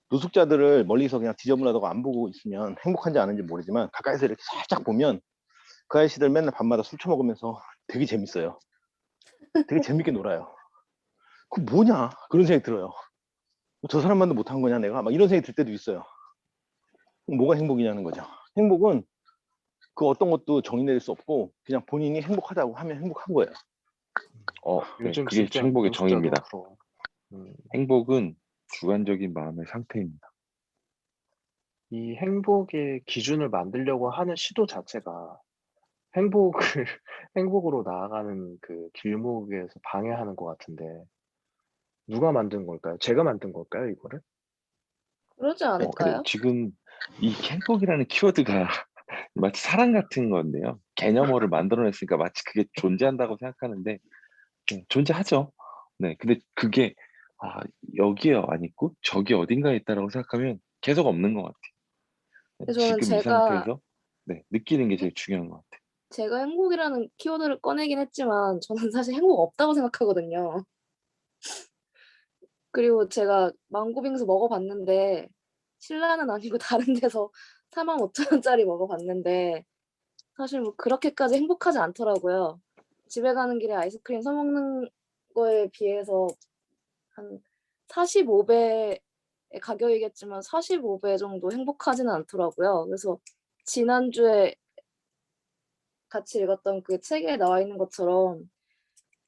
노숙자들을 멀리서 그냥 지저분하다고 안 보고 있으면 행복한지 아닌지 모르지만 가까이서 이렇게 살짝 보면 그 아저씨들 맨날 밤마다 술 처먹으면서 되게 재밌어요. 되게 재밌게 놀아요. 그 뭐냐? 그런 생각이 들어요. 저 사람만도 못한 거냐 내가? 막 이런 생각이 들 때도 있어요. 뭐가 행복이냐는 거죠. 행복은 그 어떤 것도 정의 내릴 수 없고 그냥 본인이 행복하다고 하면 행복한 거예요. 네, 요즘 그게 진짜 행복의 노숙자도 정의입니다. 부러워. 행복은 주관적인 마음의 상태입니다. 이 행복의 기준을 만들려고 하는 시도 자체가 행복을 행복으로 나아가는 그 길목에서 방해하는 것 같은데 누가 만든 걸까요? 제가 만든 걸까요, 이거를? 그러지 네, 않을까요? 지금 이 행복이라는 키워드가 마치 사랑 같은 건데요. 개념어를 만들어냈으니까 마치 그게 존재한다고 생각하는데 존재하죠. 네, 근데 그게 여기에 안 있고 저기 어딘가에 있다라고 생각하면 계속 없는 것 같아요. 근데 저는 지금 이 상태에서 느끼는 게 제일 중요한 것 같아요. 제가 행복이라는 키워드를 꺼내긴 했지만 저는 사실 행복 없다고 생각하거든요. 그리고 제가 망고빙수 먹어봤는데 신라는 아니고 다른 데서 45,000원짜리 먹어봤는데 사실 뭐 그렇게까지 행복하지 않더라고요. 집에 가는 길에 아이스크림 사 먹는 거에 비해서 한 45배의 가격이겠지만 45배 정도 행복하지는 않더라고요. 그래서 지난주에 같이 읽었던 그 책에 나와 있는 것처럼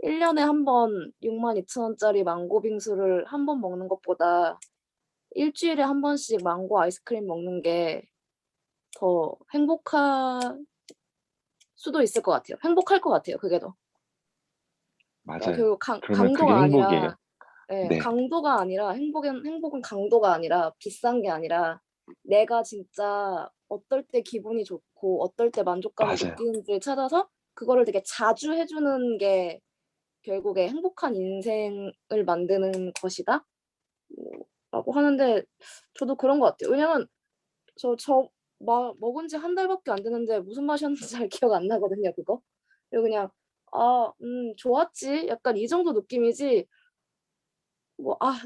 1년에 한 번 62,000원짜리 망고 빙수를 한 번 먹는 것보다 일주일에 한 번씩 망고 아이스크림 먹는 게 더 행복할 수도 있을 것 같아요. 행복할 것 같아요, 그게 더. 그러니까 맞아요. 결국 그러면 그게 강도가 행복이에요. 아니라 네, 강도가 아니라 행복은 강도가 아니라 비싼 게 아니라 내가 진짜 어떨 때 기분이 좋고 어떨 때 만족감을 맞아요. 느끼는지를 찾아서 그거를 되게 자주 해 주는 게 결국에 행복한 인생을 만드는 것이다? 라고 하는데 저도 그런 것 같아요. 왜냐면 먹은 지 한 달밖에 안 됐는데 무슨 맛이었는지 잘 기억 안 나거든요, 그거. 그리고 그냥 좋았지. 약간 이 정도 느낌이지.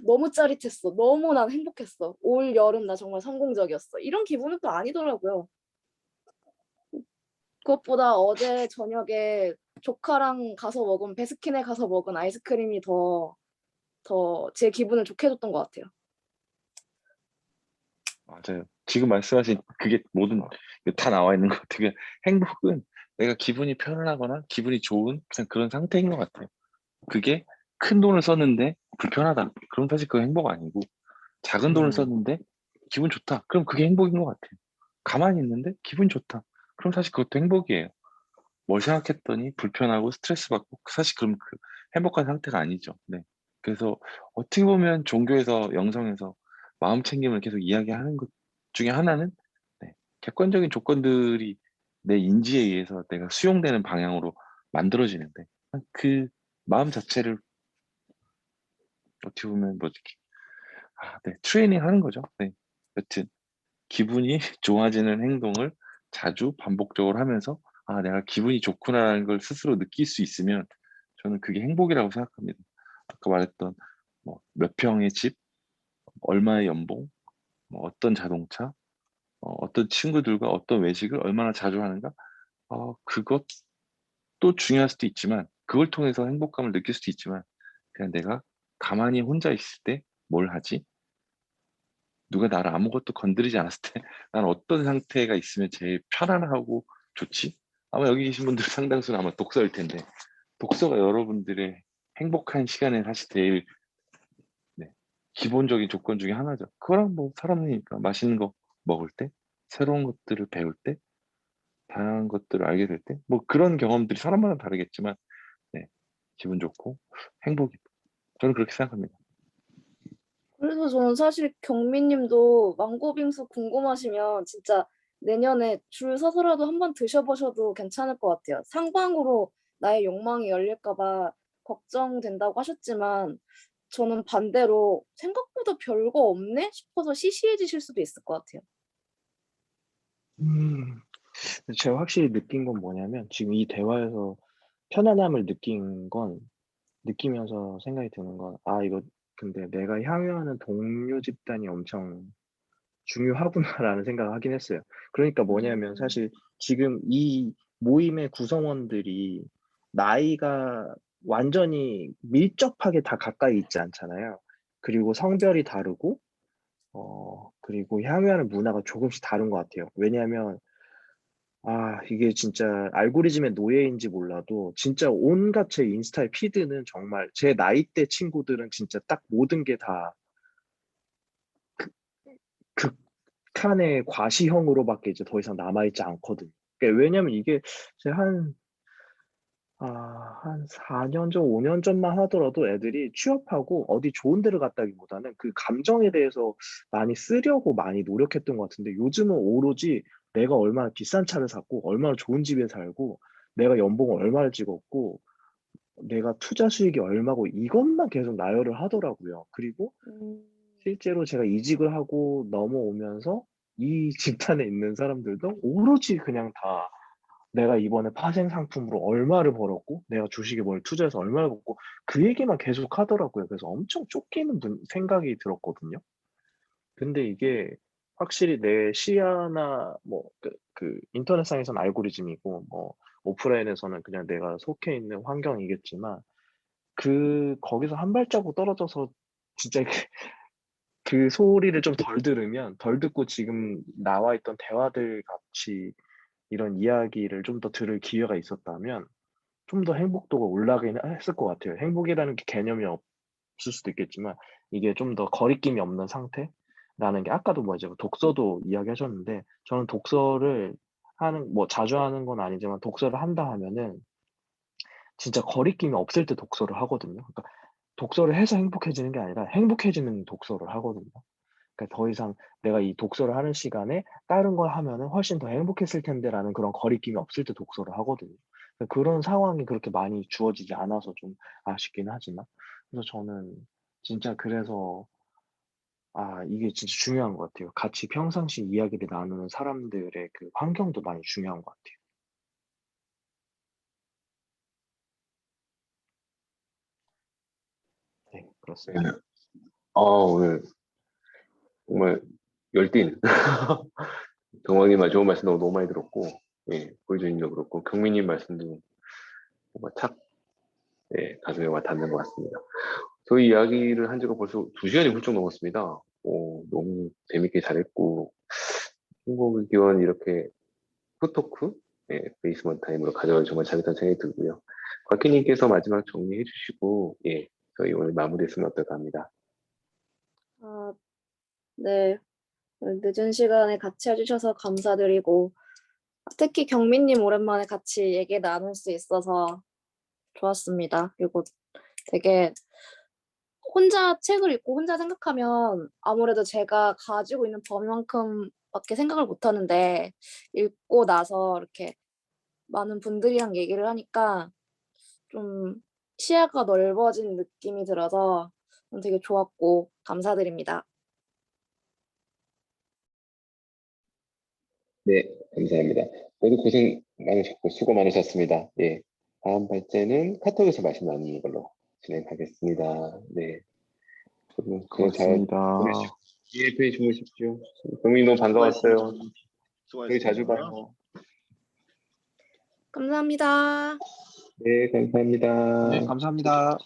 너무 짜릿했어. 너무 난 행복했어. 올 여름 나 정말 성공적이었어. 이런 기분은 또 아니더라고요. 그것보다 어제 저녁에 조카랑 가서 먹은 베스킨에 가서 먹은 아이스크림이 더 제 기분을 좋게 해줬던 것 같아요. 맞아요. 지금 말씀하신 그게 모든 다 나와 있는 것 같아요. 행복은 내가 기분이 편안하거나 기분이 좋은 그냥 그런 상태인 것 같아요. 그게 큰 돈을 썼는데 불편하다. 그럼 사실 그거 행복 아니고 작은 돈을 썼는데 기분 좋다. 그럼 그게 행복인 것 같아요. 가만히 있는데 기분 좋다. 그럼 사실 그것도 행복이에요. 뭘 생각했더니 불편하고 스트레스 받고 사실 그럼 그 행복한 상태가 아니죠. 네. 그래서 어떻게 보면 종교에서 영성에서 마음 챙김을 계속 이야기하는 것 중에 하나는 네, 객관적인 조건들이 내 인지에 의해서 내가 수용되는 방향으로 만들어지는데 그 마음 자체를 어떻게 보면 뭐 이렇게 네, 트레이닝 하는 거죠. 네. 여튼 기분이 좋아지는 행동을 자주 반복적으로 하면서 내가 기분이 좋구나라는 걸 스스로 느낄 수 있으면 저는 그게 행복이라고 생각합니다. 아까 말했던 뭐 몇 평의 집, 얼마의 연봉, 뭐 어떤 자동차, 어떤 친구들과 어떤 외식을 얼마나 자주 하는가, 그것도 중요할 수도 있지만 그걸 통해서 행복감을 느낄 수도 있지만 그냥 내가 가만히 혼자 있을 때 뭘 하지? 누가 나를 아무것도 건드리지 않았을 때 난 어떤 상태가 있으면 제일 편안하고 좋지? 아마 여기 계신 분들 상당수는 아마 독서일 텐데 독서가 여러분들의 행복한 시간에 사실 제일 네, 기본적인 조건 중에 하나죠. 그거랑 뭐 사람이니까 맛있는 거 먹을 때, 새로운 것들을 배울 때, 다양한 것들을 알게 될 때, 뭐 그런 경험들이 사람마다 다르겠지만 네, 기분 좋고 행복이 저는 그렇게 생각합니다. 그래서 저는 사실 경미님도 망고빙수 궁금하시면 진짜 내년에 줄 서서라도 한번 드셔보셔도 괜찮을 것 같아요. 상방으로 나의 욕망이 열릴까 봐 걱정된다고 하셨지만 저는 반대로 생각보다 별거 없네 싶어서 시시해지실 수도 있을 것 같아요. 음, 제가 확실히 느낀 건 뭐냐면 지금 이 대화에서 편안함을 느끼면서 생각이 드는 건 이거 근데 내가 향유하는 동료 집단이 엄청 중요하구나라는 생각을 하긴 했어요. 그러니까 뭐냐면 사실 지금 이 모임의 구성원들이 나이가 완전히 밀접하게 다 가까이 있지 않잖아요. 그리고 성별이 다르고 그리고 향유하는 문화가 조금씩 다른 것 같아요. 왜냐하면 이게 진짜 알고리즘의 노예인지 몰라도 진짜 온갖 제 인스타의 피드는 정말 제 나이대 친구들은 진짜 딱 모든 게 다 극한의 과시형으로밖에 이제 더 이상 남아있지 않거든요. 그러니까 왜냐면 이게 제가 한 4년 전, 5년 전만 하더라도 애들이 취업하고 어디 좋은 데를 갔다기보다는 그 감정에 대해서 많이 쓰려고 많이 노력했던 것 같은데 요즘은 오로지 내가 얼마나 비싼 차를 샀고, 얼마나 좋은 집에 살고, 내가 연봉을 얼마를 찍었고, 내가 투자 수익이 얼마고 이것만 계속 나열을 하더라고요. 그리고 실제로 제가 이직을 하고 넘어오면서 이 집단에 있는 사람들도 오로지 그냥 다 내가 이번에 파생 상품으로 얼마를 벌었고, 내가 주식에 뭘 투자해서 얼마를 벌고, 그 얘기만 계속 하더라고요. 그래서 엄청 쫓기는 생각이 들었거든요. 근데 이게 확실히 내 시야나 그 인터넷상에서는 알고리즘이고, 뭐 오프라인에서는 그냥 내가 속해 있는 환경이겠지만, 거기서 한 발자국 떨어져서 진짜 그 소리를 좀 덜 들으면, 덜 듣고 지금 나와 있던 대화들 같이 이런 이야기를 좀 더 들을 기회가 있었다면 좀 더 행복도가 올라가긴 했을 것 같아요. 행복이라는 게 개념이 없을 수도 있겠지만 이게 좀 더 거리낌이 없는 상태라는 게 아까도 뭐 이제 독서도 이야기하셨는데 저는 독서를 자주 하는 건 아니지만 독서를 한다 하면은 진짜 거리낌이 없을 때 독서를 하거든요. 그러니까 독서를 해서 행복해지는 게 아니라 행복해지는 독서를 하거든요. 그러니까 더 이상 내가 이 독서를 하는 시간에 다른 걸 하면은 훨씬 더 행복했을 텐데라는 그런 거리낌이 없을 때 독서를 하거든요. 그러니까 그런 상황이 그렇게 많이 주어지지 않아서 좀 아쉽긴 하지만. 그래서 저는 진짜 그래서 이게 진짜 중요한 것 같아요. 같이 평상시 이야기를 나누는 사람들의 그 환경도 많이 중요한 것 같아요. 네, 그렇습니다. 네. 오늘 정말 열띤 정황님 좋은 말씀 너무 많이 들었고, 예, 보이주님도 그렇고 경민님 말씀도 뭔가 착 가슴에 와 닿는 것 같습니다. 저희 이야기를 한 지가 벌써 2시간이 훌쩍 넘었습니다. 너무 재밌게 잘했고 행복의 기원 이렇게 후토크 베이스먼트 타임으로 가져가서 정말 잘했다는 생각이 들고요. 곽희님께서 마지막 정리해 주시고 저희 오늘 마무리했으면 어떨까 합니다. 네. 늦은 시간에 같이 해주셔서 감사드리고 특히 경민님 오랜만에 같이 얘기 나눌 수 있어서 좋았습니다. 그리고 되게 혼자 책을 읽고 혼자 생각하면 아무래도 제가 가지고 있는 범위만큼밖에 생각을 못 하는데 읽고 나서 이렇게 많은 분들이랑 얘기를 하니까 좀 시야가 넓어진 느낌이 들어서 되게 좋았고 감사드립니다. 네, 감사합니다. 모두 고생 많으셨고 수고 많으셨습니다. 예, 다음 발제는 카톡에서 말씀 나누는 걸로 진행하겠습니다. 네, 그럼 잘 고맙습니다. 보내시고 편히 주무십시오. 경민이 너무 반가웠어요. 저희 자주 봐요. 감사합니다. 네, 감사합니다. 네, 감사합니다.